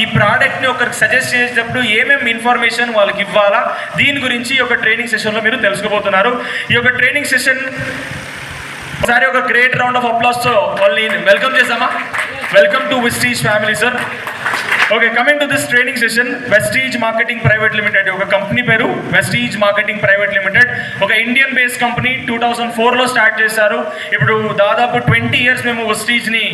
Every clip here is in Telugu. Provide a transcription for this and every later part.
ఈ ప్రోడక్ట్ని ఒకరికి సజెస్ట్ చేసేటప్పుడు ఏమేమి ఇన్ఫర్మేషన్ వాళ్ళకి ఇవ్వాలా, దీని గురించి ఈ యొక్క ట్రైనింగ్ సెషన్లో మీరు తెలుసుకోబోతున్నారు. ఈ యొక్క ట్రైనింగ్ సెషన్ ఒకసారి ఒక గ్రేట్ రౌండ్ ఆఫ్ అప్లాస్తో వాళ్ళని వెల్కమ్ చేద్దామా. Welcome to Vestige family sir. Okay, coming to this training session, Vestige marketing private limited, ఒక కంపెనీ పేరు వెస్టీజ్ మార్కెటింగ్ ప్రైవేట్ లిమిటెడ్, ఒక ఇండియన్ బేస్డ్ కంపెనీ. 2004లో స్టార్ట్ చేశారు. ఇప్పుడు దాదాపు 20 years మేము వెస్టీజ్ని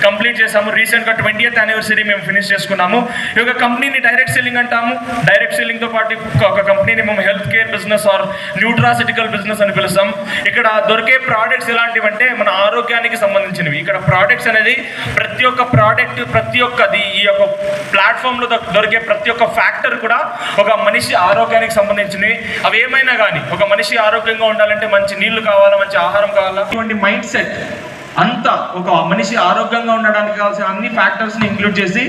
కంప్లీట్ చేసాము. రీసెంట్గా 20th anniversary మేము ఫినిష్ చేసుకున్నాము. ఈ యొక్క కంపెనీని డైరెక్ట్ సెల్లింగ్ అంటాము. డైరెక్ట్ సెల్లింగ్తో పాటు ఒక కంపెనీని మేము health care business are nutraceutical business అని పిలుస్తాం. ఇక్కడ దొరికే ప్రోడక్ట్స్ ఎలాంటివి అంటే మన ఆరోగ్యానికి సంబంధించినవి. ఇక్కడ ప్రోడక్ట్స్ అనేది ప్రతి ఒక్క ప్రోడక్ట్, ప్రతి ఒక్కది ఈ యొక్క ప్లాట్ఫామ్లో దొరికే ప్రతి ఒక్క ఫ్యాక్టర్ కూడా ఒక మనిషి ఆరోగ్యానికి సంబంధించినవి. అవి ఏమైనా కానీ ఒక మనిషి ఆరోగ్యంగా ఉండాలంటే మంచి నీళ్లు కావాలా, మంచి ఆహారం కావాలా, ఇటువంటి మైండ్ సెట్ అంతా ఒక మనిషి ఆరోగ్యంగా ఉండడానికి కావాల్సిన అన్ని ఫ్యాక్టర్స్ని ఇంక్లూడ్ చేసి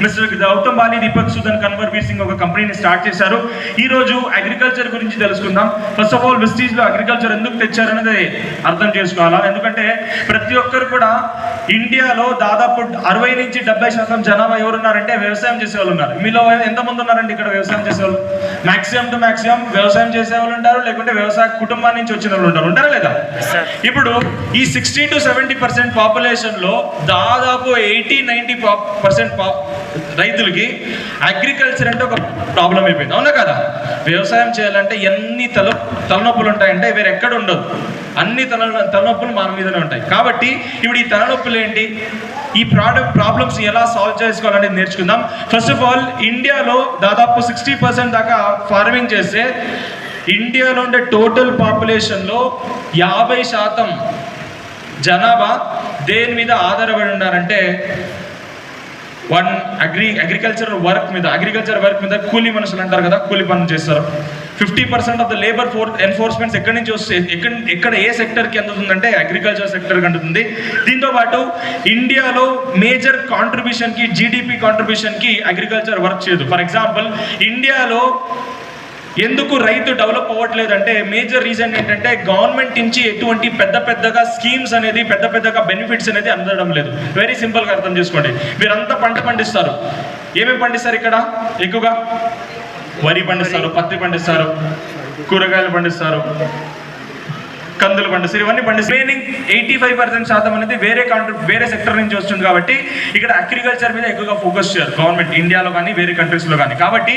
మిస్టర్ గౌతమ్ బాలి, దీపక్ సుదన్, కన్వర్బీర్ సింగ్ ఒక కంపెనీని స్టార్ట్ చేశారు. ఈరోజు అగ్రికల్చర్ గురించి తెలుసుకుందాం. ఫస్ట్ ఆఫ్ ఆల్ వెస్టీజ్లో అగ్రికల్చర్ ఎందుకు తెచ్చారనేది అర్థం చేసుకోవాలా. ఎందుకంటే ప్రతి ఒక్కరు కూడా ఇండియాలో దాదాపు 60 నుంచి 70% జనాభా ఎవరున్నారంటే వ్యవసాయం చేసేవాళ్ళు ఉన్నారు. మీలో ఎంతమంది ఉన్నారండి ఇక్కడ వ్యవసాయం చేసేవాళ్ళు? మ్యాక్సిమం టు మ్యాక్సిమం వ్యవసాయం చేసేవాళ్ళు ఉంటారు, లేకుంటే వ్యవసాయ కుటుంబాల నుంచి వచ్చిన వాళ్ళు ఉంటారా లేదా? ఇప్పుడు ఈ 60 to 70% పాపులేషన్లో దాదాపు 80-90% రైతులకి అగ్రికల్చర్ అంటే ఒక ప్రాబ్లం అయిపోయింది, అవునా కదా? వ్యవసాయం చేయాలంటే ఎన్ని తలనొప్పులు ఉంటాయంటే వేరే ఎక్కడ ఉండదు. అన్ని తలనొప్పులు మన మీదనే ఉంటాయి. కాబట్టి ఇప్పుడు ఈ తలనొప్పులు ఏంటి, ఈ ప్రాబ్లమ్స్ ఎలా సాల్వ్ చేసుకోవాలనేది నేర్చుకుందాం. ఫస్ట్ ఆఫ్ ఆల్, ఇండియాలో దాదాపు 60% దాకా ఫార్మింగ్ చేస్తే ఇండియాలో ఉండే టోటల్ పాపులేషన్లో 50% జనాభా దేని మీద ఆధారపడి ఉన్నారంటే అగ్రికల్చర్ వర్క్ మీద కూలీ మనుషులు అంటారు కదా, కూలీ పనులు చేస్తారు. 50% ఆఫ్ ద లేబర్ ఎన్ఫోర్స్మెంట్స్ ఎక్కడి నుంచి వస్తే ఎక్కడ ఏ సెక్టర్కి అందుతుందంటే అగ్రికల్చర్ సెక్టర్కి అందుతుంది. దీంతో పాటు ఇండియాలో మేజర్ కాంట్రిబ్యూషన్కి, జీడిపి కాంట్రిబ్యూషన్కి అగ్రికల్చర్ వర్క్ చేయదు. ఫర్ ఎగ్జాంపుల్, ఇండియాలో ఎందుకు రైతు డెవలప్ అవ్వట్లేదంటే మేజర్ రీజన్ ఏంటంటే గవర్నమెంట్ నుంచి ఎటువంటి పెద్దగా స్కీమ్స్ అనేది, పెద్దగా బెనిఫిట్స్ అనేది అందడం లేదు. వెరీ సింపుల్గా అర్థం చేసుకోండి. మీరంతా పంట పండిస్తారు. ఏమేమి పండిస్తారు ఇక్కడ? ఎక్కువగా వరి పండిస్తారు, పత్తి పండిస్తారు, కూరగాయలు పండిస్తారు, కందులు పండిస్తారు, ఇవన్నీ పండిస్తారు. రిమైనింగ్ 85% అనేది వేరే సెక్టర్ నుంచి వస్తుంది. కాబట్టి ఇక్కడ అగ్రికల్చర్ మీద ఎక్కువగా ఫోకస్ చేయాలి గవర్నమెంట్, ఇండియాలో కానీ వేరే కంట్రీస్లో కానీ. కాబట్టి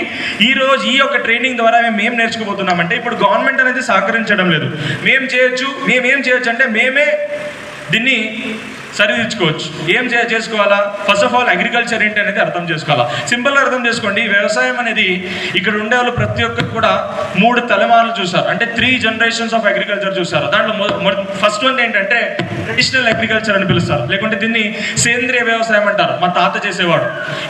ఈరోజు ఈ యొక్క ట్రైనింగ్ ద్వారా మేము ఏం నేర్చుకోబోతున్నామంటే, ఇప్పుడు గవర్నమెంట్ అనేది సహకరించడం లేదు. మేమేం చేయొచ్చు అంటే మేమే దీన్ని సరిదిద్దుకోవచ్చు. ఏం చేసుకోవాలా? ఫస్ట్ ఆఫ్ ఆల్ అగ్రికల్చర్ ఏంటి అనేది అర్థం చేసుకోవాలా. సింపుల్గా అర్థం చేసుకోండి. వ్యవసాయం అనేది ఇక్కడ ఉండే వాళ్ళు ప్రతి ఒక్కరు కూడా 3 తలమాలు చూసారు, అంటే 3 generations ఆఫ్ అగ్రికల్చర్ చూసారు. దాంట్లో ఫస్ట్ వన్ ఏంటంటే ట్రెడిషనల్ అగ్రికల్చర్ అని పిలుస్తారు, లేకుంటే దీన్ని సేంద్రియ వ్యవసాయం అంటారు. మా తాత చేసేవాడు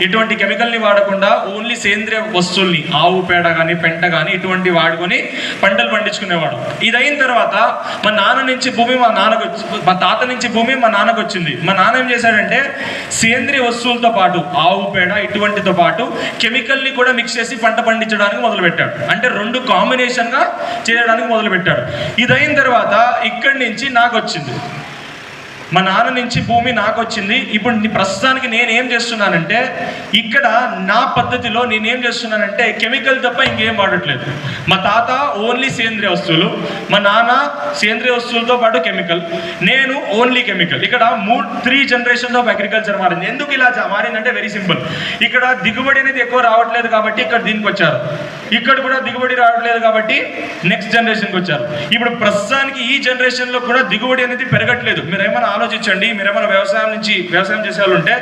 ఎటువంటి కెమికల్ని వాడకుండా ఓన్లీ సేంద్రియ వస్తువుల్ని, ఆవు పేడ కానీ పెంట కానీ ఇటువంటి వాడుకొని పంటలు పండించుకునేవాడు. ఇది అయిన తర్వాత మా తాత నుంచి భూమి మా నాన్నకు వచ్చింది. మా నాన్న ఏం చేశాడంటే సేంద్రియ వస్తువులతో పాటు ఆవు పేడ ఇటువంటితో పాటు కెమికల్ని కూడా మిక్స్ చేసి పంట పండించడానికి మొదలుపెట్టాడు. అంటే 2 కాంబినేషన్గా చేయడానికి మొదలుపెట్టాడు. ఇది అయిన తర్వాత ఇక్కడి నుంచి నాకు వచ్చింది, మా నాన్న నుంచి భూమి నాకు వచ్చింది. ఇప్పుడు ప్రస్తుతానికి నేనేం చేస్తున్నానంటే ఇక్కడ నా పద్ధతిలో నేనేం చేస్తున్నానంటే కెమికల్ తప్ప ఇంకేం వాడట్లేదు. మా తాత ఓన్లీ సేంద్రియ వస్తువులు, మా నాన్న సేంద్రియ వస్తువులతో పాటు కెమికల్, నేను ఓన్లీ కెమికల్. ఇక్కడ 3 generations ఆఫ్ అగ్రికల్చర్ మారింది. ఎందుకు ఇలా మారిందంటే వెరీ సింపుల్. ఇక్కడ దిగుబడి అనేది ఎక్కువ రావట్లేదు కాబట్టి ఇక్కడ దీనికి వచ్చారు. ఇక్కడ కూడా దిగుబడి రావట్లేదు కాబట్టి నెక్స్ట్ జనరేషన్కి వచ్చారు. ఇప్పుడు ప్రస్తుతానికి ఈ జనరేషన్లో కూడా దిగుబడి అనేది పెరగట్లేదు. మీరు ఏమైనా ఆలోచించండి. మీరు ఏమైనా వ్యవసాయం చేసే వాళ్ళు ఉంటే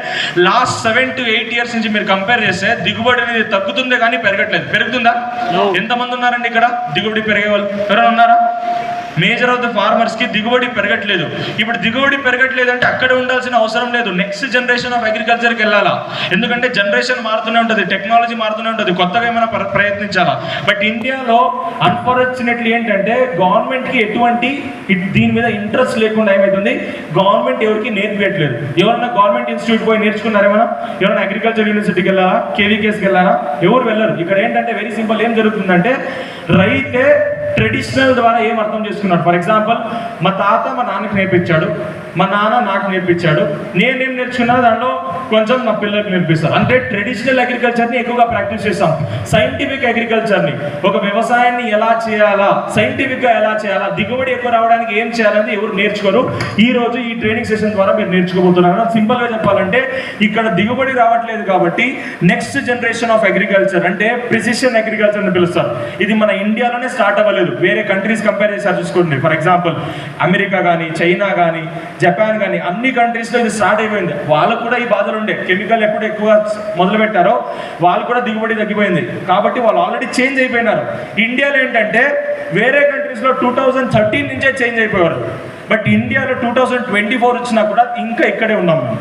లాస్ట్ 7 to 8 years నుంచి మీరు కంపేర్ చేస్తే దిగుబడి అనేది తగ్గుతుందే కానీ పెరగట్లేదు. పెరుగుతుందా? ఎంతమంది ఉన్నారండి ఇక్కడ దిగుబడి పెరిగే వాళ్ళు? ఎవరైనా ఉన్నారా? మేజర్ ఆఫ్ ద ఫార్మర్స్కి దిగుబడి పెరగట్లేదు. ఇప్పుడు దిగుబడి పెరగట్లేదు అంటే అక్కడ ఉండాల్సిన అవసరం లేదు, నెక్స్ట్ జనరేషన్ ఆఫ్ అగ్రికల్చర్కి వెళ్ళాలా. ఎందుకంటే జనరేషన్ మారుతూనే ఉంటుంది, టెక్నాలజీ మారుతూనే ఉంటుంది, కొత్తగా ఏమైనా ప్రయత్నించాలా. బట్ ఇండియాలో అన్ఫార్చునేట్లీ ఏంటంటే గవర్నమెంట్కి ఎటువంటి దీని మీద ఇంట్రెస్ట్ లేకుండా ఏమవుతుంది, గవర్నమెంట్ ఎవరికి నేర్పించట్లేదు. ఎవరన్నా గవర్నమెంట్ ఇన్స్టిట్యూట్ పోయి నేర్చుకున్నారేమన్నా? ఎవరైనా అగ్రికల్చర్ యూనివర్సిటీకి వెళ్ళారా, కేవీకేస్కి వెళ్ళారా? ఎవరు వెళ్ళరు. ఇక్కడ ఏంటంటే వెరీ సింపుల్. ఏం జరుగుతుందంటే రైతే ట్రెడిషనల్ ద్వారా ఏం అర్థం చేసుకున్నాడు. ఫర్ ఎగ్జాంపుల్, మా తాత మా నాన్నకి నేర్పించాడు, మా నాన్న నాకు నేర్పించాడు. నేనేం నేర్చుకున్నా దాంట్లో కొంచెం నా పిల్లలకు నేర్పిస్తారు. అంటే ట్రెడిషనల్ అగ్రికల్చర్ని ఎక్కువగా ప్రాక్టీస్ చేస్తాం. సైంటిఫిక్ అగ్రికల్చర్ని, ఒక వ్యవసాయాన్ని ఎలా చేయాలా, సైంటిఫిక్గా ఎలా చేయాలా, దిగుబడి ఎక్కువ రావడానికి ఏం చేయాలని ఎవరు నేర్చుకోరు. ఈ రోజు ఈ ట్రైనింగ్ సెషన్ ద్వారా మీరు నేర్చుకోబోతున్నారు. సింపుల్గా చెప్పాలంటే ఇక్కడ దిగుబడి రావట్లేదు కాబట్టి నెక్స్ట్ జనరేషన్ ఆఫ్ అగ్రికల్చర్ అంటే ప్రిసిషన్ అగ్రికల్చర్ అని పిలుస్తారు. ఇది మన ఇండియాలోనే స్టార్ట్ అవ్వలేదు, వేరే కంట్రీస్ కంపేర్ చేశారు చూసుకోండి. ఫర్ ఎగ్జాంపుల్ అమెరికా కానీ, చైనా కానీ, జపాన్ కానీ అన్ని కంట్రీస్లో ఇది స్టార్ట్ అయిపోయింది. వాళ్ళకు కూడా ఈ బాధలు ఉండే, కెమికల్ ఎప్పుడు ఎక్కువ మొదలు పెట్టారో వాళ్ళు కూడా దిగుబడి తగ్గిపోయింది కాబట్టి వాళ్ళు ఆల్రెడీ చేంజ్ అయిపోయినారు. ఇండియాలో ఏంటంటే వేరే కంట్రీస్లో 2013 నుంచే చేంజ్ అయిపోయారు. బట్ ఇండియాలో 2024 వచ్చినా కూడా ఇంకా ఇక్కడే ఉన్నాం, మేము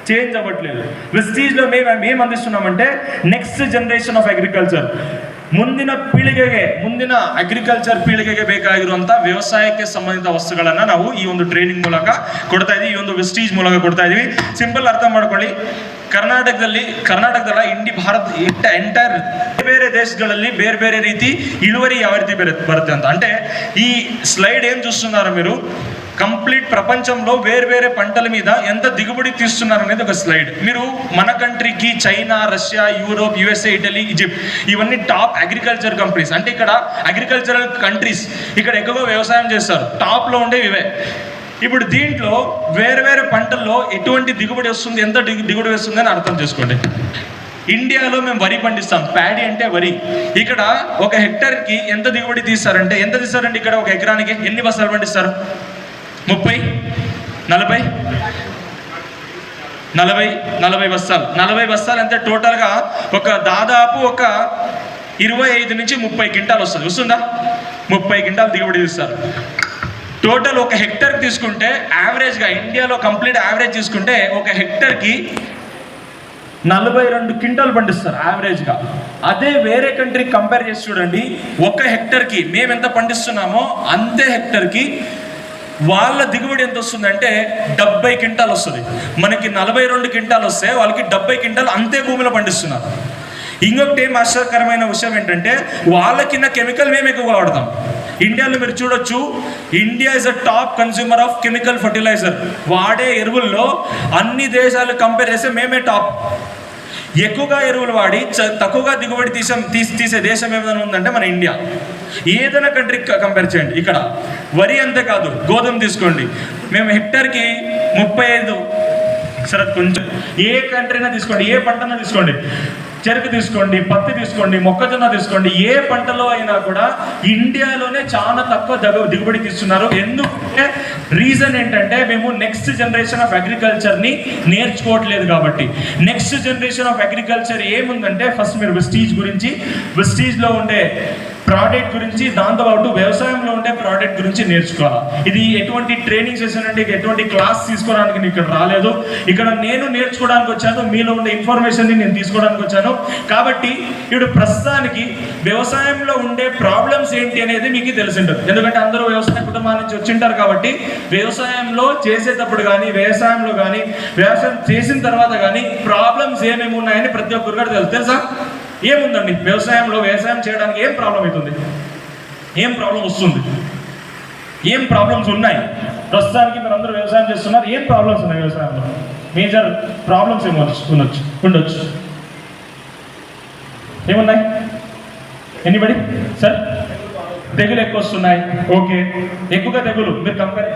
చేంజ్ అవ్వట్లేదు. వెస్టీజ్లో మేము ఏం అందిస్తున్నామంటే నెక్స్ట్ ಜನರೇಷನ್ ಆಫ್ ಅಗ್ರಿಕಲ್ಚರ್, ಮುಂದಿನ ಅಗ್ರಿಕಲ್ಚರ್ ಪೀಳಿಗೆಗೆ ಬೇಕಾಗಿರುವಂಥ ವ್ಯವಸಾಯಕ್ಕೆ ಸಂಬಂಧಿತ ವಸ್ತುಗಳನ್ನು ನಾವು ಈ ಒಂದು ಟ್ರೈನಿಂಗ್ ಮೂಲಕ ಕೊಡ್ತಾ ಇದ್ದೀವಿ, ಈ ಒಂದು ವೆಸ್ಟೀಜ್ ಮೂಲಕ ಕೊಡ್ತಾ ಇದ್ದೀವಿ. ಸಿಂಪಲ್ ಅರ್ಥ ಮಾಡ್ಕೊಳ್ಳಿ, ಕರ್ನಾಟಕದಲ್ಲ ಭಾರತ ಎಂಟೈರ್ ಬೇರೆ దేశాలలో ಬೇರೆ ಬೇರೆ ರೀತಿ ಇಳುವರಿ ಯಾವ ರೀತಿ ಬರುತ್ತೆ ಅಂತ. అంటే ఈ స్లైడ్ ఏం చూస్తున్నారో మీరు, కంప్లీట్ ప్రపంచంలో వేరే పంటల మీద ఎంత దిగుబడి తీస్తున్నారు అనేది ఒక స్లైడ్. మీరు మన కంట్రీకి China, Russia, Europe, USA, Italy, Egypt ఇవన్నీ టాప్ అగ్రికల్చర్ కంట్రీస్. అంటే ఇక్కడ అగ్రికల్చరల్ కంట్రీస్, ఇక్కడ ఎక్కువగా వ్యవసాయం చేస్తారు, టాప్లో ఉండేవి ఇవే. ఇప్పుడు దీంట్లో వేరే పంటల్లో ఎటువంటి దిగుబడి వస్తుంది, ఎంత దిగుబడి వస్తుంది అని అర్థం చేసుకోండి. ఇండియాలో మేము వరి పండిస్తాం, ప్యాడీ అంటే వరి. ఇక్కడ ఒక హెక్టర్కి ఎంత దిగుబడి తీస్తారంటే ఇక్కడ ఒక ఎకరానికి ఎన్ని బస్తాలు పండిస్తారు? 30, 40 బస్తాలు. 40 బస్తాలు అంటే టోటల్గా దాదాపు ఒక 25 నుంచి 30 క్వింటాలు వస్తుందా? 30 క్వింటాలు దిగుబడి తీస్తారు. టోటల్ ఒక హెక్టర్ తీసుకుంటే యావరేజ్గా ఇండియాలో కంప్లీట్ యావరేజ్ తీసుకుంటే ఒక హెక్టర్కి 42 క్వింటాలు పండిస్తారు యావరేజ్గా. అదే వేరే కంట్రీకి కంపేర్ చేసి చూడండి, ఒక హెక్టర్కి మేము ఎంత పండిస్తున్నామో అంతే హెక్టర్కి వాళ్ళ దిగుబడి ఎంత వస్తుందంటే 70 క్వింటాలు వస్తుంది. మనకి 42 క్వింటాలు వస్తే వాళ్ళకి 70 క్వింటాలు అంతే భూమిలో పండిస్తున్నారు. ఇంకొకటి ఏం ఆశ్చర్యకరమైన విషయం ఏంటంటే వాళ్ళకిన్న కెమికల్ మేము ఎక్కువ వాడతాం. ఇండియాలో మీరు చూడొచ్చు, India is a top consumer of chemical fertiliser. వాడే ఎరువుల్లో అన్ని దేశాలు కంపేర్ చేస్తే మేమే టాప్. ఎక్కువగా ఎరువులు వాడి తక్కువగా దిగుబడి తీసే దేశం ఏమైనా ఉందంటే మన ఇండియా. ఏదైనా కంట్రీకి కంపేర్ చేయండి. ఇక్కడ వరి అంతే కాదు, గోధుమ తీసుకోండి, మేము హెక్టర్కి 35, సరే కొంచెం ఏ కంట్రీనా తీసుకోండి, ఏ పంటనా తీసుకోండి, చెరుకు తీసుకోండి, పత్తి తీసుకోండి, మొక్కజొన్న తీసుకోండి, ఏ పంటలో అయినా కూడా ఇండియాలోనే చాలా తక్కువ దిగుబడి తీస్తున్నారు. ఎందుకంటే రీజన్ ఏంటంటే మేము నెక్స్ట్ జనరేషన్ ఆఫ్ అగ్రికల్చర్ని నేర్చుకోవట్లేదు కాబట్టి. నెక్స్ట్ జనరేషన్ ఆఫ్ అగ్రికల్చర్ ఏముందంటే ఫస్ట్ మీరు వెస్టీజ్లో ఉండే ప్రోడక్ట్ గురించి, దాంతోపాటు వ్యవసాయంలో ఉండే ప్రోడక్ట్ గురించి నేర్చుకోవాలి. ఇది ఎటువంటి ట్రైనింగ్ సెషన్ అంటే ఎటువంటి క్లాస్ తీసుకోవడానికి నేను ఇక్కడ రాలేదు. ఇక్కడ నేను నేర్చుకోవడానికి వచ్చాను, మీలో ఉండే ఇన్ఫర్మేషన్ని నేను తీసుకోవడానికి వచ్చాను. కాబట్టి ఇప్పుడు ప్రస్తుతానికి వ్యవసాయంలో ఉండే ప్రాబ్లమ్స్ ఏంటి అనేది మీకు తెలిసింటుంది. ఎందుకంటే అందరూ వ్యవసాయ కుటుంబాల నుంచి వచ్చింటారు కాబట్టి వ్యవసాయంలో చేసేటప్పుడు కానీ, వ్యవసాయం చేసిన తర్వాత కానీ ప్రాబ్లమ్స్ ఏమేమి ఉన్నాయని ప్రతి ఒక్కరు కూడా తెలుసా? ఏముందండి వ్యవసాయం చేయడానికి ఏం ప్రాబ్లం అవుతుంది, ఏం ప్రాబ్లం వస్తుంది, ఏం ప్రాబ్లమ్స్ ఉన్నాయి? ప్రస్తుతానికి మీరు అందరూ వ్యవసాయం చేస్తున్నారు, ఏం ప్రాబ్లమ్స్ ఉన్నాయి వ్యవసాయంలో? మేజర్ ప్రాబ్లమ్స్ ఉండొచ్చు. ఏమున్నాయి? Anybody sir? తెగులు ఎక్కువ వస్తున్నాయి. ఓకే, ఎక్కువగా తెగులు మీరు కంపేర్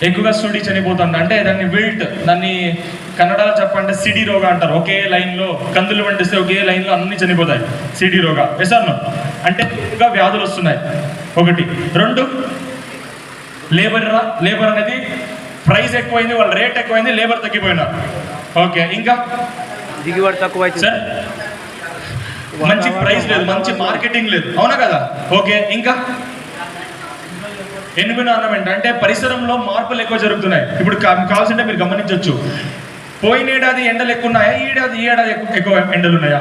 ఎక్కువగా సుడి చనిపోతుంది అంటే దాన్ని విల్ట్, దాన్ని కన్నడలో చెప్పండి సిడి రోగ అంటారు. ఒకే లైన్లో కందులు పండిస్తే ఒకే లైన్లో అన్ని చనిపోతాయి, సిడి రోగ. ఎసార్ను అంటే ఎక్కువగా వ్యాధులు వస్తున్నాయి. 1, 2 లేబర్ అనేది ప్రైస్ ఎక్కువైంది, వాళ్ళ రేట్ ఎక్కువైంది, లేబర్ తగ్గిపోయినారు. ఓకే, ఇంకా దిగుబడి తక్కువ సార్, మంచి ప్రైస్ లేదు, మంచి మార్కెటింగ్ లేదు, అవునా కదా? ఓకే, ఇంకా ఎన్విరాన్మెంట్ అంటే పరిసరంలో మార్పులు ఎక్కువ జరుగుతున్నాయి. ఇప్పుడు కావాల్సింటే మీరు గమనించవచ్చు, పోయిన ఏడాది ఎండలు ఎక్కువ ఉన్నాయా, ఈ ఏడాది ఎక్కువ ఎండలు ఉన్నాయా?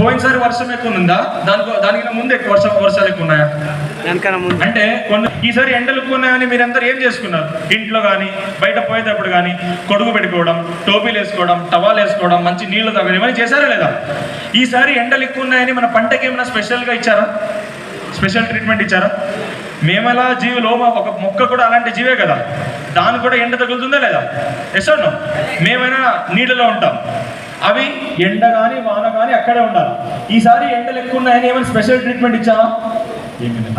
పోయినసారి వర్షం ఎక్కువ ఉందా, దానికి ముందు ఎక్కువ వర్షాలు ఎక్కువ ఉన్నాయా? అంటే ఈసారి ఎండలు ఎక్కువ ఉన్నాయని మీరందరూ ఏం చేసుకున్నారు? ఇంట్లో కానీ బయట పోయేటప్పుడు కానీ కొడుకు పెట్టుకోవడం, టోపీలు వేసుకోవడం, టవాలు వేసుకోవడం, మంచి నీళ్లు తాగడం, ఇవన్నీ చేశారా లేదా? ఈసారి ఎండలు ఎక్కువ ఉన్నాయని మన పంటకి ఏమైనా స్పెషల్గా ఇచ్చారా? స్పెషల్ ట్రీట్మెంట్ ఇచ్చారా? మేమలా జీవులు, ఒక మొక్క కూడా అలాంటి జీవే కదా. దానికి కూడా ఎండ తగులుతుందా లేదా? ఎస్ఆర్ మేమైనా నీళ్ళలో ఉంటాం, అవి ఎండ కానీ వాన కానీ అక్కడే ఉండాలి. ఈసారి ఎండలు ఎక్కువ ఉన్నాయని ఏమైనా స్పెషల్ ట్రీట్మెంట్ ఇచ్చావా?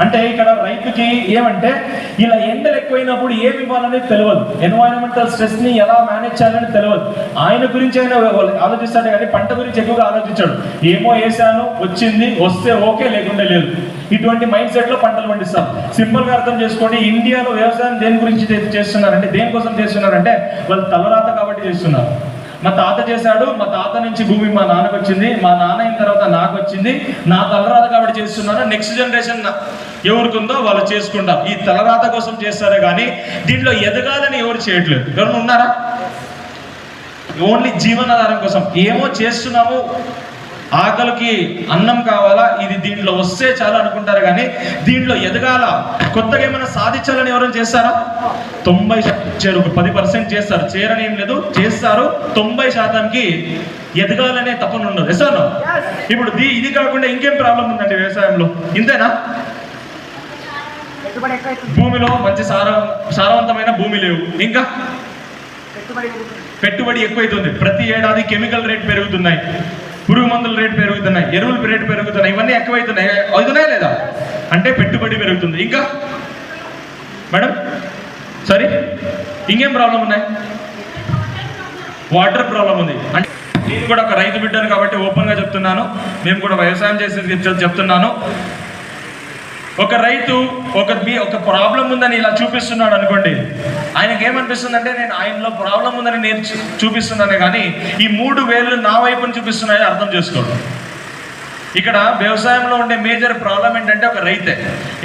అంటే ఇక్కడ రైతుకి ఏమంటే ఇలా ఎండలు ఎక్కువైనప్పుడు ఏమి ఇవ్వాలనేది తెలియదు, ఎన్వైరన్మెంటల్ స్ట్రెస్ ని ఎలా మేనేజ్ చేయాలని తెలియదు. ఆయన గురించి అయినా ఆలోచిస్తాడు కానీ పంట గురించి ఎక్కువగా ఆలోచించాడు. ఏమో వేసాను, వచ్చింది, వస్తే ఓకే, లేకుంటే లేదు. ఇటువంటి మైండ్ సెట్ లో పంటలు పండిస్తారు. సింపుల్ గా అర్థం చేసుకోండి, ఇండియాలో వ్యవసాయం దేని గురించి చేస్తున్నారంటే, దేనికోసం చేస్తున్నారంటే వాళ్ళు తలరాత కాబట్టి చేస్తున్నారు. మా తాత చేశాడు, మా తాత నుంచి భూమి మా నాన్నకు వచ్చింది, మా నాన్న అయిన తర్వాత నాకు వచ్చింది, నా తలరాత కాబట్టి చేస్తున్నాను. నెక్స్ట్ జనరేషన్ ఎవరికి ఉందో వాళ్ళు చేసుకుంటారు. ఈ తలరాత కోసం చేస్తారే కానీ దీంట్లో ఎదగాలని ఎవరు చేయట్లేదు. ఎవరు ఉన్నారా? ఓన్లీ జీవనాధారం కోసం ఏమో చేస్తున్నాము, ఆకలికి అన్నం కావాలా, ఇది దీంట్లో వస్తే చాలా అనుకుంటారు కానీ దీంట్లో ఎదగాల, కొత్తగా ఏమైనా సాధించాలని ఎవరైనా చేస్తారా? 90% ఒక 10% చేస్తారు, చేయరని ఏం లేదు, చేస్తారు. 90%కి ఎదగాలనే తపన ఉండదు. ఎసాను ఇప్పుడు ఇది కాకుండా ఇంకేం ప్రాబ్లం ఉందండి వ్యవసాయంలో? ఇంతేనా? భూమిలో మంచి సారవంతమైన భూమి లేవు, ఇంకా పెట్టుబడి ఎక్కువైతుంది. ప్రతి ఏడాది కెమికల్ రేట్ పెరుగుతున్నాయి, పురుగు మందుల రేటు పెరుగుతున్నాయి, ఎరువుల రేటు పెరుగుతున్నాయి, ఇవన్నీ ఎక్కువైతున్నాయి. అవుతున్నాయా లేదా? అంటే పెట్టుబడి పెరుగుతుంది. ఇంకా మేడం సరే, ఇంకేం ప్రాబ్లం ఉన్నాయి? వాటర్ ప్రాబ్లం ఉంది. అంటే నేను కూడా ఒక రైతు బిడ్డను కాబట్టి ఓపెన్గా చెప్తున్నాను, మేము కూడా వ్యవసాయం చేసేది చెప్తున్నాను. ఒక రైతు ఒక ప్రాబ్లం ఉందని ఇలా చూపిస్తున్నాడు అనుకోండి, ఆయనకి ఏమనిపిస్తుంది అంటే నేను ఆయనలో ప్రాబ్లం ఉందని నేను చూపిస్తున్నానే కానీ ఈ 3 వేళ్ళు నా వైపుని చూపిస్తున్నాయని అర్థం చేసుకోండి. ఇక్కడ వ్యవసాయంలో ఉండే మేజర్ ప్రాబ్లం ఏంటంటే ఒక రైతే.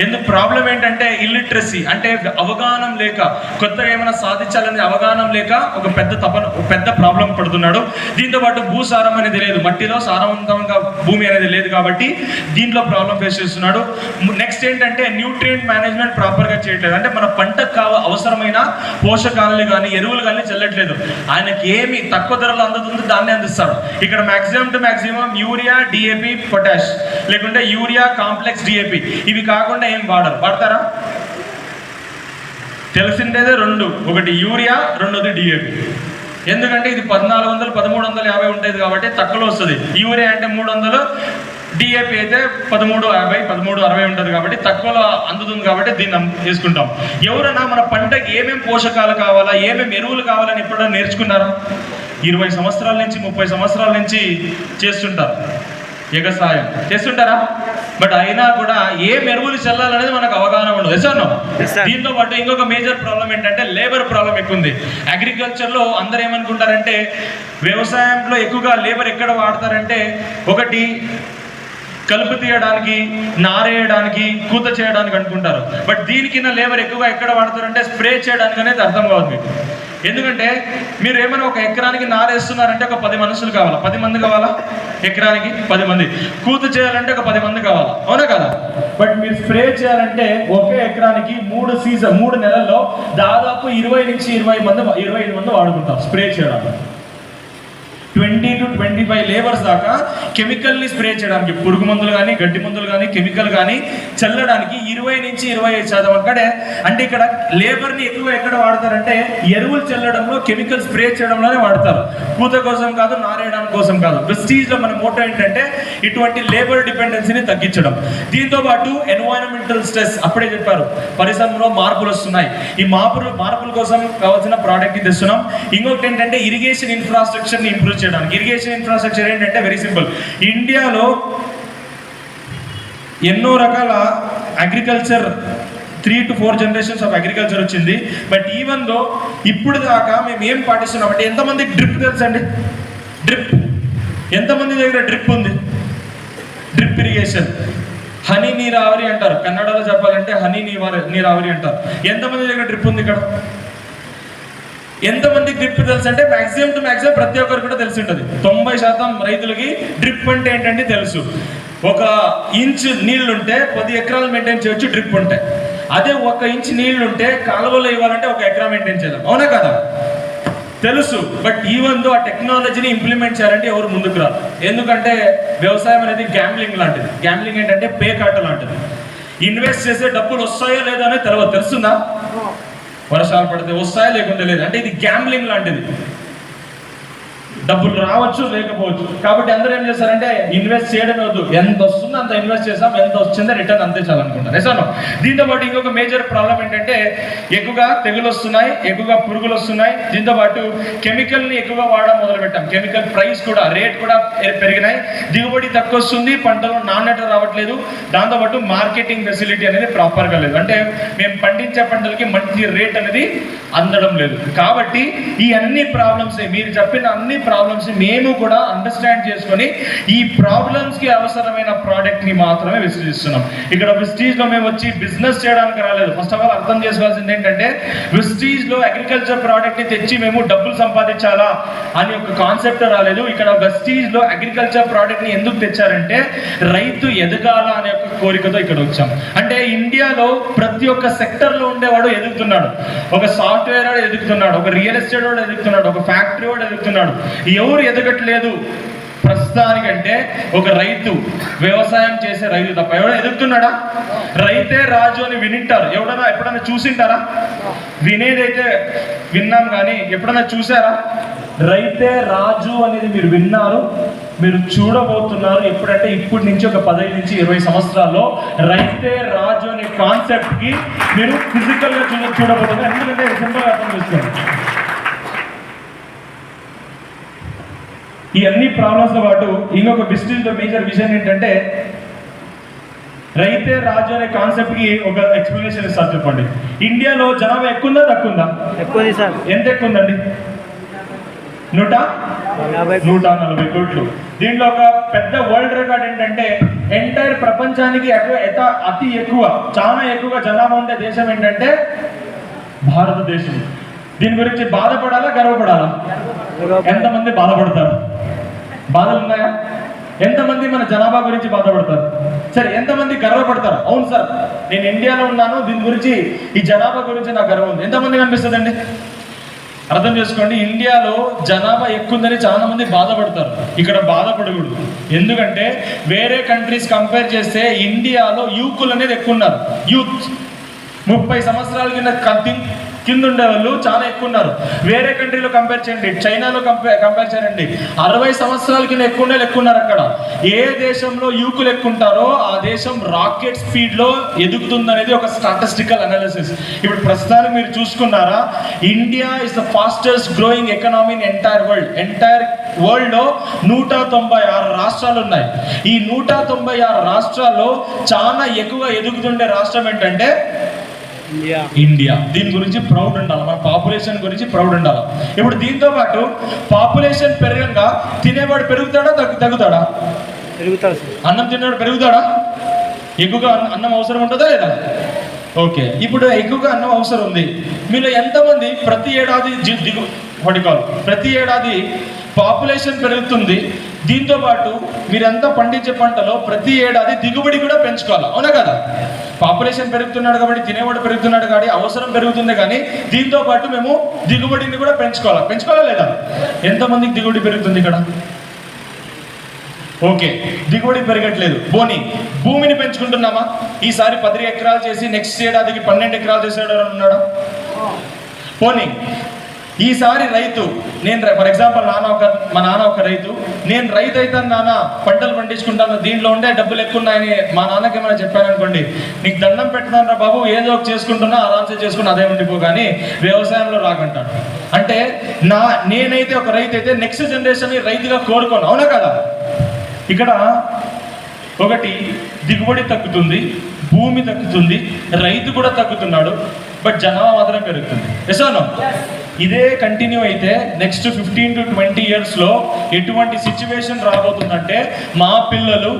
ఎందుకు ప్రాబ్లం ఏంటంటే ఇల్లిటరసీ, అంటే అవగాహన లేక, కొత్తగా ఏమైనా సాధించాలనే అవగాహన లేక ఒక పెద్ద ప్రాబ్లం పడుతున్నాడు. దీంతో పాటు భూసారం అనేది లేదు, మట్టిలో సారవంతంగా భూమి అనేది లేదు కాబట్టి దీంట్లో ప్రాబ్లం ఫేస్ చేస్తున్నాడు. నెక్స్ట్ ఏంటంటే న్యూట్రియంట్ మేనేజ్మెంట్ ప్రాపర్గా చేయట్లేదు, అంటే మన పంటకు అవసరమైన పోషకాలని కానీ ఎరువులు కానీ చెల్లట్లేదు. ఆయనకి ఏమి తక్కువ ధరలో అందుతుందో దాన్ని అందిస్తాడు. ఇక్కడ maximum to maximum urea, DAP, potash, లేకుంటే యూరియా కాంప్లెక్స్, డిఏపి, ఇవి కాకుండా ఏం వాడతారా? తెలిసిందేదే 2, ఒకటి యూరియా, రెండోది డిఏపి. ఎందుకంటే ఇది 1400, 1350 ఉంటుంది కాబట్టి తక్కువలో వస్తుంది. యూరియా అంటే 300, డిఏపి అయితే 1350, 1360 ఉంటుంది కాబట్టి తక్కువలో అందుతుంది కాబట్టి దీన్ని తీసుకుంటాం. ఎవరైనా మన పంటకి ఏమేమి పోషకాలు కావాలా, ఏమేమి ఎరువులు కావాలని ఎప్పుడో నేర్చుకున్నారా? 20 సంవత్సరాల నుంచి 30 సంవత్సరాల నుంచి చేస్తుంటారు, వ్యవసాయం చేస్తుంటారా? బట్ అయినా కూడా ఏం ఎరువులు చల్లాలనేది మనకు అవగాహన ఉండదు. ఎసాను దీంతో పాటు ఇంకొక మేజర్ ప్రాబ్లం ఏంటంటే లేబర్ ప్రాబ్లం ఎక్కువ ఉంది. అగ్రికల్చర్లో అందరూ ఏమనుకుంటారంటే వ్యవసాయంలో ఎక్కువగా లేబర్ ఎక్కడ వాడతారంటే, ఒకటి కలుపు తీయడానికి, నారేయడానికి, కూత చేయడానికి అనుకుంటారు. బట్ దీనికి లేబర్ ఎక్కువగా ఎక్కడ వాడతారంటే స్ప్రే చేయడానికి అనేది అర్థం కాదు మీకు. ఎందుకంటే మీరు ఏమైనా ఒక ఎకరానికి నారేస్తున్నారంటే ఒక 10 మనుషులు కావాలా? 10 మంది కావాలా? ఎకరానికి 10 మంది. కూత చేయాలంటే ఒక 10 మంది కావాలా? అవునా కదా? బట్ మీరు స్ప్రే చేయాలంటే ఒకే ఎకరానికి 3 నెలల్లో దాదాపు 20 నుంచి 25 మంది వాడుకుంటారు స్ప్రే చేయడానికి. 20 to 25 లేబర్స్ దాకా కెమికల్ని స్ప్రే చేయడానికి, పురుగు మందులు కానీ, గడ్డి మందులు కానీ, కెమికల్ కానీ చల్లడానికి 20 నుంచి 25% అక్కడే. అంటే ఇక్కడ లేబర్ని ఎక్కువ ఎక్కడ వాడతారంటే ఎరువులు చల్లడంలో, కెమికల్ స్ప్రే చేయడంలోనే వాడతారు. పూత కోసం కాదు, నారేయడం కోసం కాదు. ప్రెస్టీజ్లో మన మోటో ఏంటంటే ఇటువంటి లేబర్ డిపెండెన్సీని తగ్గించడం. దీంతో పాటు ఎన్వైరన్మెంటల్ స్ట్రెస్, అప్పుడే చెప్పారు పరిశ్రమలో మార్పులు వస్తున్నాయి. ఈ మార్పుల కోసం కావాల్సిన ప్రోడక్ట్ని తెస్తున్నాం. ఇంకొకటి ఏంటంటే ఇరిగేషన్ ఇన్ఫ్రాస్ట్రక్చర్ని ఇంప్రూవ్ చేయడానికి. ఇరిగేషన్ ఇన్ఫ్రాస్ట్రక్చర్ ఏంటంటే వెరీ సింపుల్. ఇండియాలో ఎన్నో రకాల agriculture 3 to 4 generations of agriculture వచ్చింది. బట్ ఈవెన్ దో ఇప్పుడు దాకా మేము ఏం పాటిస్తున్నాం అంటే, ఎంతమందికి డ్రిప్ తెలుసండి? డ్రిప్ ఎంతమంది దగ్గర డ్రిప్ ఉంది? డ్రిప్ ఇరిగేషన్, హనీ నీరావరి అంటారు, కన్నడలో చెప్పాలంటే హనీ నీరావరి అంటారు. ఎంతమంది దగ్గర డ్రిప్ ఉంది ఇక్కడ? ఎంతమందికి డ్రిప్ తెలుసు అంటే మ్యాక్సిమం టు మ్యాక్సిమం ప్రతి ఒక్కరు కూడా తెలిసి ఉంటుంది. 90% రైతులకి డ్రిప్ అంటే ఏంటంటే తెలుసు. 1 ఇంచ్ నీళ్లుంటే 10 ఎకరాలు మెయింటైన్ చేయొచ్చు డ్రిప్ ఉంటే. అదే 1 ఇంచ్ నీళ్లుంటే కాలువలో ఇవ్వాలంటే 1 ఎకరా మెయింటైన్ చేద్దాం. అవునా కదా? తెలుసు. బట్ ఈవెన్ దో ఆ టెక్నాలజీని ఇంప్లిమెంట్ చేయాలంటే ఎవరు ముందుకు రాదు. ఎందుకంటే వ్యవసాయం అనేది గ్యాంబ్లింగ్ లాంటిది. గ్యాంబ్లింగ్ ఏంటంటే పేకాట లాంటిది. ఇన్వెస్ట్ చేసే డబ్బులు వస్తాయో లేదో అనేది తెలుస్తుందా? వర్షాలు పడితే వస్తాయా లేకుంటే లేదు. అంటే ఇది గ్యాంబ్లింగ్ లాంటిది. డబ్బులు రావచ్చు లేకపోవచ్చు. కాబట్టి అందరూ ఏం చేస్తారంటే ఇన్వెస్ట్ చేయడం వద్దు, ఎంత వస్తుందో అంత ఇన్వెస్ట్ చేసాం, ఎంత వచ్చిందో రిటర్న్ అంతే చాలనుకుంటారు. ఎసాను. దీంతో పాటు ఇంకొక మేజర్ ప్రాబ్లం ఏంటంటే ఎక్కువగా తెగులు వస్తున్నాయి, ఎక్కువగా పురుగులు వస్తున్నాయి. దీంతో పాటు కెమికల్ని ఎక్కువగా వాడడం మొదలుపెట్టాం. కెమికల్ ప్రైస్ కూడా, రేట్ కూడా పెరిగినాయి. దిగుబడి తక్కువ వస్తుంది, పంటలు నాణ్యత రావట్లేదు. దాంతోపాటు మార్కెటింగ్ ఫెసిలిటీ అనేది ప్రాపర్గా లేదు. అంటే మేము పండించే పంటలకి మంచి రేట్ అనేది అందడం లేదు. కాబట్టి ఈ అన్ని ప్రాబ్లమ్స్, మీరు చెప్పిన అన్ని ప్రాబ్లమ్స్ మేము కూడా అండర్స్టాండ్ చేసుకొని ఈ ప్రాబ్లమ్స్ కి అవసరమైన ప్రోడక్ట్ ని మాత్రమే విశ్లేషిస్తున్నాం. ఇక్కడ విస్టీజ్ లో మేము వచ్చి బిజినెస్ చేయడానికి రాలేదు. ఫస్ట్ ఆఫ్ ఆల్ అర్థం చేసుకోవాల్సింది ఏంటంటే విస్టీజ్ లో అగ్రికల్చర్ ప్రోడక్ట్ ని తెచ్చి మేము డబ్బులు సంపాదించాలా అని ఒక కాన్సెప్ట్ రాలేదు. ఇక్కడ వెస్టీజ్ లో అగ్రికల్చర్ ప్రోడక్ట్ ని ఎందుకు తెచ్చారంటే రైతు ఎదగాల అనే ఒక కోరికతో ఇక్కడ వచ్చాం. అంటే ఇండియాలో ప్రతి ఒక్క సెక్టర్ లో ఉండేవాడు ఎదుగుతున్నాడు. ఒక సాఫ్ట్వేర్ వాడు ఎదుగుతున్నాడు, ఒక రియల్ ఎస్టేట్ వాడు ఎదుగుతున్నాడు, ఒక ఫ్యాక్టరీ వాడు ఎదుగుతున్నాడు. ఎవరు ఎదగట్లేదు ప్రస్తుతానికంటే ఒక రైతు, వ్యవసాయం చేసే రైతు తప్ప. ఎవడో ఎదుగుతున్నాడా? రైతే రాజు అని వినింటారు. ఎప్పుడైనా చూసింటారా? వినేదైతే విన్నాం కానీ ఎప్పుడైనా చూసారా? రైతే రాజు అనేది మీరు విన్నారు, మీరు చూడబోతున్నారు. ఎప్పుడంటే ఇప్పటి నుంచి ఒక 15 నుంచి 20 సంవత్సరాల్లో రైతే రాజు అనే కాన్సెప్ట్ కి మీరు ఫిజికల్ గా చూడబోతున్నారు. ఎందుకంటే సింపుల్ అర్థం చేసుకోండి. ఈ అన్ని ప్రాబ్లమ్స్ తో పాటు ఇంకొక బిజినెస్ లో మేజర్ విజన్ ఏంటంటే రైతే రాజు అనే కాన్సెప్ట్ కి ఒక ఎక్స్ప్లెనేషన్ ఇస్తారు. చెప్పండి, ఇండియాలో జనాభా ఎక్కువ తక్కువ? ఎక్కువ సార్. ఎంత ఎక్కువ ఉందండి? 140 కోట్లు. దీంట్లో ఒక పెద్ద వరల్డ్ రికార్డ్ ఏంటంటే ఎంటైర్ ప్రపంచానికి అతి ఎక్కువ, చాలా ఎక్కువగా జనాభా ఉండే దేశం ఏంటంటే భారతదేశం. దీని గురించి బాధపడాలా గర్వపడాలా? ఎంతమంది బాధపడతారు? బాధలు ఉన్నాయా? ఎంతమంది మన జనాభా గురించి బాధపడతారు? సరే, ఎంతమంది గర్వపడతారు? అవును సార్, నేను ఇండియాలో ఉన్నాను, దీని గురించి, ఈ జనాభా గురించి నాకు గర్వం ఉంది. ఎంతమంది కనిపిస్తుందండి? అర్థం చేసుకోండి, ఇండియాలో జనాభా ఎక్కువ ఉందని చాలా మంది బాధపడతారు. ఇక్కడ బాధపడకూడదు. ఎందుకంటే వేరే కంట్రీస్ కంపేర్ చేస్తే ఇండియాలో యువకులు అనేది ఎక్కువ ఉన్నారు. యూత్ 30 సంవత్సరాల కింద ఉండే వాళ్ళు చాలా ఎక్కువ ఉన్నారు. వేరే కంట్రీలో కంపేర్ చేయండి, చైనాలో కంపేర్ చేయండి, 60 సంవత్సరాల కింద ఎక్కువ ఉన్నారు. అక్కడ ఏ దేశంలో యువకులు ఎక్కువ ఉంటారో ఆ దేశం రాకెట్ స్పీడ్ లో ఎదుగుతుంది అనేది ఒక స్టాటిస్టికల్ అనాలిసిస్. ఇప్పుడు ప్రస్తుతానికి మీరు చూసుకున్నారా, India is the fastest growing economy in entire world లో 196 రాష్ట్రాలు ఉన్నాయి. ఈ 196 రాష్ట్రాల్లో చాలా ఎక్కువగా ఎదుగుతుండే రాష్ట్రం ఏంటంటే ఇండియా. దీని గురించి ప్రౌడ్ ఉండాలి, మన పాపులేషన్ గురించి ప్రౌడ్ ఉండాలి. ఇప్పుడు దీంతో పాటు పాపులేషన్ పెరగంగా తినేవాడు పెరుగుతాడా తగ్గుతాడా? పెరుగుతాడు. అన్నం తినేవాడు పెరుగుతాడా? ఎక్కువగా అన్నం అవసరం ఉంటుందా లేదా? ఓకే, ఇప్పుడు ఎక్కువగా అన్నం అవసరం ఉంది. మీలో ఎంతమంది ప్రతి ఏడాది పాపులేషన్ పెరుగుతుంది, దీంతో పాటు మీరంతా పండించే పంటలో ప్రతి ఏడాది దిగుబడి కూడా పెంచుకోవాలి, అవునా కదా? పాపులేషన్ పెరుగుతున్నాడు కాబట్టి, తినేవాడు పెరుగుతున్నాడు కాబట్టి అవసరం పెరుగుతుంది, కానీ దీంతో పాటు మేము దిగుబడిని కూడా పెంచుకోవాలా లేదా? ఎంతమందికి దిగుబడి పెరుగుతుంది ఇక్కడ? ఓకే, దిగుబడి పెరగట్లేదు. భూమిని పెంచుకుంటున్నామా? ఈసారి 10 ఎకరాలు చేసి నెక్స్ట్ ఏడాదికి 12 ఎకరాలు చేసేవాడు ఉన్నాడా? ఈసారి రైతు, నేను ఫర్ ఎగ్జాంపుల్ మా నాన్న ఒక రైతు, నేను రైతు అవుతాను నాన్న, పంటలు పండించుకుంటాను, దీంట్లో ఉండే డబ్బులు ఎక్కువ ఉన్నాయని మా నాన్నకి ఏమైనా చెప్పాను అనుకోండి, నీకు దండం పెట్టున్నాను రా బాబు, ఏదో ఒక చేసుకుంటున్నా, ఆరామ్సే చేసుకుని అదే ఉండిపో, కానీ వ్యవసాయంలో రాకంటాడు. అంటే నేనైతే ఒక రైతు అయితే నెక్స్ట్ జనరేషన్ రైతుగా కోరుకోను, అవునా కదా? ఇక్కడ ఒకటి దిగుబడి తగ్గుతుంది, భూమి తగ్గుతుంది, రైతు కూడా తగ్గుతున్నాడు, బట్ జనాభా మాత్రం పెరుగుతుంది. ఎసానో ఇదే కంటిన్యూ అయితే నెక్స్ట్ 15 to 20 years లో ఎటువంటి సిచ్యువేషన్ రాబోతుందంటే మా పిల్లలు,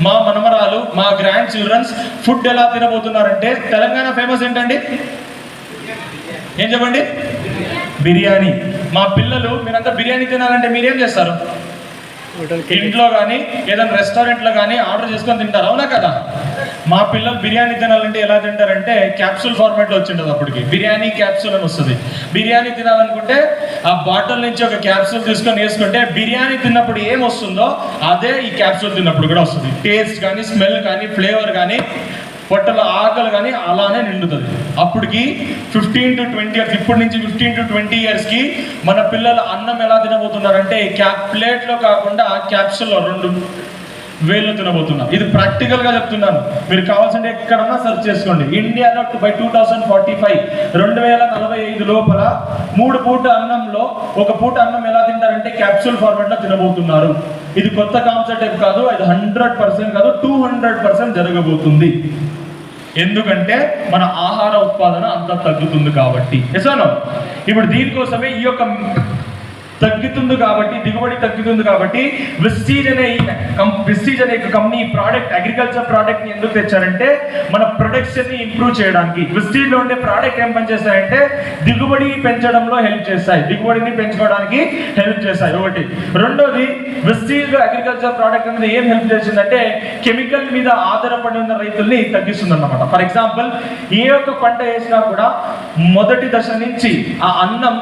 మా మనమరాలు, మా గ్రాండ్ చిల్డ్రన్స్ ఫుడ్ ఎలా తినబోతున్నారంటే, తెలంగాణ ఫేమస్ ఏంటండి? ఏం చెప్పండి? బిర్యానీ. మా పిల్లలు, మీరంతా బిర్యానీ తినాలంటే మీరేం చేస్తారు? ఇంట్లో కానీ ఏదైనా రెస్టారెంట్లో కానీ ఆర్డర్ చేసుకొని తింటారు, అవునా కదా? మా పిల్లలు బిర్యానీ తినాలంటే ఎలా తింటారంటే క్యాప్సూల్ ఫార్మాట్లో వచ్చిండదు. అప్పటికి బిర్యానీ క్యాప్సూల్ అని వస్తుంది. బిర్యానీ తినాలనుకుంటే ఆ బాటిల్ నుంచి ఒక క్యాప్సూల్ తీసుకొని వేసుకుంటే బిర్యానీ తిన్నప్పుడు ఏం వస్తుందో అదే ఈ క్యాప్సూల్ తిన్నప్పుడు కూడా వస్తుంది. టేస్ట్ కానీ, స్మెల్ కానీ, ఫ్లేవర్ కానీ, పొట్టలో ఆకలి కానీ అలానే నిండుతుంది. అప్పటికి 15 to 20 ఇయర్స్, ఇప్పటి నుంచి 15 to 20 ఇయర్స్కి మన పిల్లలు అన్నం ఎలా తినబోతున్నారంటే ప్లేట్లో కాకుండా క్యాప్సూల్లో 2 వేలు తినబోతున్నారు. ఇది ప్రాక్టికల్గా చెప్తున్నాను, మీరు కావాల్సింటే ఎక్కడన్నా సెర్చ్ చేసుకోండి. ఇండియాలో బై 2045 2045 లోపల 3 పూట అన్నంలో 1 పూట అన్నం ఎలా తింటారంటే క్యాప్సూల్ ఫార్మాట్లో తినబోతున్నారు. ఇది కొత్త కాన్సెప్ట్ కాదు, ఇది 100% కాదు, 200% జరగబోతుంది. ఎందుకంటే మన ఆహార ఉత్పాదన అంతా తగ్గుతుంది కాబట్టి. ఎసానో ఇప్పుడు దీనికోసమే ఈ యొక్క తగ్గుతుంది కాబట్టి, దిగుబడి తగ్గుతుంది కాబట్టి విస్టీజ్ అనే కంపెనీ ప్రోడక్ట్, అగ్రికల్చర్ ప్రోడక్ట్ ని ఎందుకు తెచ్చారంటే మన ప్రొడక్షన్ ని ఇంప్రూవ్ చేయడానికి. విస్టీజ్ లో ఉండే ప్రోడక్ట్ ఏం పనిచేస్తాయంటే దిగుబడి పెంచడంలో హెల్ప్ చేస్తాయి, దిగుబడిని పెంచుకోవడానికి హెల్ప్ చేస్తాయి. ఒకటి. రెండోది, విస్టీజ్ అగ్రికల్చర్ ప్రోడక్ట్ అనేది ఏం హెల్ప్ చేసిందంటే కెమికల్ మీద ఆధారపడి ఉన్న రైతుల్ని తగ్గిస్తుంది అన్నమాట. ఫర్ ఎగ్జాంపుల్, ఏ ఒక్క పంట వేసినా కూడా మొదటి దశ నుంచి ఆ అన్నం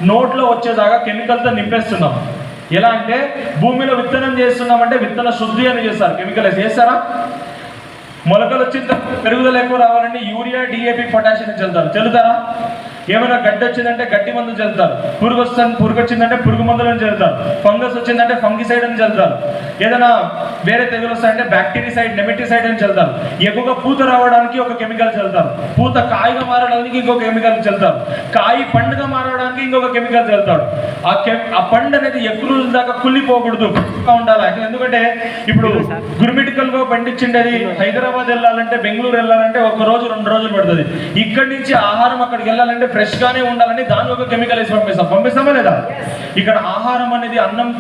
నోట్లో వచ్చేదాకా కెమికల్తో నింపేస్తున్నాం. ఎలా అంటే భూమిలో విత్తనం చేస్తున్నామంటే విత్తన శుద్ధి అని చేస్తారు, కెమికల్ చేస్తారా? మొలకలు వచ్చిన పెరుగుదల ఎక్కువ రావాలంటే యూరియా, డిఏపి, పొటాషియం చల్లుతారా? ఏమైనా గడ్డి వచ్చిందంటే గడ్డి మందులు చల్లుతారు, పురుగు వచ్చిందంటే పురుగు మందులను చల్లుతారు, ఫంగస్ వచ్చిందంటే ఫంగిసైడ్ అని చల్లుతారు, ఏదైనా వేరే తెగులు వస్తాయంటే బ్యాక్టీరిసైడ్, నెమెటిసైడ్ అని చల్లుతారు. ఎక్కువగా పూత రావడానికి ఒక కెమికల్ చల్లుతారు, పూత కాయగా మారడానికి ఇంకొక కెమికల్ చల్లుతారు, కాయ పండుగ మారడానికి ఇంకొక కెమికల్ చల్లుతాడు. ఆ పండు అనేది ఎక్కువ రోజుల దాకా కుళ్ళిపోకూడదు, ఉండాలి. ఎందుకంటే ఇప్పుడు గుర్మిటికల్గా పండించిండేది హైదరాబాద్ వెళ్ళాలంటే, బెంగళూరు వెళ్ళాలంటే 1 రోజు 2 రోజులు పడుతుంది. ఇక్కడి నుంచి ఆహారం అక్కడికి వెళ్ళాలంటే ఫ్రెష్ గానే ఉండాలని దాని ఒక కెమికల్ వేసి పంపిస్తామా లేదా? ఇక్కడ ఆహారం అనేది అన్నం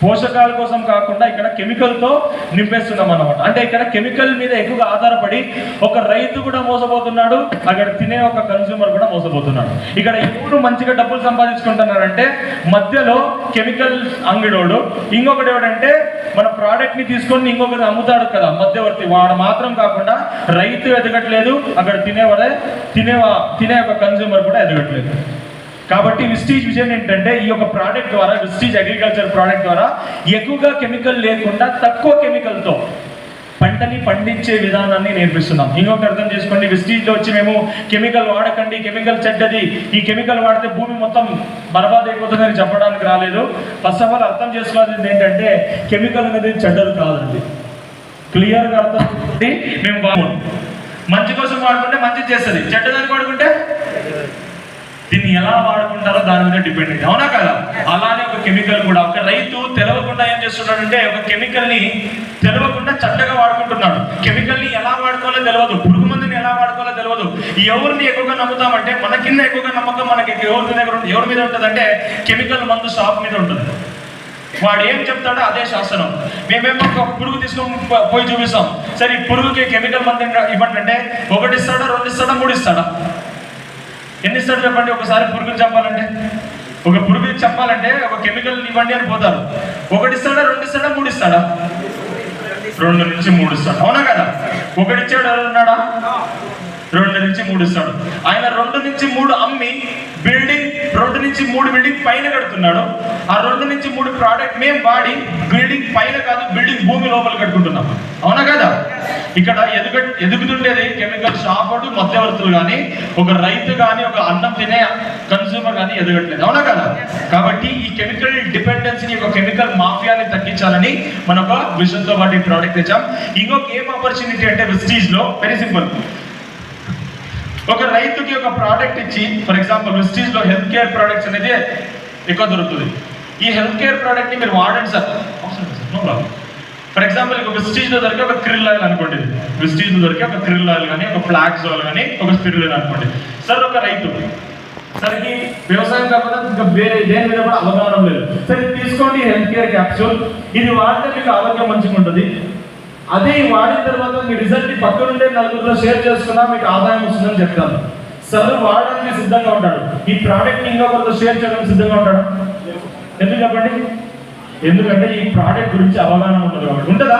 పోషకాల కోసం కాకుండా ఇక్కడ కెమికల్తో నింపేస్తున్నాం అన్నమాట. అంటే ఇక్కడ కెమికల్ మీద ఎక్కువగా ఆధారపడి ఒక రైతు కూడా మోసపోతున్నాడు, అక్కడ తినే ఒక కన్స్యూమర్ కూడా మోసపోతున్నాడు. ఇక్కడ ఎప్పుడు మంచిగా డబ్బులు సంపాదించుకుంటున్నారంటే మధ్యలో కెమికల్ అంగిడోడు, ఇంకొకటి ఏమిటంటే మన ప్రోడక్ట్ ని తీసుకొని ఇంకొకటి అమ్ముతాడు కదా మధ్యవర్తి, వాడు మాత్రం కాకుండా రైతు ఎదగట్లేదు, అక్కడ తినే ఒక కన్స్యూమర్ కూడా ఎదగట్లేదు. కాబట్టి విస్టీజ్ విజన్ ఏంటంటే ఈ యొక్క ప్రోడక్ట్ ద్వారా, విస్టీజ్ అగ్రికల్చర్ ప్రోడక్ట్ ద్వారా ఎక్కువగా కెమికల్ లేకుండా తక్కువ కెమికల్తో పంటని పండించే విధానాన్ని నేర్పిస్తున్నాం. ఇంకొక అర్థం చేసుకోండి, విస్టీజ్లో వచ్చి మేము కెమికల్ వాడకండి, కెమికల్ చెడ్డది, ఈ కెమికల్ వాడితే భూమి మొత్తం బర్బాద్ అయిపోతుందని చెప్పడానికి రాలేదు. ఫస్ట్ ఆఫ్ ఆల్ అర్థం చేసుకోవాల్సింది ఏంటంటే కెమికల్ అనేది చెడ్డది కాదండి. క్లియర్గా అర్థం చేసుకోండి. మేము మంచి కోసం వాడుకుంటే మంచి చేస్తుంది, చెడ్డదని వాడుకుంటే దీన్ని ఎలా వాడుకుంటారో దాని మీద డిపెండ్ అయింది, అవునా కదా? అలానే ఒక కెమికల్ కూడా ఒక రైతు తెలవకుండా ఏం చేస్తున్నాడంటే ఒక కెమికల్ని తెలవకుండా చెడ్డగా వాడుకుంటున్నాడు. కెమికల్ని ఎలా వాడుకోవాలో తెలియదు, పురుగు మందుని ఎలా వాడుకోవాలో తెలియదు. ఎవరిని ఎక్కువగా నమ్ముతామంటే మన కింద ఎక్కువగా నమ్మకం మనకి ఎవరి మీద ఉంటుందంటే కెమికల్ మందు షాప్ మీద ఉంటుంది. వాడు ఏం చెప్తాడో అదే శాసనం. మేమేమో ఒక పురుగు తీసుకొని పోయి చూపిస్తాం, సరే ఈ పురుగుకి కెమికల్ మందు ఇవ్వండి అంటే 1 ఇస్తాడా, 2 ఇస్తాడా, 3 ఇస్తాడా? ఎన్ని ఇస్తాడు చెప్పండి? ఒకసారి పురుగుని చంపాలంటే, ఒక పురుగుని చంపాలంటే ఒక కెమికల్ ఇవ్వండి అని పోతారు. 1 ఇస్తాడా, 2 ఇస్తాడా, 3 ఇస్తాడా? 2 నుంచి 3 ఇస్తాడు, అవునా కదా? 1 ఇచ్చాడు ఎవరున్నాడా? 2 నుంచి 3 ఇస్తాడు. ఆయన 2 నుంచి 3 అమ్మి బిల్డింగ్ 2 నుంచి 3 బిల్డింగ్ పైన కడుతున్నాడు. ఆ 2 నుంచి 3 ప్రోడక్ట్ మేము వాడి బిల్డింగ్ పైన కాదు, బిల్డింగ్ భూమి లోపల కట్టుకుంటున్నాం, అవునా కదా? ఇక్కడ ఎదుగుతుండేది కెమికల్ షాప్ మధ్యవర్తులు కానీ, ఒక రైతు కానీ, ఒక అన్నం తినే కన్స్యూమర్ కానీ ఎదగట్లేదు, అవునా కదా? కాబట్టి ఈ కెమికల్ డిపెండెన్సీని, ఒక కెమికల్ మాఫియాని తగ్గించాలని మన ఒక విజన్తో పాటు ఈ ప్రోడక్ట్ తెచ్చాం. ఇంకొక ఏం ఆపర్చునిటీ అంటే విస్టీజ్ లో వెరీ సింపుల్, ఒక రైతుకి ఒక ప్రోడక్ట్ ఇచ్చి, ఫర్ ఎగ్జాంపుల్ విస్టీజ్ లో హెల్త్ కేర్ ప్రోడక్ట్స్ అనేది ఎక్కువ దొరుకుతుంది. ఈ హెల్త్ కేర్ ప్రోడక్ట్ ని మీరు వాడండి sir, no problem. For example ఒక విస్టీజ్ లో దొరికే ఒక క్రిల్ ఆయిల్ అనుకోండి, విస్టీజ్ లో దొరికే ఒక క్రిల్ ఆయిల్ కానీ, ఒక ఫ్లాక్స్ ఆయిల్ కానీ, ఒక స్పిరులినా అనుకోండి. సార్ ఒక రైతు సరికి వ్యవసాయం కాకుండా ఇంకా వేరే దేని మీద కూడా అవగాహన లేదు, సరే తీసుకోండి హెల్త్ కేర్ క్యాప్సూల్, ఇది వాడితే మీకు ఆరోగ్యం మంచిగా ఉంటుంది. అదే వాడిన తర్వాత మీ రిజల్ట్ పక్కనుండే నలుగురిలో షేర్ చేసుకున్నా మీకు ఆదాయం వస్తుందని చెప్తాను. సరే వాడడానికి సిద్ధంగా ఉంటాడు, ఈ ప్రోడక్ట్ ఇంకొకరితో షేర్ చేయడానికి సిద్ధంగా ఉంటాడు. ఎందుకు చెప్పండి? ఎందుకంటే ఈ ప్రోడక్ట్ గురించి అవగాహన ఉంటుంది కాబట్టి. ఉంటుందా?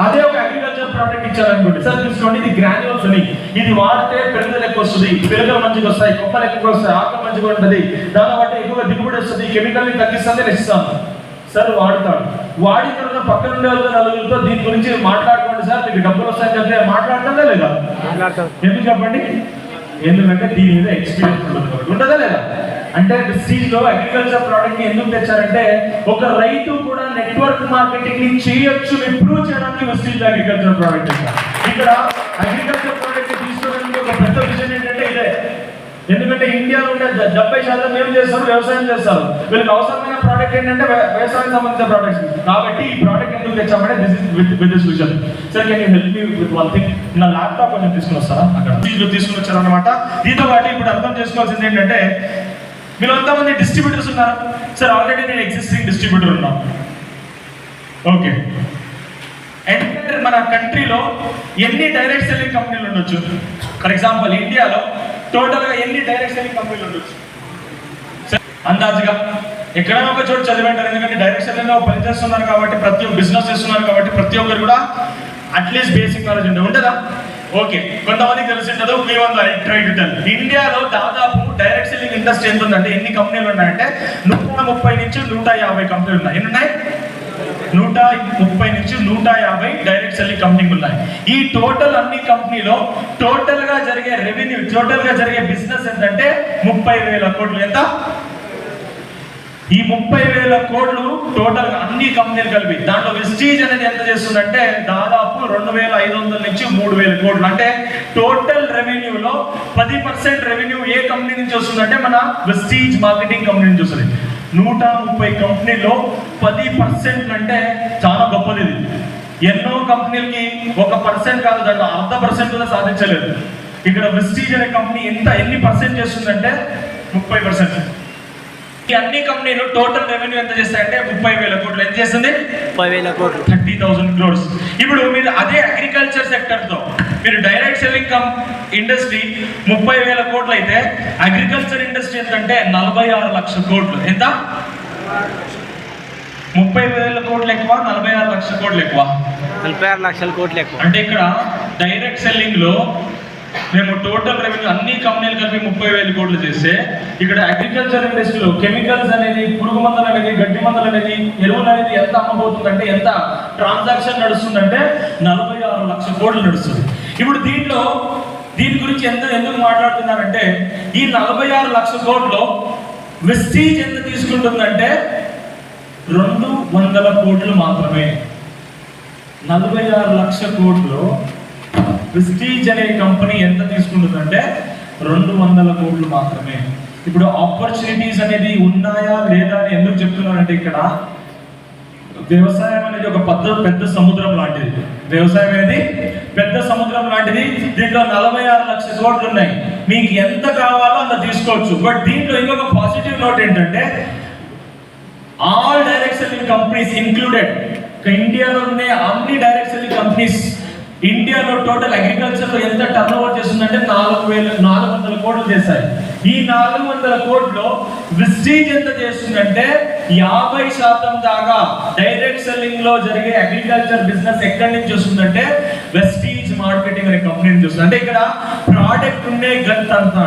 అదే ఒక అగ్రికల్చర్ ప్రోడక్ట్ ఇచ్చారనుకోండి, సార్ తీసుకోండి ఇది గ్రాన్యుల్స్ అని, ఇది వాడితే పెరుగుదల ఎక్కువ వస్తుంది, పెరుగుదల మంచిగా వస్తాయి, కొమ్మలు ఎక్కువ వస్తాయి, ఆకులు మంచిగా ఉంటుంది, దాన్ని బట్టి ఎక్కువగా దిగుబడి వస్తుంది, కెమికల్ని తగ్గిస్తుంది ఇస్తాను. సార్ వాడతాడు. వాడిన తర్వాత పక్కన ఉండే వాళ్ళతో నలుగురితో దీని గురించి మాట్లాడుకోండి సార్, మీకు డబ్బులు వస్తాయని చెప్తే మాట్లాడుతుందా లేదా? ఎందుకు చెప్పండి? ఎందుకంటే దీని మీద ఎక్స్పీరియన్స్ ఉంటుంది కాబట్టి. ఉంటుందా లేదా? అంటే విస్టీజ్ లో అగ్రికల్చర్ ప్రోడక్ట్ ని ఎందుకు తెచ్చారంటే ఒక రైతు కూడా నెట్వర్క్ మార్కెటింగ్ ని చేయొచ్చు ఇంప్రూవ్ చేయడానికి విస్టీజ్ అగ్రికల్చర్ ప్రోడక్ట్ తెచ్చారు. ఇక్కడ అగ్రికల్చర్ ప్రోడక్ట్ ని తీసుకోవడానికి ఒక పెద్ద విజన్ ఏంటంటే ఇదే. ఎందుకంటే ఇండియాలో ఉండే 70% ఏం చేస్తారు? వ్యవసాయం చేస్తారు. వీళ్ళకి అవసరమైన ప్రోడక్ట్ ఏంటంటే వ్యవసాయం సంబంధించిన ప్రోడక్ట్స్. కాబట్టి ఈ ప్రోడక్ట్ ఎందుకు తెచ్చామంటే this is with this vision. Sir can you help me with one thing? నా ల్యాప్టాప్ కొంచెం తీసుకుని వస్తారా? అక్కడ తీసుకుని వచ్చారు అనమాట. దీంతో పాటు ఇప్పుడు అర్థం చేసుకోవాల్సింది ఏంటంటే మీరు ఎంతమంది డిస్ట్రిబ్యూటర్స్ ఉన్నారు? సార్ ఆల్రెడీ నేను ఎగ్జిస్టింగ్ డిస్ట్రిబ్యూటర్ ఉన్నాను. ఓకే, అండ్ మన కంట్రీలో ఎన్ని డైరెక్ట్ సెల్లింగ్ కంపెనీలు ఉండొచ్చు? ఫర్ ఎగ్జాంపుల్ ఇండియాలో టోటల్గా ఎన్ని డైరెక్ట్ సెల్లింగ్ కంపెనీలు ఉండొచ్చు? అందాజుగా ఎక్కడైనా ఒక చోటు చదివేంటారు. ఎందుకంటే డైరెక్ట్ సెల్లింగ్ లో పనిచేస్తున్నారు కాబట్టి, ప్రతి ఒక్క బిజినెస్ చేస్తున్నారు కాబట్టి ప్రతి ఒక్కరు కూడా అట్లీస్ట్ బేసిక్ నాలెడ్జ్ ఉంటుందా? ఓకే, కొంతమందికి తెలిసి ఉండదు. Try to tell. ఇండియాలో దాదాపు డైరెక్ట్ సెల్లింగ్ ఇండస్ట్రీ ఎంత ఉందంటే, ఎన్ని కంపెనీలు ఉన్నాయంటే 130 నుంచి 150 కంపెనీలు ఉన్నాయి. ఎన్ని ఉన్నాయి? 130 నుంచి 150 డైరెక్ట్ సెల్లింగ్ కంపెనీలు ఉన్నాయి. ఈ టోటల్ అన్ని కంపెనీలో టోటల్ గా జరిగే రెవెన్యూ, టోటల్ గా జరిగే బిజినెస్ ఎంతంటే 30,000 కోట్లు. ఎంత? ఈ 30,000 కోట్లు టోటల్ అన్ని కంపెనీలు కలిపి. దాంట్లో విస్టీజ్ అనేది ఎంత చేస్తుందంటే దాదాపు 2,500 నుంచి 3,000 కోట్లు. అంటే టోటల్ రెవెన్యూలో 10% రెవెన్యూ ఏ కంపెనీ నుంచి వస్తుందంటే మన విస్టీజ్ మార్కెటింగ్ కంపెనీ నుంచి వస్తుంది. 130 కంపెనీలో 10% అంటే చాలా గొప్పది. ఇది ఎన్నో కంపెనీలకి 1% కాదు, దాంట్లో 0.5% కూడా సాధించలేదు. ఇక్కడ విస్టీజ్ అనే కంపెనీ ఎన్ని పర్సెంట్ చేస్తుందంటే 30%. ఈ అన్ని కంపెనీలు టోటల్ రెవెన్యూ ఎంత చేస్తాయంటే 30,000 కోట్లు. ఎంత చేస్తుంది? 30,000 కోట్లు, 30,000 crores. ఇప్పుడు మీరు అదే అగ్రికల్చర్ సెక్టర్ తో మీరు డైరెక్ట్ సెల్లింగ్ ఇండస్ట్రీ 30,000 కోట్లు అయితే అగ్రికల్చర్ ఇండస్ట్రీ ఎంతంటే 46 లక్షల కోట్లు. ఎంత? 30,000 కోట్లు ఎక్కువ, 46 లక్షల కోట్లు ఎక్కువ. 46 లక్షల కోట్లు ఎక్కువ. అంటే ఇక్కడ డైరెక్ట్ సెల్లింగ్ లో మేము టోటల్ రెవెన్యూ అన్ని కంపెనీలు కలిపి 30,000 కోట్లు చేస్తే, ఇక్కడ అగ్రికల్చర్ ఇండస్ట్రీలో కెమికల్స్ అనేది, పురుగు మందులు అనేది, గడ్డి మందులు అనేది, ఎరువులు అనేది ఎంత అమ్మబోతుందంటే, ఎంత ట్రాన్సాక్షన్ నడుస్తుందంటే 46 లక్షల కోట్లు నడుస్తుంది. ఇప్పుడు దీని గురించి ఎందుకు మాట్లాడుతున్నారంటే, ఈ 46 లక్షల కోట్లు విస్టీజ్ ఎంత తీసుకుంటుందంటే 200 కోట్లు మాత్రమే. 46 లక్షల కోట్లు విస్టీజ్ అనే కంపెనీ ఎంత తీసుకుంటుందంటే 200 కోట్లు మాత్రమే. ఇప్పుడు ఆపర్చునిటీస్ అనేది ఉన్నాయా లేదా అని ఎందుకు చెప్తున్నానంటే, ఇక్కడ వ్యవసాయం అనేది ఒక పెద్ద సముద్రం లాంటిది. వ్యవసాయం అనేది పెద్ద సముద్రం లాంటిది. దీంట్లో 46 లక్షల కోట్లు ఉన్నాయి. మీకు ఎంత కావాలో అంత తీసుకోవచ్చు. బట్ దీంట్లో ఇంకొక పాజిటివ్ నోట్ ఏంటంటే, all direct selling companies included, ఇండియాలో ఉండే అన్ని డైరెక్ట్ సెల్లింగ్ కంపెనీస్ ఇండియాలో టోటల్ అగ్రికల్చర్ లో ఎంత టర్న్ ఓవర్ చేస్తుందంటే 400 కోట్లు చేస్తాయి. ఈ 400 కోట్లు విస్టీజ్ ఎంత చేస్తుందంటే 50% దాకా డైరెక్ట్ సెల్లింగ్ లో జరిగే అగ్రికల్చర్ బిజినెస్ ఎక్కడి నుంచి వస్తుందంటే విస్టీజ్ మార్కెటింగ్ అనే కంపెనీ నుంచి వస్తుంది. అంటే ఇక్కడ ప్రోడక్ట్ ఉండే గంట అంతా,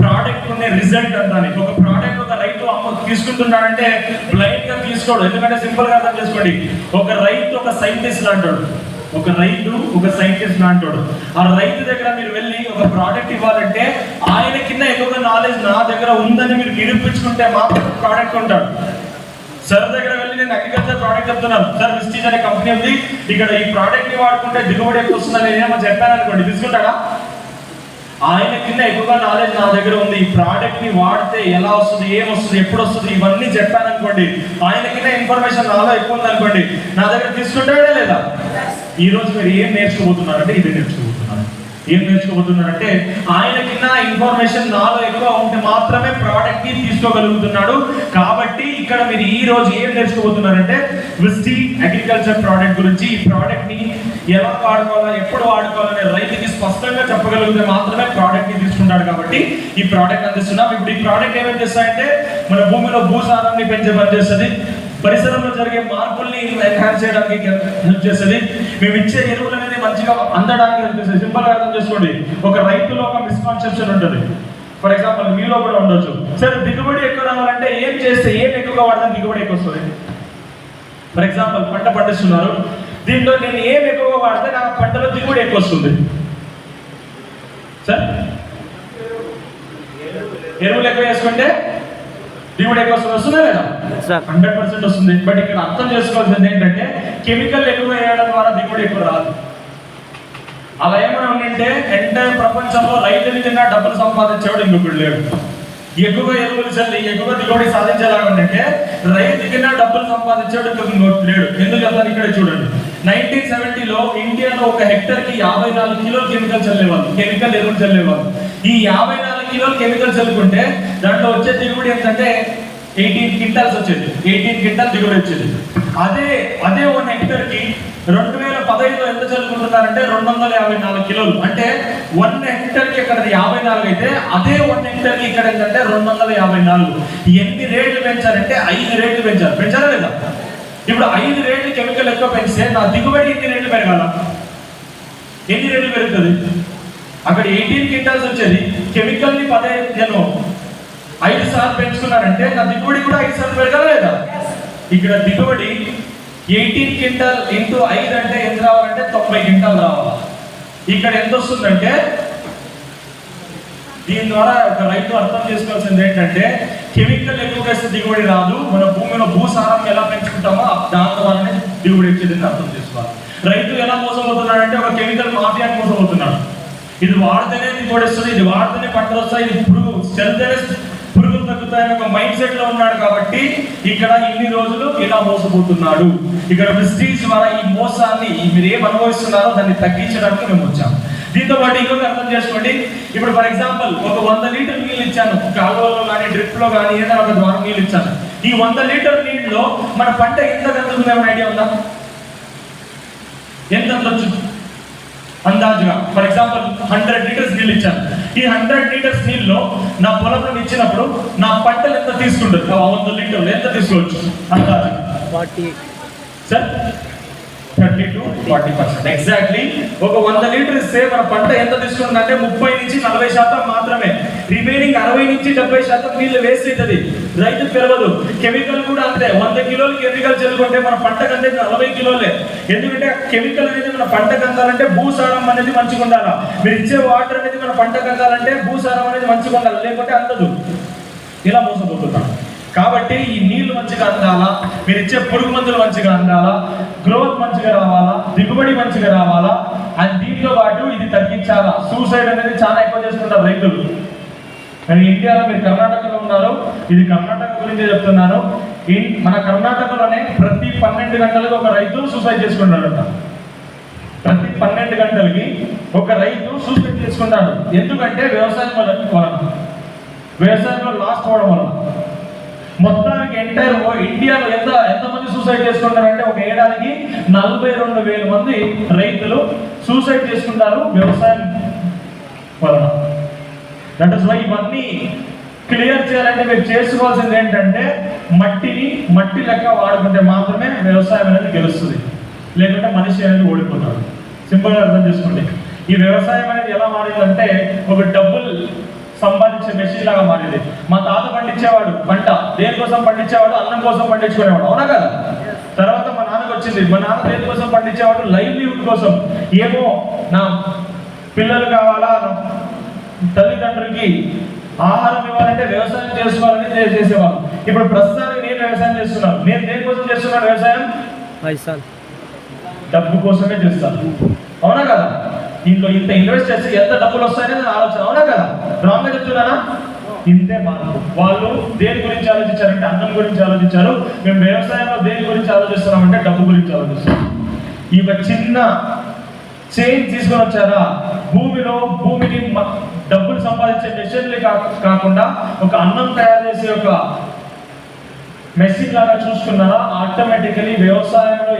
ప్రోడక్ట్ ఉండే రిజల్ట్ అంతా. ఒక ప్రోడక్ట్ ఒక రైతు తీసుకుంటున్నాడంటే బ్లైండ్ గా తీసుకోడు. ఎందుకంటే సింపుల్ గా అర్థం చేసుకోండి, ఒక రైతు ఒక సైంటిస్ట్ అంటాడు, ఒక రైతు ఒక సైంటిస్ట్ అంటాడు. ఆ రైతు దగ్గర మీరు వెళ్ళి ఒక ప్రోడక్ట్ ఇవ్వాలంటే ఆయన కింద ఎక్కువగా నాలెడ్జ్ నా దగ్గర ఉందని మీరు నిరూపించుకుంటే మాత్రం ప్రోడక్ట్ ఉంటాడు. సార్ దగ్గర వెళ్ళి నేను అగ్రికల్చర్ ప్రోడక్ట్ చెప్తున్నాను, సార్ విస్టీజ్ అనే కంపెనీ ఉంది, ఇక్కడ ఈ ప్రోడక్ట్ ని వాడుకుంటే దిగుబడి ఎక్కువ వస్తుందని నేనేమో చెప్పాను అనుకోండి, తీసుకుంటాడా? ఆయన కింద ఎక్కువగా నాలెడ్జ్ నా దగ్గర ఉంది, ఈ ప్రోడక్ట్ ని వాడితే ఎలా వస్తుంది, ఏమొస్తుంది, ఎప్పుడు వస్తుంది, ఇవన్నీ చెప్పాను అనుకోండి, ఆయన కింద ఇన్ఫర్మేషన్ నాలో ఎక్కువ ఉంది అనుకోండి, నా దగ్గర తీసుకుంటాడా లేదా? ఈ రోజు మీరు ఏం నేర్చుకోబోతున్నారంటే ఇది నేర్చుకోబోతున్నారు. ఏం నేర్చుకోబోతున్నారంటే ఆయన కింద ఇన్ఫర్మేషన్ నాలో ఎక్కువ ఉంటే మాత్రమే ప్రోడక్ట్ ని తీసుకోగలుగుతున్నాడు. కాబట్టి ఇక్కడ మీరు ఈ రోజు ఏం నేర్చుకోబోతున్నారంటే విస్టీజ్ అగ్రికల్చర్ ప్రోడక్ట్ గురించి, ఈ ప్రోడక్ట్ ని ఎలా వాడుకోవాలో, ఎప్పుడు వాడుకోవాలనే రైతుకి స్పష్టంగా చెప్పగలిగితే మాత్రమే ప్రోడక్ట్ ని తీసుకుంటాడు. కాబట్టి ఈ ప్రోడక్ట్ అందిస్తున్నాం. ఇప్పుడు ఈ ప్రోడక్ట్ ఏమేమి చేస్తాయంటే మన భూమిలో భూసారాన్ని పెంచే పని చేస్తుంది, పరిసరంలో జరిగే మార్పుల్ని ఎన్హాన్స్ చేయడానికి హెల్ప్ చేస్తుంది, మేము ఇచ్చే ఎరువులు అనేది మంచిగా అందడానికి హెల్ప్ చేస్తుంది. సింపుల్ గా అర్థం చేసుకోండి, ఒక రైతులో ఒక మిస్కాన్సెప్షన్ ఉంటుంది. ఫర్ ఎగ్జాంపుల్ మీలో కూడా ఉండొచ్చు, సరే దిగుబడి ఎక్కువ రావాలంటే ఏం చేస్తే, ఏం ఎక్కువగా వాడితే దిగుబడి ఎక్కువ వస్తుంది? ఫర్ ఎగ్జాంపుల్ పంట పండిస్తున్నారు, దీంట్లో నేను ఏం ఎక్కువగా వాడితే నా పంటలో దిగుబడి ఎక్కువ వస్తుంది సార్? ఎరువులు ఎక్కువ వేసుకుంటే దిగుబడి ఎక్కువ వస్తుందా లేదా? 100% వస్తుంది. బట్ ఇక్కడ అర్థం చేసుకోవాల్సింది ఏంటంటే కెమికల్ ఎక్కువ వేయడం ద్వారా దిగుబడి ఎక్కువ రాదు. అలా ఏమైనా ఉందంటే ఎంటైర్ ప్రపంచంలో రైతుల కింద డబ్బులు సంపాదించేవాడు ఇంకొకటి లేడు. ఎక్కువగా ఎరువులు చల్లి ఎక్కువగా దిగుబడి సాధించేలాగా ఉందంటే రైతు కింద డబ్బులు సంపాదించేవాడు ఇంకొకటి లేడు. ఎందుకు చెప్తాను ఇక్కడ చూడండి. 1970లో ఇండియాలో ఒక హెక్టర్ కి 54 కిలోలు కెమికల్ చల్లేవాళ్ళు, కెమికల్ ఎరువులు చల్లేవాళ్ళు. ఈ 54 కిలోలు కెమికల్ చల్లుకుంటే దాంట్లో వచ్చే దిగుబడి ఏంటంటే 18 క్వింటాల్స్ వచ్చేది. 18 క్వింటాల్ దిగుబడి వచ్చేది. అదే 1 హెక్టర్ కి 2015లో ఎంత చల్లుకుంటున్నారంటే 254 కిలోలు. అంటే 1 హెక్టర్ కి ఇక్కడ 54 అయితే అదే 1 హెక్టర్ కి ఇక్కడ ఏంటంటే 254. ఎన్ని రేట్లు పెంచారంటే 5 రేట్లు పెంచారు. పెంచారా లేదా? ఇప్పుడు 5 రేట్లు కెమికల్ ఎక్కువ పెంచితే నా దిగుబడి ఎన్ని రేట్లు పెరగాల? ఎన్ని రేట్లు పెరుగుతుంది? అక్కడ 18 క్వింటాల్స్ వచ్చేది, కెమికల్ ని 5 సార్లు పెంచుకున్నారంటే నా దిగుబడి కూడా 5 సార్లు పెరగాల లేదా? ఇక్కడ దిగుబడి 18 క్వింటాల్ ఇంటూ 5 అంటే ఎంత రావాలంటే 90 క్వింటాల్ రావాలి. ఇక్కడ ఎంత వస్తుందంటే దీని ద్వారా ఒక రైతు అర్థం చేసుకోవాల్సింది ఏంటంటే కెమికల్ ఎక్కువ వేస్తే దిగుబడి రాదు. మన భూమిలో భూసారం ఎలా పెంచుకుంటామో దాని ద్వారానే దిగుబడి వచ్చేదని అర్థం చేసుకోవాలి. రైతు ఎలా మోసపోతున్నాడంటే ఒక కెమికల్ మాఫియాని మోసపోతున్నాడు. ఇది వాడితేనే దిగుబడి వస్తుంది, ఇది వాడితేనే పంటలు వస్తాయి, ఇది చల్లితేనే పురుగులు తగ్గుతాయని ఒక మైండ్ సెట్ లో ఉన్నాడు. కాబట్టి ఇక్కడ ఇన్ని రోజులు ఇలా మోసపోతున్నాడు. ఇక్కడ ప్రెస్టీజ్ ద్వారా ఈ మోసాన్ని మీరు ఏం అనుభవిస్తున్నారో దాన్ని తగ్గించడానికి మేము వచ్చాము. దీంతో పాటు ఇంకొక అర్థం చేసుకోండి. ఇప్పుడు ఫర్ ఎగ్జాంపుల్ ఒక 100 లీటర్ నీళ్ళు ఇచ్చాను, కాలువలో కానీ డ్రిప్ లో కానీ ఏదైనా ఒక ద్వారా నీళ్ళు ఇచ్చాను. ఈ 100 లీటర్ నీళ్ళలో మన పంట ఎంత కందుతుందో ఏమైనా ఐడియా ఉందా? ఎంత అందొచ్చు అందాజుగా? ఫర్ ఎగ్జాంపుల్ 100 లీటర్స్ నీళ్ళు ఇచ్చాను. ఈ 100 లీటర్స్ నీళ్ళలో నా పొలంలో ఇచ్చినప్పుడు నా పంటలు ఎంత తీసుకుంటుంది? 100 లీటర్లు ఎంత తీసుకోవచ్చు అందాజు? 40 సార్ 30 to 40%. ఎగ్జాక్ట్లీ ఒక 100 లీటర్ ఇస్తే మన పంట ఎంత తీసుకుంటుందంటే 30 నుంచి 40% మాత్రమే. రిమైనింగ్ 60 నుంచి 70% నీళ్ళు వేస్ట్ అవుతుంది, రైతు పెరగదు. కెమికల్ కూడా అంతే. 100 కిలోలు కెమికల్ చల్లుకుంటే మన పంటకు అంతే 40 కిలోలే. ఎందుకంటే కెమికల్ అనేది మన పంటకు అందాలంటే భూసారం అనేది మంచిగా ఉండాలి. మీరు ఇచ్చే వాటర్ అనేది మన పంటకు అందాలంటే భూసారం అనేది మంచిగా ఉండాలి, లేకపోతే అందదు. ఇలా మోసపోతున్నాం. కాబట్టి ఈ నీళ్లు మంచిగా అందాలా, మీరు ఇచ్చే పురుగు మందులు మంచిగా అందాలా, గ్రోత్ మంచిగా రావాలా, దిగుబడి మంచిగా రావాలా, అండ్ దీంతో పాటు ఇది తగ్గించాలా. సూసైడ్ అనేది చాలా ఎక్కువ చేసుకుంటారు రైతులు. కానీ ఇండియాలో మీరు కర్ణాటకలో ఉన్నారు, ఇది కర్ణాటక గురించి చెప్తున్నాను. మన కర్ణాటకలోనే ప్రతి 12 గంటలకు ఒక రైతు సూసైడ్ చేసుకుంటాడట. ప్రతి 12 గంటలకి ఒక రైతు సూసైడ్ చేసుకుంటాడు. ఎందుకంటే వ్యవసాయంలో లాస్ పోవడం వల్ల. మొత్తానికి ఎంటైర్ ఇండియాలో ఎంతమంది సూసైడ్ చేసుకుంటారంటే ఒక ఏడాదికి 42,000 మంది రైతులు సూసైడ్ చేసుకుంటారు వ్యవసాయం వలన. దట్ ఇస్ వై ఇవన్నీ క్లియర్ చేయాలంటే మీరు చేసుకోవాల్సింది ఏంటంటే మట్టి లెక్క వాడుకుంటే మాత్రమే వ్యవసాయం అనేది గెలుస్తుంది, లేకుంటే మనిషి అనేది ఓడిపోతాడు. సింపుల్గా అర్థం చేసుకోండి. ఈ వ్యవసాయం అనేది ఎలా మారిందంటే ఒక డబ్బులు సంపాదించే మెషిన్ లాగా మారింది. మా తాత పండించేవాడు పంట దేనికోసం పండించేవాడు? అన్నం కోసం పండించుకునేవాడు, అవునా కదా? తర్వాత మా నాన్నకు వచ్చింది. మా నాన్న దేనికోసం పండించేవాడు? లైవ్లీహుడ్ కోసం. ఏమో నా పిల్లలు కావాలా, తల్లిదండ్రులకి ఆహారం ఇవ్వాలంటే వ్యవసాయం చేసుకోవాలని చేసేవాళ్ళు. ఇప్పుడు ప్రస్తుతానికి నేను వ్యవసాయం చేస్తున్నాను. నేను దేనికోసం చేస్తున్నాను వ్యవసాయం? డబ్బు కోసమే చేస్తాను, అవునా కదా? దీంట్లో ఇంత ఇన్వెస్ట్ చేస్తే ఎంత డబ్బులు వస్తాయనేది ఆలోచన, అవునా కదా? రాంగ్గా చెప్తున్నానా? ఇంతే మార్పు. వాళ్ళు దేని గురించి ఆలోచించారంటే అన్నం గురించి ఆలోచించారు. మేము వ్యవసాయంలో దేని గురించి ఆలోచిస్తున్నామంటే డబ్బు గురించి ఆలోచిస్తున్నాం. ఈ ఒక చిన్న చేంజ్ తీసుకొని వచ్చారా? భూమిని డబ్బులు సంపాదించే మెషిన్లు కాకుండా ఒక అన్నం తయారు చేసే ఒక మెషిన్ లాగా చూసుకున్నారా? ఆటోమేటికలీ వ్యవసాయంలో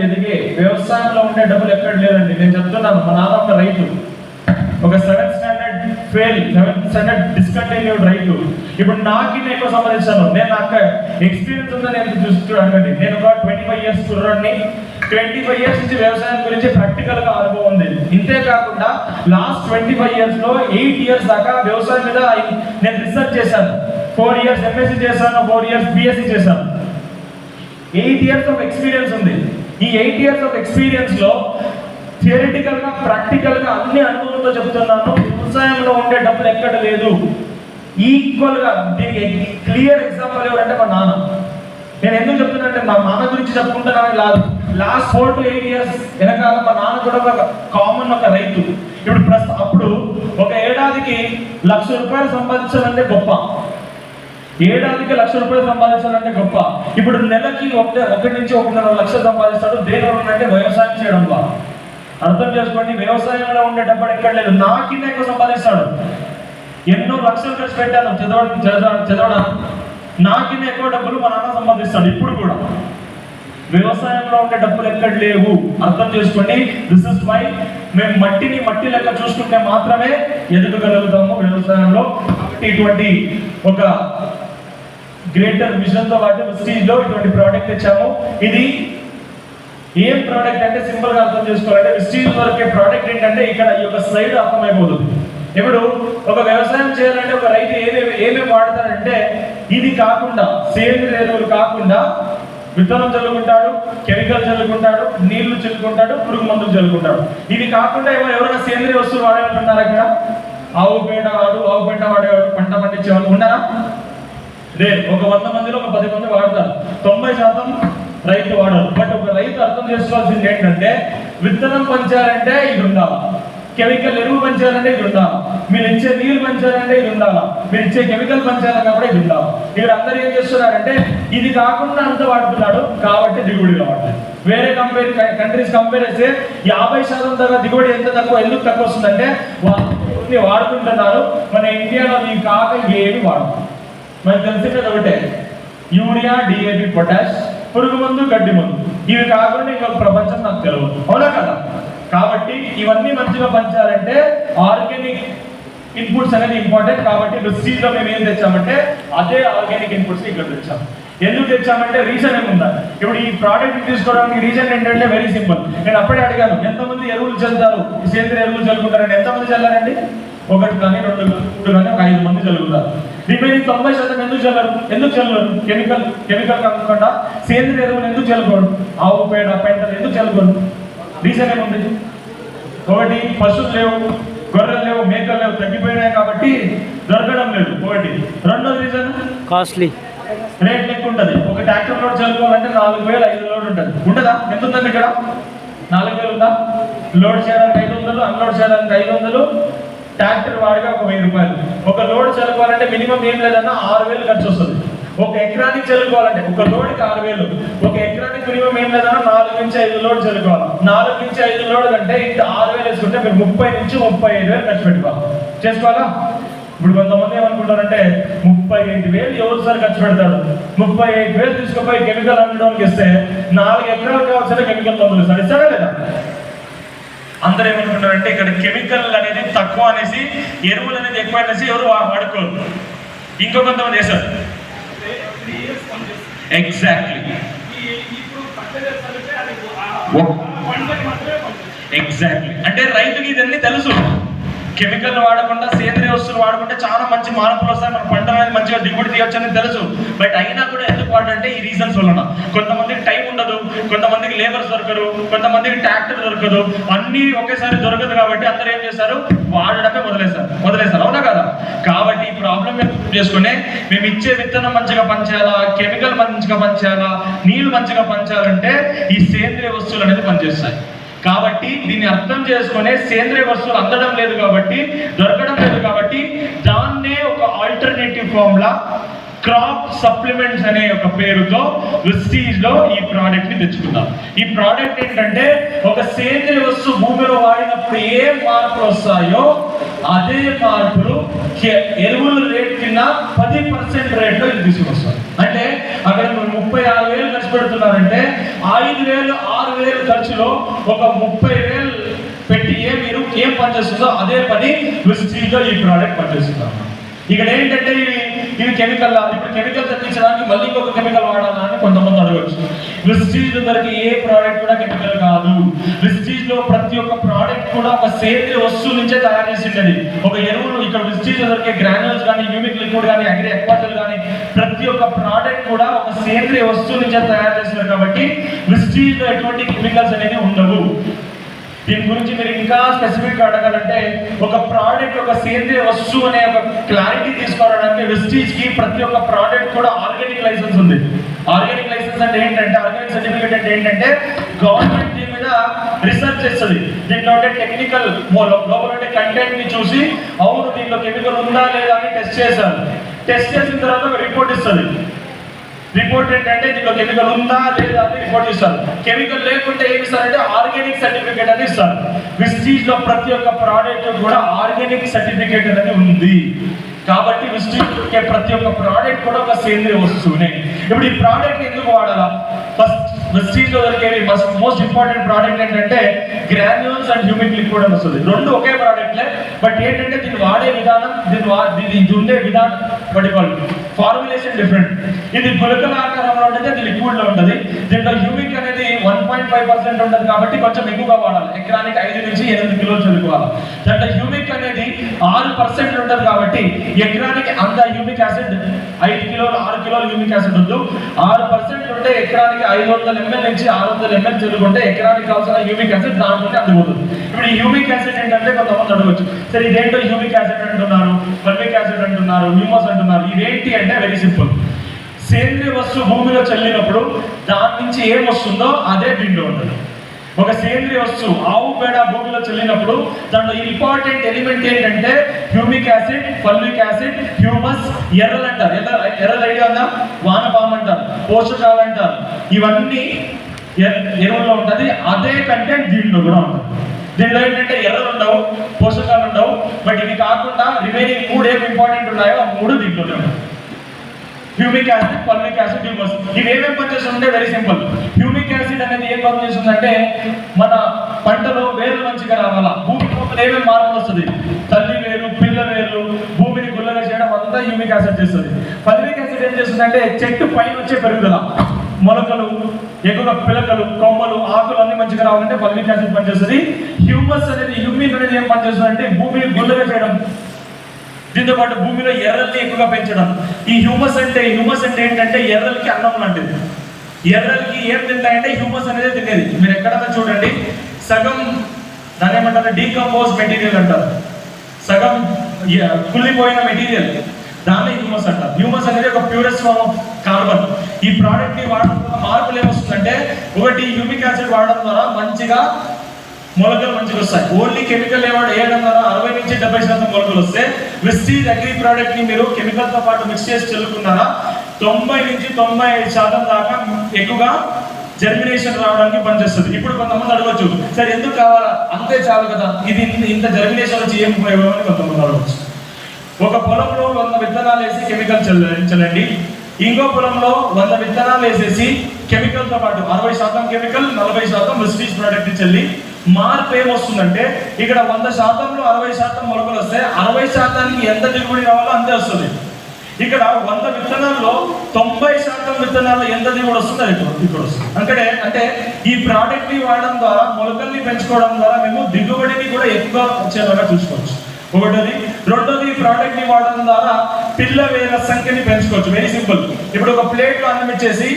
వ్యవసాయంలో ఉండే డబ్బులు ఎక్కడ లేదండి. నేను చెప్తున్నాను, మా నాన్న ఒక రైతు, ఒక 7th స్టాండర్డ్ డిస్కంటిన్యూడ్ రైతు. ఇప్పుడు నాకు ఎక్కువ సంబంధించాను. నేను నాకు ఎక్స్పీరియన్స్ ఉందని నేను చూసుకోండి. నేను ఒక 25 ఇయర్స్ కుర్రాడిని. 25 ఇయర్స్ నుంచి వ్యవసాయం గురించి ప్రాక్టికల్ గా అనుభవం ఉంది. ఇంతే కాకుండా లాస్ట్ 25 ఇయర్స్ లో 8 ఇయర్స్ దాకా వ్యవసాయం మీద నేను రీసెర్చ్ చేశాను. 4 ఇయర్స్ ఎంఎస్సీ చేశాను, 4 ఇయర్స్ బిఎస్సీ చేశాను. 8 ఇయర్స్ ఆఫ్ ఎక్స్పీరియన్స్ ఉంది. ఈ 8 years ఆఫ్ ఎక్స్పీరియన్స్లో థియరిటికల్గా ప్రాక్టికల్గా అన్ని అనుభవంతో చెప్తున్నాను. వ్యవసాయంలో ఉండే డబ్బులు ఎక్కడ లేదు. ఈక్వల్గా దీనికి క్లియర్ ఎగ్జాంపుల్ ఎవరంటే మా నాన్న. నేను ఎందుకు చెప్తున్నానంటే మా నాన్న గురించి చెప్పుకుంటున్నాను కాదు, లాస్ట్ 4 to 8 years వెనకాల మా నాన్న కూడా ఒక కామన్ ఒక రైతు. ఇప్పుడు అప్పుడు ఒక ఏడాదికి ₹1,00,000 సంపాదించాలంటే గొప్ప, ఏడాదికి ₹1,00,000 సంపాదించాలంటే గొప్ప. ఇప్పుడు నెలకి 1 నుంచి 1.5 లక్షలు సంపాదిస్తాడు. దేనివల్ల అంటే వ్యవసాయం చేయడం ద్వారా. అర్థం చేసుకోండి, వ్యవసాయంలో ఉండే డబ్బులు ఎక్కడ లేదు. నాకిన్న ఎక్కువ సంపాదిస్తాడు. ఎన్నో లక్షలు ఖర్చు పెట్టాను చదవడం, నాకిన్న ఎక్కువ డబ్బులు మా నాన్న సంపాదిస్తాడు. ఇప్పుడు కూడా వ్యవసాయంలో ఉండే డబ్బులు ఎక్కడ లేవు. అర్థం చేసుకోండి. దిస్ ఇస్ వై మేము మట్టి లెక్క చూసుకుంటే మాత్రమే ఎదగగలుగుతాము వ్యవసాయంలో. ఇటువంటి ఒక గ్రేటర్ విజన్తో పాటు వెస్టీజ్లో ఇటువంటి ప్రోడక్ట్ తెచ్చాము. ఇది ఏం ప్రోడక్ట్ అంటే సింపుల్ గా అర్థం చేసుకోవాలంటే వెస్టీజ్ వరకే ప్రోడక్ట్ ఏంటంటే ఇక్కడ ఈ యొక్క స్లైడ్ అర్థమైపోతుంది. ఇప్పుడు ఒక వ్యవసాయం చేయాలంటే ఒక రైతు ఏమేమి వాడతాడంటే ఇది కాకుండా, సేంద్రియ ఎరువులు కాకుండా విత్తనం చల్లుకుంటాడు, కెమికల్ చల్లుకుంటాడు, నీళ్లు చల్లుకుంటాడు, పురుగు మందులు చల్లుకుంటాడు. ఇది కాకుండా ఎవరైనా సేంద్రియ వస్తువులు వాడేవాళ్ళు ఇక్కడ? ఆవు పేడ వాడేవాడు, పంట పండించేవాళ్ళు ఉన్నారా? లేదు. ఒక 100 మందిలో ఒక 10 మంది వాడతారు. 90% రైతు వాడరు. బట్ ఒక రైతు అర్థం చేసుకోవాల్సింది ఏంటంటే విత్తనం పంచాలంటే ఇది ఉండాలా, కెమికల్ ఎరువు పంచాలంటే ఇది ఉండాలా, మీరు ఇచ్చే నీళ్ళు పంచాలంటే ఇది ఉండాలా, మీరు ఇచ్చే కెమికల్ పంచాలంటే కూడా ఇది ఉండాలా. ఇక్కడ అందరూ ఏం చేస్తున్నారంటే ఇది కాకుండా అంత వాడుతున్నాడు కాబట్టి దిగుబడి కావట్లేదు. వేరే కంట్రీస్ కంపేర్ చేస్తే 50% దాకా దిగుబడి ఎందుకు తక్కువ వస్తుందంటే వాళ్ళు వాడుకుంటున్నారు. మన ఇండియాలో ఈ కాక ఏమి వాడుతుంది. మనకు తెలిసింది ఒకటే, యూరియా, DAP, పొటాష్, పురుగు మందు, గడ్డి మందు. ఇవి కాకుండా ఇంకొక ప్రపంచం నాకు తెలియదు. అవునా కదా? కాబట్టి ఇవన్నీ మంచిగా పంచాలంటే ఆర్గానిక్ ఇన్పుట్స్ అనేది ఇంపార్టెంట్. కాబట్టి వెస్టీజ్లో మేము ఏం తెచ్చామంటే అదే ఆర్గానిక్ ఇన్పుట్స్ ఇక్కడ తెచ్చాము. ఎందుకు తెచ్చామంటే రీజన్ ఏముందా? ఇప్పుడు ఈ ప్రోడక్ట్ తీసుకోవడానికి రీజన్ ఏంటంటే వెరీ సింపుల్. నేను అప్పుడే అడిగాను ఎంతమంది ఎరువులు చల్లుతారు, సేంద్రియ ఎరువులు చల్లుకుంటారని. ఎంతమంది చల్లారండి? 1 కానీ 2 కానీ 3 కానీ 5 మంది చల్లుకుంటారు. రిమైనింగ్ 90% ఎందుకు చల్లరు? కెమికల్ కాకుండా సేంద్రియ ఎరువులు ఎందుకు చల్లుకోరు? ఆవు పేడ, పెంటలు ఎందుకు చల్లుకోరు? రీజన్ ఏముంది? ఒకటి, పశువులు లేవు, గొర్రెలు లేవు, మేకలు లేవు, తగ్గిపోయినాయి కాబట్టి దొరకడం లేదు. ఒకటి. రెండోది రీజన్ కాస్ట్లీ, రేట్ ఎక్కువ ఉంటుంది. ఒక ట్రాక్టర్ లోడ్ చల్లుకోవాలంటే 4,000 5,000 ఉంటుంది. ఉంటుందా? ఎంత ఉందండి ఇక్కడ? 4,000 ఉందా? లోడ్ చేయడానికి 500, అన్లోడ్ చేయడానికి 500, ట్రాక్టర్ వాడిగా ఒక 1000 రూపాయలు. ఒక లోడ్ చల్లుకోవాలంటే మినిమం ఏం లేదన్నా 6,000 ఖర్చు వస్తుంది. ఒక ఎకరానికి చల్లుకోవాలంటే ఒక లోడ్కి 6,000. ఒక ఎకరానికి మినిమం ఏం లేదన్నా 4 నుంచి 5 లోడ్ చల్లుకోవాలి. 4 నుంచి 5 లోడ్ అంటే ఇంత 6,000 వేసుకుంటే మీరు 30 నుంచి 35,000 ఖర్చు పెట్టుకోవాలి. చేసుకోవాలా? ఇప్పుడు కొంతమంది ఏమనుకుంటారంటే 35,000 ఎవరు సార్ ఖర్చు పెడతాడు? 35,000 తీసుకుపోయి కెమికల్ అమ్మడానికి ఇస్తే 4 ఎకరాలు కావాల్సిన కెమికల్ మందులు ఇస్తాడు. ఇస్తాడా లేదా? అందరూ ఏమనుకుంటారంటే ఇక్కడ కెమికల్ అనేది తక్కువ అనేసి, ఎరువులు అనేది ఎక్కువ అనేసి ఎవరు వాడుకోరు. ఇంకో కొంతమంది చేస్తారు. ఎగ్జాక్ట్లీ అంటే రైతుకి ఇదన్నీ తెలుసు. కెమికల్ వాడకుండా సేంద్రియ వస్తువులు వాడకుంటే చాలా మంచి మార్పులు వస్తాయి, మన పంట అనేది మంచిగా దిగుబడి తీయొచ్చు అని తెలుసు. బట్ అయినా కూడా ఎందుకు వాడంటే ఈ రీజన్స్ వలన. కొంతమందికి టైం ఉండదు, కొంతమందికి లేబర్స్ దొరకరు, కొంతమందికి ట్రాక్టర్ దొరకదు, అన్నీ ఒకేసారి దొరకదు. కాబట్టి అందరూ ఏం చేస్తారు? వాడడమే వదిలేస్తారు. అవునా కదా? కాబట్టి ఈ ప్రాబ్లం చేసుకునే మేము ఇచ్చే విత్తనం మంచిగా పంచాలా, కెమికల్ మంచిగా పంచాలా, నీళ్లు మంచిగా పంచాలంటే ఈ సేంద్రియ వస్తువులు అనేది పనిచేస్తాయి. కాబట్టి దీన్ని అర్థం చేసుకునే సేంద్రియ వస్తువులు అందడం లేదు కాబట్టి, దొరకడం లేదు కాబట్టి దాన్నే ఒక ఆల్టర్నేటివ్ ఫార్ములా క్రాప్ సప్లిమెంట్స్ అనే ఒక పేరుతో వెస్టీజ్ లో ఈ ప్రోడక్ట్ ని తెచ్చుకున్నాం. ఈ ప్రోడక్ట్ ఏంటంటే ఒక సేంద్రియ వస్తువు భూమిలో వాడినప్పుడు ఏ మార్పులు వస్తాయో అదే మార్పులు ఎరువుల రేట్ కింద 10% రేట్లో ఇది తీసుకొస్తారు. అంటే అక్కడ 36,000 ఖర్చు పెడుతున్నారంటే 5,000 6,000 ఖర్చులో ఒక 30,000 పెట్టి ఏం పనిచేస్తుందో అదే పని వెస్టీజ్ లో ఈ ప్రోడక్ట్ పనిచేస్తున్నాం. ఇక్కడ ఏంటంటే ఇవి కెమికల్. ఇప్పుడు కెమికల్ తగ్గించడానికి మళ్ళీ ఇంకొక కెమికల్ వాడాలా అని కొంతమంది అడగచ్చు. వెస్టీజ్ దొరికి ఏ ప్రోడక్ట్ కూడా కెమికల్ కాదు. వెస్టీజ్ లో ప్రతి ఒక్క ప్రోడక్ట్ కూడా ఒక సేంద్రియ వస్తువు నుంచే తయారు చేసి ఉండేది. ఒక ఎరువులు ఇక్కడ విస్టీజ్ దొరికే గ్రాన్యుల్స్ కానీ, హ్యూమిక్ లిక్విడ్ కానీ, అగ్రి ఎక్వాటల్ కానీ ప్రతి ఒక్క ప్రోడక్ట్ కూడా ఒక సేంద్రియ వస్తువు నుంచే తయారు చేస్తున్నారు. కాబట్టి విస్టీజ్ లో ఎటువంటి కెమికల్స్ అనేది ఉండవు. దీని గురించి మీరు ఇంకా స్పెసిఫిక్ అడగాలంటే ఒక ప్రోడక్ట్ ఒక సేంద్రియ వస్తువు అనే ఒక క్లారిటీ తీసుకోవడానికి విస్టీజ్ కి ప్రతి ఒక్క ప్రోడక్ట్ కూడా ఆర్గానిక్ లైసెన్స్ ఉంది. ఆర్గానిక్ లైసెన్స్ అంటే ఏంటంటే, ఆర్గానిక్ సర్టిఫికేట్ అంటే ఏంటంటే గవర్నమెంట్ దీని మీద రీసెర్చ్ చేస్తుంది. దీంట్లో ఉంటే టెక్నికల్ లోపల ఉంటే కంటెంట్ ని చూసి అవును దీంట్లో కెమికల్ ఉందా లేదా అని టెస్ట్ చేశారు. టెస్ట్ చేసిన తర్వాత ఒక రిపోర్ట్ ఇస్తుంది. రిపోర్ట్ ఏంటంటే దీంట్లో కెమికల్ ఉందా లేదా అని రిపోర్ట్ ఇస్తారు. కెమికల్ లేకుంటే ఏమి ఇస్తారంటే ఆర్గానిక్ సర్టిఫికేట్ అని ఇస్తారు. విస్టీజ్ లో ప్రతి ఒక్క ప్రోడక్ట్ కూడా ఆర్గానిక్ సర్టిఫికేట్ అనేది ఉంది. కాబట్టి విస్టీజ్ ప్రతి ఒక్క ప్రోడక్ట్ కూడా ఒక సేంద్రియ వస్తువునే. ఇప్పుడు ఈ ప్రోడక్ట్ ఎందుకు వాడాలా? ఫస్ట్ విస్టీజ్ లో దొరికేవి మోస్ట్ ఇంపార్టెంట్ ప్రోడక్ట్ ఏంటంటే గ్రాన్యూల్స్ అండ్ హ్యూమిక్ లిక్విడ్ అని వస్తుంది. రెండు ఒకే ప్రోడక్ట్లే, బట్ ఏంటంటే దీన్ని వాడే విధానం, ఇది ఉండే విధానం ఫార్ములేషన్ డిఫరెంట్. ఇది గుళికల ఆకారంలో ఉంటుంది, అది లిక్విడ్ లో ఉంటుంది. దీంట్లో హ్యూమిక్ అనేది 1.5% ఉంటుంది కాబట్టి కొంచెం ఎక్కువగా వాడాలి. ఎకరానికి 5 నుంచి 8 కిలోలు చదువుకోవాలి. దాంట్లో హ్యూమిక్ అనేది 6% ఉంటుంది కాబట్టి ఎకరానికి అంత హ్యూమిక్ యాసిడ్ 5 కిలోలు 6 కిలోలు హ్యూమిక్ యాసిడ్ వద్దు. 6% ఉంటే ఎకరానికి 500 ml నుంచి 600 ml చదువుకుంటే ఎకరానికి కావాల్సిన హ్యూమిక్ యాసిడ్ దాంట్లోనే అందుకుంటుంది. ఇప్పుడు ఈ హ్యూమిక్ యాసిడ్ ఏంటంటే కొంతమంది అడగవచ్చు, సరే ఇదేంటో హ్యూమిక్ యాసిడ్ అంటున్నారు, ఫల్విక్ యాసిడ్ అంటున్నారు, హ్యూమస్ అంటున్నారు, ఇవేంటి అంటే వెరీ సింపుల్. సేంద్రియ వస్తువు భూమిలో చల్లినప్పుడు దాని నుంచి ఏం వస్తుందో అదే దీంట్లో ఉంటుంది. ఒక సేంద్రియ వస్తువు ఆవు పేడ భూమిలో చల్లినప్పుడు దాంట్లో ఇంపార్టెంట్ ఎలిమెంట్ ఏంటంటే humic acid, fulvic acid, humus, ఎర్రలు అంటారు. ఎర్రలు ఐడియా ఉందా? వానపాము అంటారు, పోషకాలు అంటారు. ఇవన్నీ ఎరువుల్లో ఉంటుంది. అదే కంటెంట్ దీంట్లో కూడా ఉంటుంది. దీంట్లో ఏంటంటే ఎర్రలు ఉండవు, పోషకాలు ఉండవు, బట్ ఇవి కాకుండా రిమైనింగ్ 3 ఏమి ఇంపార్టెంట్ ఉన్నాయో ఆ 3 దీంట్లోనే ఉంటాయి. Humic acid, fulvic acid, humus. ఇవి ఏమేమి పనిచేస్తుంటే వెరీ సింపుల్. హ్యూమిక్ యాసిడ్ అనేది ఏం పనిచేస్తుందంటే మన పంటలో వేర్లు మంచిగా రావాలా, భూమి లోపల ఏమేమి మార్పులు వస్తుంది, తల్లి వేరు, పిల్ల వేర్లు, భూమిని గుల్లగా చేయడం అంతా హ్యూమిక్ యాసిడ్ చేస్తుంది. ఫల్విక్ యాసిడ్ ఏం చేస్తుందంటే చెట్టు పైన వచ్చే పెరుగుదల, మొలకలు, ఎక్కువగా పిలకలు, కొమ్మలు, ఆకులు అన్ని మంచిగా రావాలంటే ఫల్విక్ యాసిడ్ పనిచేస్తుంది. హ్యూమస్ అనేది, హ్యూమిక్ అనేది ఏం పనిచేస్తుంది అంటే భూమిని గుల్లగా చేయడం, దీంతో పాటు భూమిలో ఎర్రల్ని ఎక్కువగా పెంచడం. ఈ హ్యూమస్ అంటే ఏంటంటే ఎర్రలకి అన్నం లాంటిది. ఎర్రలకి ఏం తింటాయంటే హ్యూమస్ అనేది తినేది. మీరు ఎక్కడన్నా చూడండి, సగం దాని ఏమంటారు డీకంపోజ్ మెటీరియల్ అంటారు, సగం కుళ్ళిపోయిన మెటీరియల్, దాన్ని హ్యూమస్ అంటారు. హ్యూమస్ అనేది ఒక ప్యూరెస్ట్ ఫార్మ్ ఆఫ్ కార్బన్. ఈ ప్రోడక్ట్ ని వాడడం ద్వారా మార్పులు ఏమొస్తుందంటే, ఒకటి హ్యూమిక్ యాసిడ్ వాడడం ద్వారా మంచిగా మొలకలు మంచిగా వస్తాయి. ఓన్లీ కెమికల్ వేయడం ద్వారా 60 నుంచి 70% మొలకలు వస్తే, విస్టీజ్ అగ్రి ప్రోడక్ట్ ని మీరు కెమికల్ తో పాటు మిక్స్ చేసి చల్లుకున్నారా 90 నుంచి 95% దాకా ఎక్కువగా జర్మినేషన్ రావడానికి పనిచేస్తుంది. ఇప్పుడు కొంతమంది అడగవచ్చు, సరే ఎందుకు కావాలా, అంతే చాలు కదా, ఇది ఇంత జర్మినేషన్ వచ్చి ఏం ఉపయోగం అని కొంతమంది అడగవచ్చు. ఒక పొలంలో 100 విత్తనాలు వేసి కెమికల్ చల్లండి, ఇంకో పొలంలో 100 విత్తనాలు వేసేసి కెమికల్తో పాటు 60% కెమికల్, 40% విస్టీజ్ ప్రోడక్ట్ చల్లి మార్పు ఏమొస్తుందంటే, ఇక్కడ 100%లో 60% మొలకలు వస్తే 60%కి ఎంత దిగుబడి రావాలో అంతే వస్తుంది. ఇక్కడ 100 విత్తనాల్లో 90% విత్తనాల్లో ఎంత దిగుబడి వస్తుందో ఇక్కడ వస్తుంది. అంటే ఈ ప్రోడక్ట్ ని వాడడం ద్వారా, మొలకల్ని పెంచుకోవడం ద్వారా మేము దిగుబడిని కూడా ఎక్కువ వచ్చేలాగా చూసుకోవచ్చు. ఒకటోది. రెండోది, ఈ ప్రోడక్ట్ ని వాడడం ద్వారా పిల్ల వేల సంఖ్యని పెంచుకోవచ్చు. Very simple. ఇప్పుడు ఒక ప్లేట్ లో అన్నం ఇచ్చేసి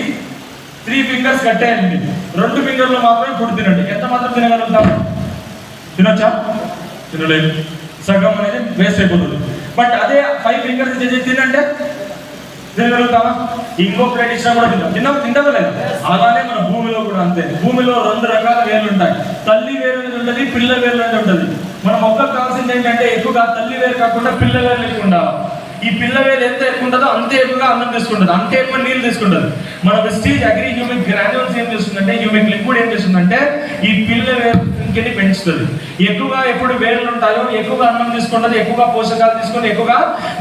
3 ఫింగర్స్ కట్టేయండి, 2 ఫింగర్లు మాత్రమే ఫుడ్ తినండి. ఎంత మాత్రం తినగలుగుతాం? తినొచ్చా? తినలేదు. సగం అనేది వేస్ట్ అయిపోతుంది. బట్ అదే 5 ఫింగర్స్ ఇచ్చేసి తినంటే తినగలుగుతామా? ఇంకో ప్లేట్ ఇచ్చినా కూడా తింటామా లేదు? అలానే మన భూమిలో కూడా అంతే. భూమిలో 2 రకాల వేర్లు ఉంటాయి. తల్లి వేరు అనేది ఉంటుంది, పిల్ల వేరు అనేది ఉంటుంది. మన మొక్కకు కావాల్సింది ఏంటంటే ఎక్కువగా తల్లి వేరు కాకుండా పిల్ల వేరు ఎక్కువ ఉండాలి. ఈ పిల్ల వేలు ఎంత ఎక్కువ ఉంటుందో అంతే ఎక్కువగా అన్నం తీసుకుంటుంది, అంతే ఎక్కువ నీళ్ళు తీసుకుంటుంది. మన విస్టీజ్ అగ్రి హ్యూమిక్ గ్రాన్యూల్స్ ఏం చేస్తుందంటే, హ్యూమిక్ లిక్విడ్ ఏం చేస్తుందంటే ఈ పిల్ల వేరు సంఖ్యని పెంచుతుంది. ఎక్కువగా ఎప్పుడు వేర్లు ఉంటాయో ఎక్కువగా అన్నం తీసుకుంటుంది, ఎక్కువగా పోషకాలు తీసుకొని, ఎక్కువగా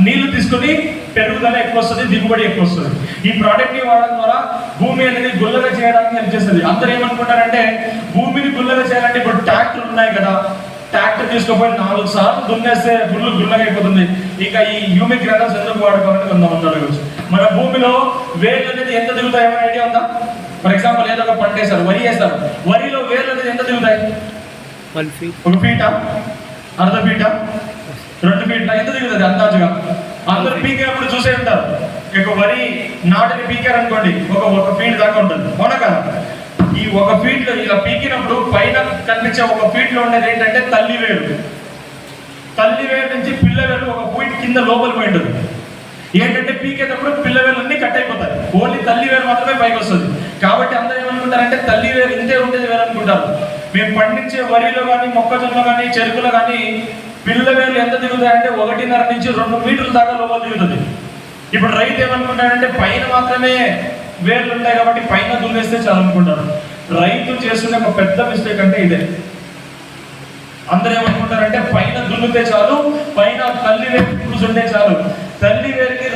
నీళ్లు తీసుకొని పెరుగుదల ఎక్కువ వస్తుంది, దిగుబడి ఎక్కువ వస్తుంది. ఈ ప్రోడక్ట్ ని వాడడం ద్వారా భూమి అనేది గుల్లగా చేయడానికి హెల్ప్ చేస్తుంది. అందరూ ఏమనుకుంటారంటే, భూమిని గుల్లగా చేయాలంటే ఇప్పుడు ట్రాక్టర్లు ఉన్నాయి కదా, ట్రాక్టర్ తీసుకుపోయి 4 సార్లు దున్నేస్తే ఫుల్ గుల్లగా అయిపోతుంది. ఇక ఈ హ్యూమిక్ గ్రాన్యూల్స్ ఎందుకు వాడుకోవాలని కొంతమంది అడగవచ్చు. మన భూమిలో వేర్లు అనేది ఎంత దిగుతాయి ఏమైనా ఐడియా ఉందా? ఫర్ ఎగ్జాంపుల్ ఏదో ఒక పంట వేస్తారు, వరి వేస్తారు, వరిలో వేర్లు అనేది ఎంత దిగుతాయి? 1 feet. 1 ఫీటా, అర్ధ ఫీటా, 2 ఫీట్ల ఎంత దిగుతుంది అందాజుగా? అందరూ పీకేటప్పుడు చూసే ఉంటారు. ఇక వరి నాటిని పీకారు అనుకోండి, ఒక ఫీట్ దాకా ఉంటుంది, అవునా కదా? ఈ 1 ఫీట్లో ఇలా పీకినప్పుడు పైన కనిపించే 1 ఫీట్లో ఉండేది ఏంటంటే తల్లి వేరు నుంచి పిల్ల వేరు 1 ఫీట్ కింద లోపలికి పోయి ఉంటుంది. ఏంటంటే పీకేటప్పుడు పిల్ల వేలు అన్ని కట్ అయిపోతాయి, ఓన్లీ తల్లి వేరు మాత్రమే పైకి వస్తుంది. కాబట్టి అందరూ ఏమనుకుంటారంటే తల్లి వేరు ఇంతే ఉండేది వేరు అనుకుంటారు. మేము పండించే వరిలో కానీ, మొక్కజొన్న కానీ, చెరుకులో కానీ పిల్ల వేలు ఎంత దిగుతాయంటే 1.5 నుంచి 2 మీటర్ల దాకా లోపల దిగుతుంది. ఇప్పుడు రైతు ఏమనుకుంటాడంటే పైన మాత్రమే వేర్లు ఉంటాయి కాబట్టి పైన దున్నేస్తే చాలు అనుకుంటారు. రైతు చేస్తున్న ఒక పెద్ద మిస్టేక్ అంటే ఇదే. అందరూ ఏమనుకుంటారంటే పైన దున్నితే చాలు, పైన తల్లి వేరు లూజ్ ఉంటే చాలు. తల్లి వేరుకి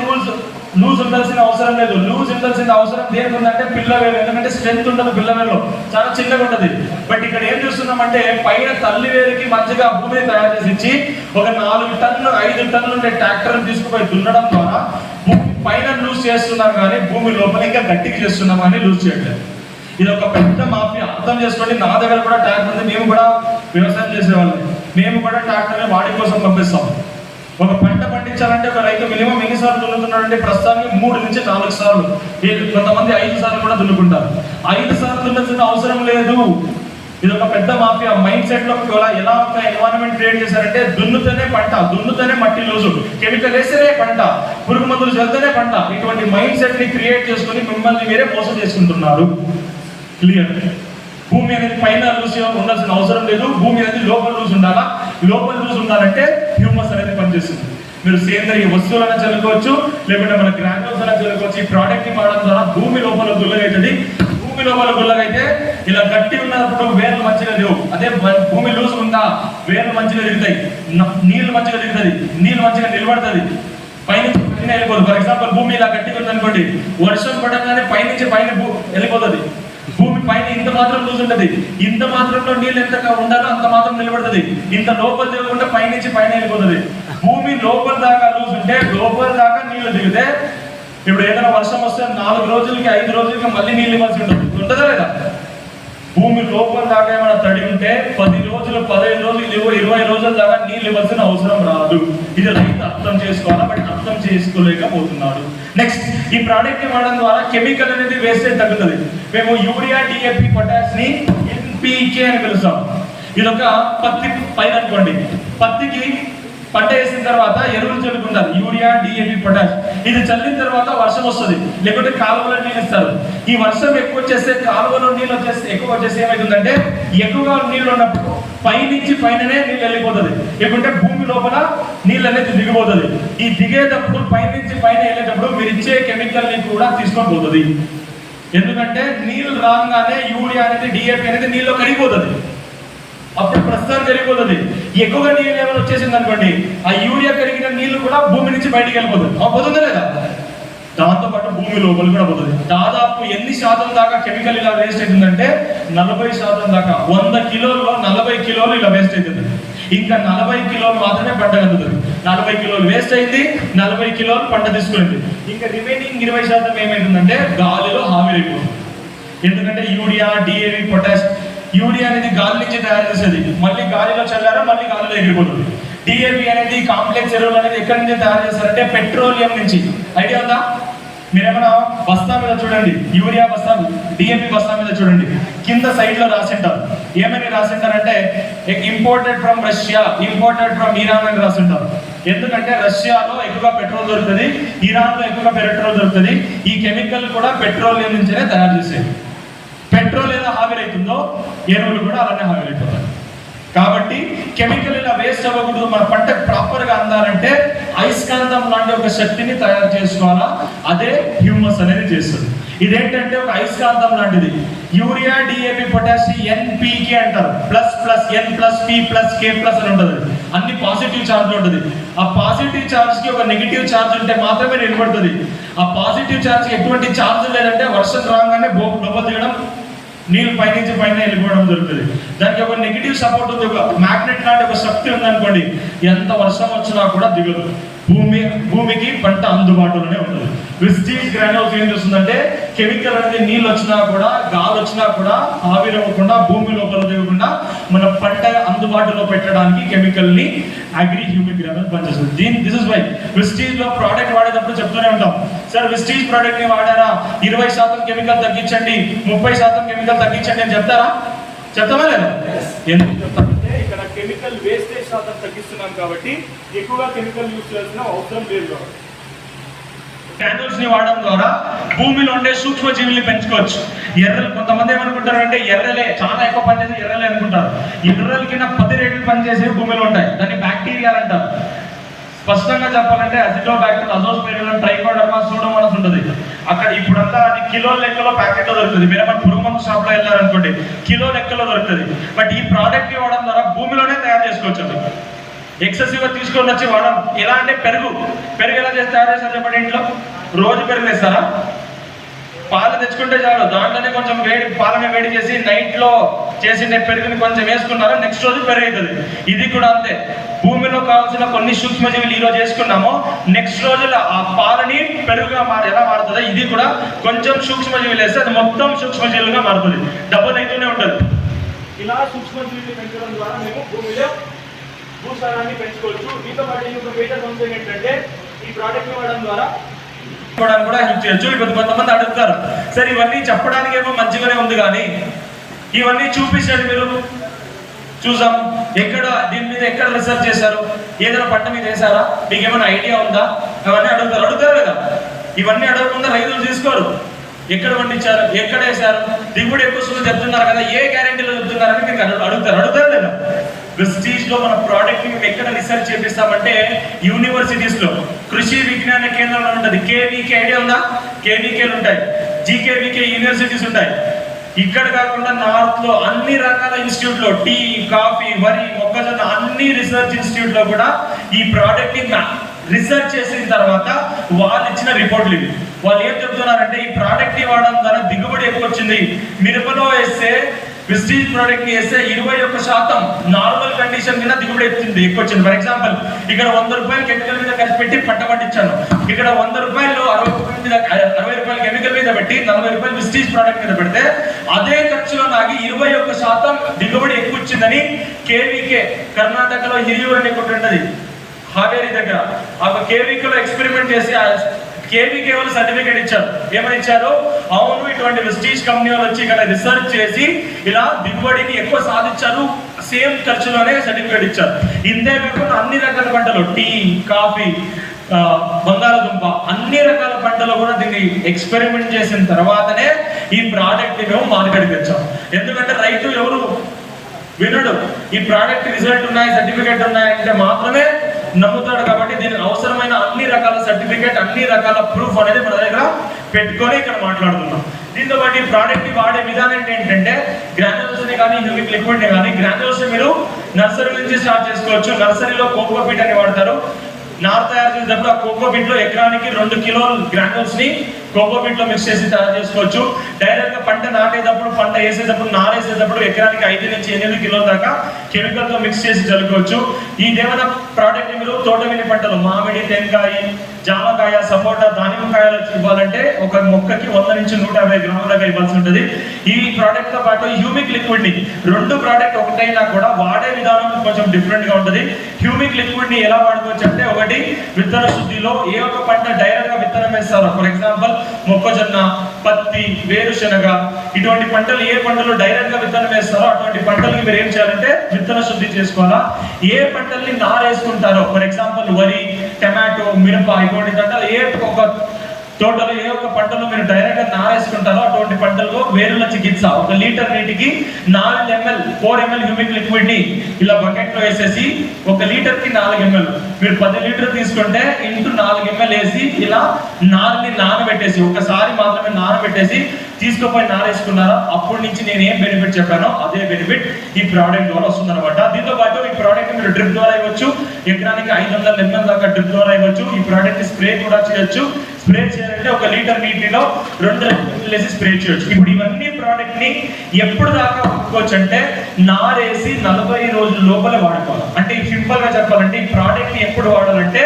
లూజ్ ఉండాల్సిన అవసరం లేదు. లూజ్ ఉండాల్సిన అవసరం దేనికి ఉందంటే పిల్ల వేరు, ఎందుకంటే స్ట్రెంత్ ఉండదు పిల్ల వేరులో, చాలా చిన్నగా ఉంటుంది. బట్ ఇక్కడ ఏం చూస్తున్నామంటే పైన తల్లి వేరుకి మంచిగా భూమిని తయారు చేసి ఇచ్చి ఒక 4 టన్నులు 5 టన్నులు ఉండే ట్రాక్టర్ తీసుకుపోయి దున్నడం ద్వారా భూమి పైన లూజ్ చేస్తున్నాం కానీ భూమి లోపల ఇంకా గట్టికి చేస్తున్నాం కానీ లూజ్ చేయట్లేదు. ఇది ఒక పెద్ద మాఫియా, అర్థం చేసుకోండి. నా దగ్గర కూడా ట్రాక్టర్ ఉంది, మేము కూడా వ్యవసాయం చేసేవాళ్ళం. మేము కూడా ట్రాక్టర్ని వాడి కోసం పంపిస్తాం. ఒక పంట పండించాలంటే ఒక రైతు మినిమం ఎన్నిసార్లు దున్నుతున్నాడంటే ప్రస్తుతానికి 3 నుంచి 4 సార్లు, కొంతమంది 5 సార్లు కూడా దున్నుకుంటారు. 5 సార్లు దున్నాల్సిన అవసరం లేదు. ఇది ఒక పెద్ద మాఫియా మైండ్ సెట్ లో ఎలా ఒక ఎన్వైరన్మెంట్ క్రియేట్ చేశారంటే దున్నుతోనే పంట, దున్నుతోనే మట్టి లూజు, కెమికల్ వేస్తేనే పంట, పురుగు మందులు చల్లితేనే పంట. ఇటువంటి మైండ్ సెట్ ని క్రియేట్ చేసుకుని మిమ్మల్ని మీరే మోసం చేసుకుంటున్నారు. క్లియర్? భూమి అనేది పైన లూజ్ ఉండాల్సిన అవసరం లేదు, భూమి అనేది లోపల లూజ్ ఉండాలా. లోపల లూజ్ ఉండాలంటే హ్యూమస్ అనేది పనిచేస్తుంది. మీరు సేంద్రియ వస్తువులను చల్లుకోవచ్చు, లేకుంటే మన గ్రాన్యూల్స్ అయినా చల్లుకోవచ్చు. ఈ ప్రోడక్ట్ ని వాడడం ద్వారా భూమి లోపల గుల్లగైతుంది. భూమి లోపల గుల్లగైతే ఇలా గట్టి ఉన్నప్పుడు వేర్లు మంచిగా లేవు. అదే భూమి లూజ్ ఉందా వేర్లు మంచిగా తిరుగుతాయి, నీళ్లు మంచిగా తిరుగుతుంది, నీళ్ళు మంచిగా నిలబడుతుంది, పైనుంచి పైన వెళ్ళిపోతుంది. ఫర్ ఎగ్జాంపుల్ భూమి ఇలా గట్టిగా ఉంది అనుకోండి, వర్షం పడగానే పైనుంచి పైన వెళ్ళిపోతుంది. భూమి పైన ఇంత మాత్రం లూజ్ ఉంటుంది, ఇంత మాత్రంలో నీళ్ళు ఎంత ఉండాలో అంత మాత్రం నిలబడుతుంది. ఇంత లోపల దిగకుండా పైనుంచి పైన వెళ్ళిపోతుంది. భూమి లోపల దాకా లూజ్ ఉంటే లోపల దాకా నీళ్లు దిగితే ఇప్పుడు ఏదైనా వర్షం వస్తే 4 రోజులకి 5 రోజులకి మళ్ళీ నీళ్ళు ఇవ్వాల్సి ఉంటుంది, ఉంటుందా లేదా? భూమి లోపల దాకా ఏమైనా తడి ఉంటే 10 రోజులు, 15 రోజులు, 20 రోజుల దాకా నీళ్ళు ఇవ్వాల్సిన అవసరం రాదు. ఇది రైతు అర్థం చేసుకోవాలా, బట్ అర్థం చేసుకోలేకపోతున్నాడు. నెక్స్ట్, ఈ ప్రోడక్ట్ ని వాడడం ద్వారా కెమికల్ అనేది వేస్టేజ్ తగ్గుతుంది. మేము యూరియా, డిఏపి, పొటాష్ ని NPK అని పిలుస్తాం. ఇది ఒక పత్తి పైన అనుకోండి, పత్తికి పంట వేసిన తర్వాత ఎరువులు చల్లుకుంటారు, యూరియా, డిఏపి, పొటాష్. ఇది చల్లిన తర్వాత వర్షం వస్తుంది, లేకుంటే కాలువలో నీళ్ళు ఇస్తారు. ఈ వర్షం ఎక్కువ వచ్చేస్తే, కాలువలో నీళ్ళు ఎక్కువ వచ్చేస్తే ఏమవుతుందంటే ఎక్కువగా నీళ్ళు ఉన్నప్పుడు పైనుంచి పైననే నీళ్ళు వెళ్ళిపోతుంది, లేకుంటే భూమి లోపల నీళ్ళు అనేది దిగిపోతుంది. ఈ దిగేటప్పుడు పైనుంచి పైన వెళ్ళేటప్పుడు మీరు ఇచ్చే కెమికల్ ని కూడా తీసుకొని పోతుంది. ఎందుకంటే నీళ్ళు రాగానే యూరియా అనేది, డిఏపి అనేది నీళ్ళలో కరిగిపోతుంది. అప్పుడు ప్రస్తుతం కరిగిపోతుంది. ఎక్కువగా నీళ్ళు ఏమైనా వచ్చేసింది అనుకోండి, ఆ యూరియా కరిగిన నీళ్లు కూడా భూమి నుంచి బయటికి వెళ్ళిపోతుంది. పోతుందా లేదా? దాంతో పాటు భూమి లోపల కూడా పోతుంది. దాదాపు ఎన్ని శాతం దాకా కెమికల్ ఇలా వేస్ట్ అవుతుందంటే 40% దాకా. 100 కిలోల్లో 40 కిలోలు ఇలా వేస్ట్ అవుతుంది. ఇంకా 40 కిలోలు మాత్రమే పంట కలుగుతుంది. 40 కిలోలు వేస్ట్ అయింది, 40 కిలోలు పంట తీసుకునింది. ఇంకా రిమైనింగ్ 20% ఏమైతుందంటే గాలిలో ఆవిరైపోతుంది. ఎందుకంటే యూరియా, డిఏపి, పొటాష్, యూరియా అనేది గాలి నుంచి తయారు చేసేది, మళ్ళీ గాలిలో చల్లారా మళ్ళీ గాలిలో ఎగిరిపోతుంది. డిఏపి అనేది కాంప్లెక్స్ ఎరువులు అనేది ఎక్కడి నుంచి తయారు చేస్తారంటే పెట్రోలియం నుంచి. ఐడియా ఉందా? మీరేమైనా బస్తా మీద చూడండి, యూరియా బస్తా, డిఏపి బస్తా మీద చూడండి, కింద సైడ్ లో రాసింటారు. ఏమని రాసింటారంటే imported from Russia, imported from Iran అని రాసింటారు. ఎందుకంటే రష్యాలో ఎక్కువగా పెట్రోల్ దొరుకుతుంది, ఇరాన్ లో ఎక్కువగా పెట్రోల్ దొరుకుతుంది. ఈ కెమికల్ కూడా పెట్రోలియం నుంచే తయారు చేసేది. పెట్రోల్ ఏదో ఆవిరైతుందో ఎరువులు కూడా అలానే ఆవిరైపోతాయి. కాబట్టి కెమికల్ ఇలా వేస్ట్ అవ్వకూడదు, మన పంటకు ప్రాపర్ గా అందాలంటే అయస్కాంతం లాంటి ఒక శక్తిని తయారు చేసుకోవాలా. అదే హ్యూమస్ అనేది చేస్తుంది. ఇదేంటంటే ఒక అయస్కాంతం లాంటిది. యూరియా, డిఏపి, పొటాష్ NPK అంటారు. Plus plus N plus P plus K plus అని ఉంటుంది. అన్ని పాజిటివ్ ఛార్జ్ ఉంటుంది. ఆ పాజిటివ్ ఛార్జ్ కి ఒక నెగిటివ్ ఛార్జ్ ఉంటే మాత్రమే నిలబడుతుంది. ఆ పాజిటివ్ ఛార్జ్ కి ఎటువంటి ఛార్జ్ లేదంటే వర్షం రాగానే లోపల దిగడం, నీళ్ళు పైనుంచి పైన వెళ్ళిపోవడం జరుగుతుంది. దానికి ఒక నెగిటివ్ సపోర్ట్ ఉంది, ఒక మ్యాగ్నెట్ లాంటి ఒక శక్తి ఉందనుకోండి, ఎంత వర్షం వచ్చినా కూడా దిగదు. భూమికి పంట అందుబాటులోనే ఉంటుంది. విస్టీజ్ గ్రాన్యూల్స్ ఏం చేస్తుందంటే కెమికల్ అనేది నీళ్ళు వచ్చినా కూడా, గాలి వచ్చినా కూడా ఆవిరవ్వకుండా, భూమి లోపల దిగకుండా మన పంట అందుబాటులో పెట్టడానికి కెమికల్ ని అగ్రి హ్యూమిక్ గ్రానల్ పనిచేస్తుంది. దిస్ ఇస్ వై విస్టీజ్ లో ప్రోడక్ట్ వాడేటప్పుడు చెప్తూనే ఉంటాం, సార్ విస్టీజ్ ప్రోడక్ట్ ని వాడారా 20% కెమికల్ తగ్గించండి, 30% కెమికల్ తగ్గించండి అని చెప్తారా? చెప్తామా లేదా? ఎందుకు చెప్తామంటే ఇక్కడ కెమికల్ వేస్టేజ్ శాతం తగ్గిస్తున్నాం కాబట్టి ఎక్కువగా కెమికల్ యూజ్ చేయాల్సిన అవసరం లేదు కాబట్టి. గ్రాన్యూల్స్ ని వాడడం ద్వారా భూమిలో ఉండే సూక్ష్మ జీవుల్ని పెంచుకోవచ్చు. ఎర్రలు కొంతమంది ఏమనుకుంటారు అంటే ఎర్రలే చాలా ఎక్కువ పనిచేసి ఎర్రలే అనుకుంటారు. ఎర్రల కింద 10 రెట్లు పనిచేసే భూమిలో ఉంటాయి, దాన్ని బ్యాక్టీరియాలు అంటారు. స్పష్టంగా చెప్పాలంటే అజిటోబాక్టర్, అజోస్పెరిలం, ట్రైకోడర్మా, సూడోమోనాస్ ఉంటుంది. అక్కడ ఇప్పుడంతా అది కిలో లెక్కలో ప్యాకెట్లో దొరుకుతుంది. మీరు ఏమైనా పురుగు మందు షాప్లో వెళ్ళారనుకోండి కిలో లెక్కలో దొరుకుతుంది. బట్ ఈ ప్రోడక్ట్ వాడడం ద్వారా భూమిలోనే తయారు చేసుకోవచ్చు. అది ఎక్సెసివ్గా తీసుకొని వచ్చి వాడడం. ఎలా అంటే పెరుగు ఎలా చేసి తయారు చేస్తారు చెప్పండి? ఇంట్లో రోజు పెరుగు వేస్తారా? పాలు తెచ్చుకుంటే చాలు, దాంట్లోనే కొంచెం పాలని వేడి చేసి నైట్లో చేసిన పెరుగుని కొంచెం వేసుకున్నారో నెక్స్ట్ రోజు పెరుగు అవుతుంది. ఇది కూడా అంతే, భూమిలో కావాల్సిన కొన్ని సూక్ష్మజీవులు ఈరోజు వేసుకున్నామో నెక్స్ట్ రోజులో ఆ పాలని పెరుగుగా ఎలా మారుతుందో ఇది కూడా కొంచెం సూక్ష్మజీవులు వేస్తే అది మొత్తం సూక్ష్మజీవులుగా మారుతుంది, డబుల్ అయితేనే ఉంటుంది. ఇలా సూక్ష్మజీవులు పెంచడం ద్వారా మేము భూమిలో భూసారాన్ని పెంచుకోవచ్చు. దీంతో పాటు ఇంకొక మేజర్ అంశం ఏంటంటే ఈ ప్రోడక్ట్ వాడడం ద్వారా కూడా హెల్ప్ చేయొచ్చు. ఇప్పుడు కొంతమంది అడుగుతారు, సరే ఇవన్నీ చెప్పడానికి ఏమో మంచిగానే ఉంది కానీ ఇవన్నీ చూపించండి, మీరు చూసాం ఎక్కడ దీని మీద ఎక్కడ రీసెర్చ్ చేశారు, ఏదైనా పంట మీద వేసారా, మీకు ఏమైనా ఐడియా ఉందా, అవన్నీ అడుగుతారు కదా. ఇవన్నీ అడగకుండా రైతులు తీసుకోరు. ఎక్కడ పండించారు, ఎక్కడ వేశారు, దిగుబడి ఎక్కువ వస్తుందో చెప్తున్నారు కదా, ఏ గ్యారెంటీలో చెప్తున్నారని మీకు అడుగుతారు లేదా? విస్టీజ్ లో మన ప్రోడక్ట్ మేము ఎక్కడ రీసెర్చ్ చేపిస్తామంటే యూనివర్సిటీస్ లో కృషి విజ్ఞాన కేంద్రంలో ఉంటుంది. కేవీకే ఐడియా ఉందా? కేవీకేలు ఉంటాయి, జీకేవీకే యూనివర్సిటీస్ ఉంటాయి. ఇక్కడ కాకుండా నార్త్ లో అన్ని రకాల ఇన్స్టిట్యూట్ లో టీ, కాఫీ, వరి, మొక్కజొన్న అన్ని రీసెర్చ్ ఇన్స్టిట్యూట్ లో కూడా ఈ ప్రోడక్ట్ ని రీసెర్చ్ చేసిన తర్వాత వాళ్ళు ఇచ్చిన రిపోర్ట్లు ఇవి. వాళ్ళు ఏం చెప్తున్నారంటే ఈ ప్రోడక్ట్ ని వాడడం ద్వారా దిగుబడి ఎక్కువ వచ్చింది. మిరపలో వేస్తే విస్టీజ్ ప్రోడక్ట్ ని వేస్తే 21% నార్మల్ కండిషన్ కింద దిగుబడి ఎక్కువ వచ్చింది. ఫర్ ఎగ్జాంపుల్ ఇక్కడ 100 రూపాయలు కెమికల్ మీద ఖర్చు పెట్టి పంట పండించాను, ఇక్కడ 100 రూపాయలు 60 రూపాయలు కెమికల్ మీద పెట్టి 40 రూపాయలు విస్టీజ్ ప్రోడక్ట్ మీద పెడితే అదే ఖర్చులో నాకు 21% దిగుబడి ఎక్కువ వచ్చిందని కేవీకే కర్ణాటకలో హిరియూర్ అని ఒకటి ఉంటుంది హావేరి దగ్గర. ఆ కేవీకేలో ఎక్స్పెరిమెంట్ చేసి కేవీకే వాళ్ళు సర్టిఫికేట్ ఇచ్చారు. ఏమని ఇచ్చారు? అవును, ఇటువంటి విస్టీజ్ కంపెనీ వాళ్ళు వచ్చి ఇక్కడ రీసెర్చ్ చేసి ఇలా దిగుబడిని ఎక్కువ సాధించారు, సేమ్ ఖర్చులోనే సర్టిఫికేట్ ఇచ్చారు. ఇంతే కాకుండా అన్ని రకాల పంటలు టీ, కాఫీ, బంగాళదుంప అన్ని రకాల పంటలు కూడా దీన్ని ఎక్స్పెరిమెంట్ చేసిన తర్వాతనే ఈ ప్రోడక్ట్ ని మేము మార్కెట్కి తెచ్చాం. ఎందుకంటే రైతు ఎవరు వినడు, ఈ ప్రోడక్ట్ రిజల్ట్ ఉన్నాయి, సర్టిఫికేట్ ఉన్నాయంటే మాత్రమే నమ్ముతాడు. కాబట్టి దీనికి అవసరమైన అన్ని రకాల సర్టిఫికేట్, అన్ని రకాల ప్రూఫ్ అనేది మన దగ్గర పెట్టుకొని ఇక్కడ మాట్లాడుతున్నాం. దీంతో పాటు ఈ ప్రోడక్ట్ ని వాడే విధానం ఏంటంటే గ్రాన్యూల్స్ ని కానీ హ్యూమిక్ లిక్విడ్ ని కానీ గ్రాన్యూల్స్ మీరు నర్సరీ నుంచి స్టార్ట్ చేసుకోవచ్చు. నర్సరీలో కోకోపీట్ అని వాడతారు. నార్ తయారు చేసేటప్పుడు ఆ కోకోపీట్ లో ఎకరానికి 2 కిలోల గ్రాన్యూల్స్ ని కోకోపీట్ లో మిక్స్ చేసి తయారు చేసుకోవచ్చు. డైరెక్ట్ గా పంట నాటేటప్పుడు, పంట వేసేటప్పుడు, నారేసేటప్పుడు ఎకరానికి 5 నుంచి 8 కిలోల దాకా కెమికల్ తో మిక్స్ చేసి చల్లుకోవచ్చు. ఈ దేవన ప్రోడక్ట్ మీరు తోటమిని పంటలు మామిడి, టెంకాయ, జామకాయ, సపోటా, దానిమ్మకాయలు ఇవ్వాలంటే ఒక మొక్కకి 100 నుంచి 150 గ్రాముల దాకా ఇవ్వాల్సి ఉంటుంది. ఈ ప్రోడక్ట్ తో పాటు హ్యూమిక్ లిక్విడ్ ని 2 ప్రోడక్ట్ ఒకటైనా కూడా వాడే విధానం కొంచెం డిఫరెంట్ గా ఉంటుంది. హ్యూమిక్ లిక్విడ్ ని ఎలా వాడుకోవచ్చు అంటే, ఒకటి విత్తన శుద్ధిలో ఏ ఒక్క పంట డైరెక్ట్ గా విత్తనం వేస్తారో, ఫర్ ఎగ్జాంపుల్ మొక్కజొన్న, పత్తి, వేరుశనగ ఇటువంటి పంటలు ఏ పంటలు డైరెక్ట్ గా విత్తనం వేస్తారో అటువంటి పంటలకి మీరు ఏం చేయాలంటే విత్తన శుద్ధి చేసుకోవాలా. ఏ పంటల్ని నారేసుకుంటారో, ఫర్ ఎగ్జాంపుల్ వరి, టమాటో, మిరప ఇటువంటి పంటలు ఏ ఒక తోటలో ఏ ఒక్క పంటలో మీరు డైరెక్ట్ గా నారేసుకుంటారో అటువంటి పంటల్లో వేరుల చికిత్స 1 లీటర్ నీటికి 4 ml హ్యూమిక్ లిక్విడ్ ని ఇలా బకెట్ లో వేసేసి 1 లీటర్ కి 4 ml, మీరు 10 లీటర్ తీసుకుంటే ఇంటూ 4 ml వేసి ఇలా నారుని నానబెట్టేసి ఒకసారి మాత్రమే నానబెట్టేసి తీసుకుపోయి నారేసుకున్నారా, అప్పటి నుంచి నేను ఏం బెనిఫిట్ చెప్పానో అదే బెనిఫిట్ ఈ ప్రోడక్ట్ ద్వారా వస్తుంది అనమాట. దీంతో పాటు ఈ ప్రోడక్ట్ మీరు డ్రిప్ ద్వారా ఇవ్వచ్చు, ఎకరానికి 500 ml దాకా డ్రిప్ ద్వారా ఇవ్వచ్చు. ఈ ప్రోడక్ట్ స్ప్రే కూడా చేయొచ్చు. స్ప్రే చేయాలంటే 1 లీటర్ నీటిలో 2 వేసి స్ప్రే చేయొచ్చు. ఇప్పుడు ఇవన్నీ ప్రోడక్ట్ ని ఎప్పుడు దాకా వాడుకోవచ్చు అంటే నారేసి 40 రోజుల లోపల వాడుకోవాలి. అంటే సింపుల్ గా చెప్పాలంటే ఈ ప్రోడక్ట్ ని ఎప్పుడు వాడాలంటే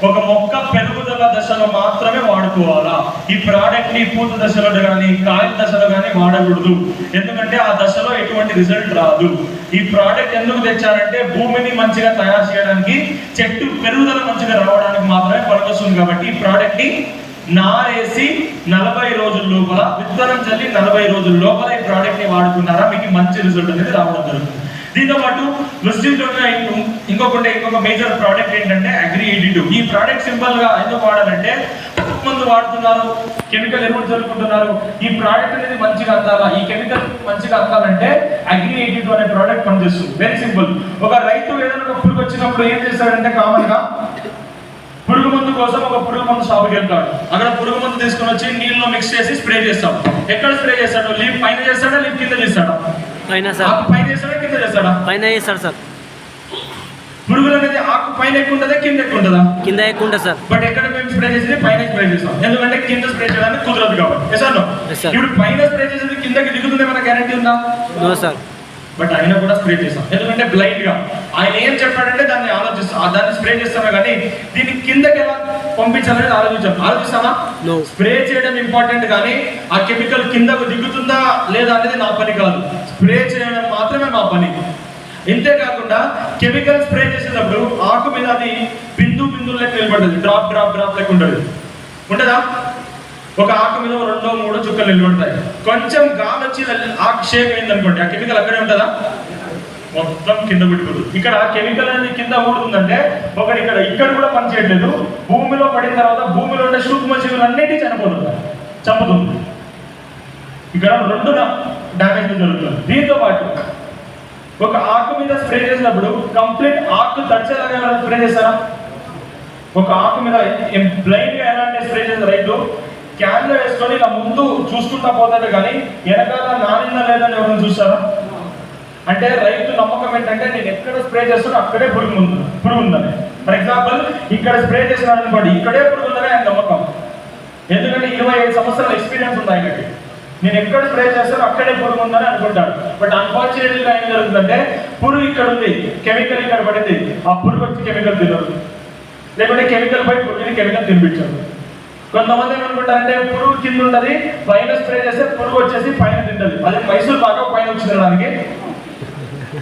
ఒక మొక్క పెరుగుదల దశలో మాత్రమే వాడుకోవాలా. ఈ ప్రోడక్ట్ ని పూత దశలో కానీ కాయల దశలో కానీ వాడకూడదు. ఎందుకంటే ఆ దశలో ఎటువంటి రిజల్ట్ రాదు. ఈ ప్రోడక్ట్ ఎందుకు తెచ్చారంటే భూమిని మంచిగా తయారు చేయడానికి, చెట్టు పెరుగుదల మంచిగా రావడానికి మాత్రమే పనికొస్తుంది. కాబట్టి ఈ ప్రోడక్ట్ ని నారేసి 40 రోజుల లోపల, విత్తనం చల్లి 40 రోజుల లోపల ఈ ప్రోడక్ట్ ని వాడుకున్నారా మీకు మంచి రిజల్ట్ అనేది రావడం జరుగుతుంది. దీంతో పాటు ఇంకొక మేజర్ ప్రోడక్ట్ ఏంటంటే అగ్రి-82. ఈ ప్రోడక్ట్ సింపుల్ గా ఎందుకు వాడాలంటే మందు వాడుతున్నారు, కెమికల్ ఎరువులు చల్లుకుంటున్నారు. ఈ ప్రోడక్ట్ అనేది మంచిగా అందాలా, ఈ కెమికల్ మంచిగా అందాలంటే అగ్రి-82 అనే ప్రోడక్ట్ పనిచేస్తుంది. Very simple. ఒక రైతు ఏదైనా ఒక పురుగు వచ్చినప్పుడు ఏం చేస్తాడంటే కామన్ గా పురుగు మందు కోసం ఒక పురుగు మందు షాప్కి వెళ్తాడు. అక్కడ పురుగు మందు తీసుకుని వచ్చి నీళ్ళలో మిక్స్ చేసి స్ప్రే చేస్తాడు. ఎక్కడ స్ప్రే చేస్తాడు? లీఫ్ పైన చేస్తాడా, లీఫ్ కింద చేస్తాడా? ఆకు పైన చేస్తాడా, కింద చేస్తాడా? పైన చేస్తాడు సార్. పురుగులు అనేది ఆకు పైన ఎక్కువ ఉంటుందా, కింద ఎక్కువ ఉంటుందా? కింద ఎక్కువ ఉంటుంది సార్. బట్ ఎక్కడ మేము స్ప్రే చేసేది పైన స్ప్రే చేస్తాం, ఎందుకంటే కింద స్ప్రే చేయడానికి కుదరదు కాబట్టి. ఇప్పుడు పైన స్ప్రే చేసేది కిందకి దిగుతుంది, మన గ్యారెంటీ ఉందా? No sir. బట్ అయినా కూడా స్ప్రే చేస్తాం, ఎందుకంటే బ్లైండ్ గా ఆయన ఏం చెప్పాడంటే దాన్ని ఆలోచిస్తాం, దాన్ని స్ప్రే చేస్తామే కానీ దీన్ని కిందకి ఎలా పంపించాలనేది ఆలోచిస్తామా? స్ప్రే చేయడం ఇంపార్టెంట్ కానీ ఆ కెమికల్ కిందకు దిగుతుందా లేదా అనేది నా పని కాదు. స్ప్రే చేయడం మాత్రమే మా పని. ఇంతేకాకుండా కెమికల్ స్ప్రే చేసేటప్పుడు ఆకు మీద అది బిందువులు లెక్క నిలబడుతుంది, డ్రాప్ డ్రాప్ డ్రాప్ లెక్క ఉంటుంది. ఉంటుందా? ఒక ఆకు మీద 2-3 చుక్కలు నిలబడతాయి. కొంచెం గాలి వచ్చి ఆకు షేక్ అయింది అనుకోండి, ఆ కెమికల్ అక్కడే ఉంటుందా? మొత్తం కింద పెట్టుకోదు. ఇక్కడ కెమికల్ అనేది కింద ఊడుతుందంటే ఒకటి ఇక్కడ కూడా పని చేయట్లేదు. భూమిలో పడిన తర్వాత భూమిలో ఉండే సూక్ష్మజీవులు అన్నిటి చంపుతుంది. ఇక్కడ 2 డ్యామేజ్ జరుగుతుంది. దీంతో పాటు ఒక ఆకు మీద స్ప్రే చేసినప్పుడు కంప్లీట్ ఆకు తడిచేలాగా స్ప్రే చేస్తారా? ఒక ఆకు మీద బ్లైండ్ గా ఎలా అంటే స్ప్రే చేసిన రైతు క్యాన్లో వేసుకొని ఇలా ముందు చూసుకుంటా పోతాడు కానీ వెనకాల నానిందా లేదని ఎవరైనా చూస్తారా? అంటే రైతు నమ్మకం ఏంటంటే నేను ఎక్కడ స్ప్రే చేస్తున్నా అక్కడే పురుగు ఉందని. ఫర్ ఎగ్జాంపుల్ ఇక్కడ స్ప్రే చేసినాడు అనుకోండి, ఇక్కడే పురుగు ఉందని ఆయన నమ్మకం. ఎందుకంటే 25 సంవత్సరాల ఎక్స్పీరియన్స్ ఉంది ఆయనకి. నేను ఎక్కడ స్ప్రే చేస్తానో అక్కడే పురుగు ఉందని అనుకుంటాడు. బట్ అన్ఫార్చునేట్గా ఏం జరుగుతుందంటే పురుగు ఇక్కడ ఉంది, కెమికల్ ఇక్కడ పడింది, ఆ పురుగు వచ్చి కెమికల్ తినరు, లేకుంటే కెమికల్ పై పురుగుని కెమికల్ తినిపించారు. కొంతమంది ఏమనుకుంటారంటే పురుగు కింద ఉంటుంది, పైన స్ప్రే చేస్తే పురుగు వచ్చేసి పైన తింటుంది. అది మైసూర్ బాగా పైన వచ్చి తినడానికి.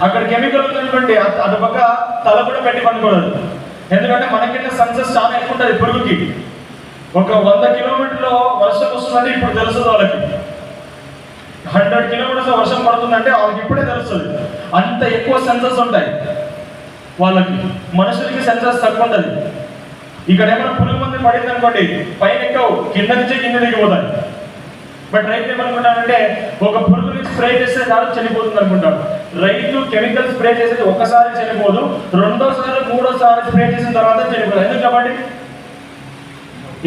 అక్కడ కెమికల్ ఉందనుకోండి, అది పక్క తల కూడా పెట్టి పనుకోలేదు. ఎందుకంటే మనకిన్న సెన్సెస్ చాలా ఎక్కువ ఉంటుంది పురుగుకి. ఒక 100 కిలోమీటర్లో వర్షం వస్తుందంటే ఇప్పుడు తెలుస్తుంది వాళ్ళకి. 100 కిలోమీటర్స్ వర్షం పడుతుందంటే వాళ్ళకి ఇప్పుడే తెలుస్తుంది. అంత ఎక్కువ సెన్సెస్ ఉంటాయి వాళ్ళకి. మనుషులకి సెన్సెస్ తక్కువ ఉంటుంది. ఇక్కడ ఏమైనా పురుగు మంది పడింది అనుకోండి, పైన ఎక్కువ కింద నుంచి కింద దిగిపోతాయి. బట్ రైతు ఏమనుకుంటాడంటే ఒక పురుగు నుంచి స్ప్రే చేస్తే చాలు చనిపోతుంది అనుకుంటాడు. రైతు కెమికల్ స్ప్రే చేసేది ఒకసారి చనిపోదు, 2వ-3వ స్ప్రే చేసిన తర్వాత చనిపోతుంది. ఎందుకు చెప్పండి?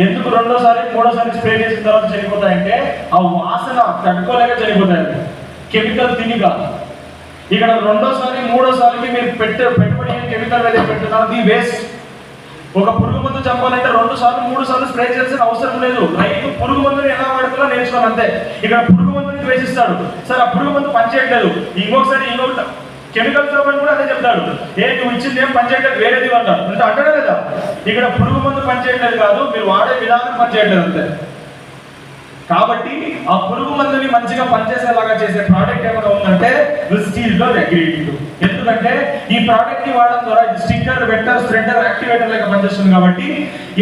ఎందుకు 2వ-3వ స్ప్రే చేసిన తర్వాత చనిపోతాయంటే ఆ వాసన తట్టుకోలేక చనిపోతాయి. కెమికల్ తినిగా ఇక్కడ 2వ-3వ మీరు పెట్టుబడి కెమికల్ ఏదైతే పెట్టున్నారు అది వేస్ట్. ఒక పురుగు మందు చంపాలంటే 2-3 స్ప్రే చేయాల్సిన అవసరం లేదు. రైతు పురుగు మందుని ఎలా వాడుకోవాలో నేర్చుకోవాలి అంతే. ఇక్కడ పురుగు మందుని వేసిస్తాడు, సార్ ఆ పురుగు మందు పనిచేయట్లేదు, ఇంకొకటి కెమికల్ షాప్ కూడా అదే చెప్తాడు, నువ్వు ఇచ్చింది ఏం పనిచేయట్లేదు వేరేది అంటాడు. అంటే అంటాడే లేదా? ఇక్కడ పురుగు మందు పనిచేయట్లేదు కాదు, మీరు వాడే విధానం పనిచేయట్లేదు అంతే. కాబట్టి ఆ పురుగు మందుని మంచిగా పనిచేసేలాగా చేసే ప్రోడక్ట్ ఏమైనా ఉందంటే విస్టీల్లో అగ్రి-82. ఎందుకంటే ఈ ప్రోడక్ట్ ని వాడడం ద్వారా స్టిక్కర్, వెక్టర్, స్ప్రెడర్, యాక్టివేటర్ లాగా పనిచేస్తుంది. కాబట్టి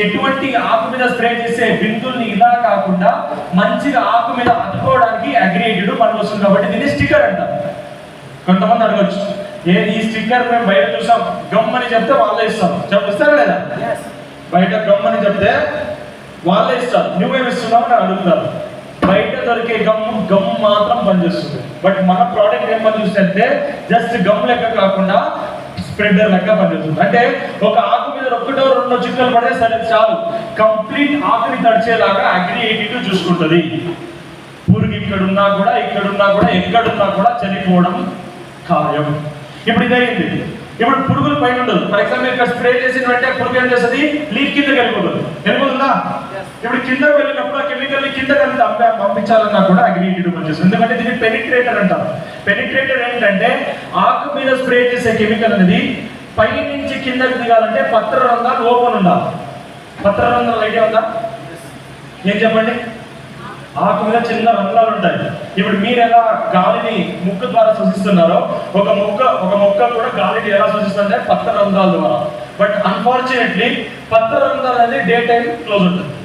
ఎటువంటి ఆకు మీద స్ప్రే చేసే బిందుల్ని ఇలా కాకుండా మంచిగా ఆకు మీద అతుకోవడానికి అగ్రి-82 పనికొస్తుంది. కాబట్టి దీన్ని స్టిక్కర్ అంటారు. కొంతమంది అడగచ్చు, ఈ స్టిక్కర్ మేము బయట చూసాం, గమ్ అని చెప్తే వాళ్ళే ఇస్తాం. ఇస్తారా లేదా? బయట గమ్ అని చెప్తే వాళ్ళే ఇస్తారు, నువ్వేమి ఇస్తున్నావు అని అడుగుతారు. బయట దొరికే గమ్ మాత్రం పనిచేస్తుంది. బట్ మన ప్రోడక్ట్ ఏం పనిచేస్తుంది, జస్ట్ గమ్ లెక్క కాకుండా స్ప్రెడర్ లెక్క పనిచేస్తుంది. అంటే ఒక ఆకు మీద 1-2 చుక్కలు పడే సరే చాలు, కంప్లీట్ ఆకుని తడిచేలాగా అగ్రి-82 చూసుకుంటుంది. పురుగు ఇక్కడున్నా కూడా ఎక్కడున్నా కూడా చనిపోవడం ఖాయం. ఇప్పుడు ఇదైంది. ఇప్పుడు పురుగులు పైన ఉండదు. ఫర్ ఎగ్జాంపుల్ ఇక్కడ స్ప్రే చేసిన వెంటనే పురుగు ఏం చేస్తుంది, లీక్ కిందకి వెళ్ళిపోతుందా? ఇప్పుడు కిందకు వెళ్ళినప్పుడు ఆ కెమికల్ కింద పంపించాలన్నా కూడా అగ్రి-82 పనిచేస్తుంది. ఎందుకంటే దీన్ని పెనిట్రేటర్ అంటారు. పెనిట్రేటర్ ఏంటంటే ఆకు మీద స్ప్రే చేసే కెమికల్ అనేది పై నుంచి కిందకి దిగాలంటే పత్ర రంధ్రాలు ఓపెన్ ఉండాలి. పత్రరంధ్రాలు ఐడియా ఉందా? ఏం చెప్పండి? ఆకు మీద చిన్న రంధ్రాలు ఉంటాయి. ఇప్పుడు మీరు ఎలా గాలిని ముక్కు ద్వారా శ్వసిస్తున్నారో ఒక మొక్క కూడా గాలిని ఎలా శ్వసిస్తుంటే పత్రరంధ్రాల ద్వారా. బట్ అన్ఫార్చునేట్లీ పత్రరంధ్రాలు అనేది డే టైం క్లోజ్ ఉంటుంది.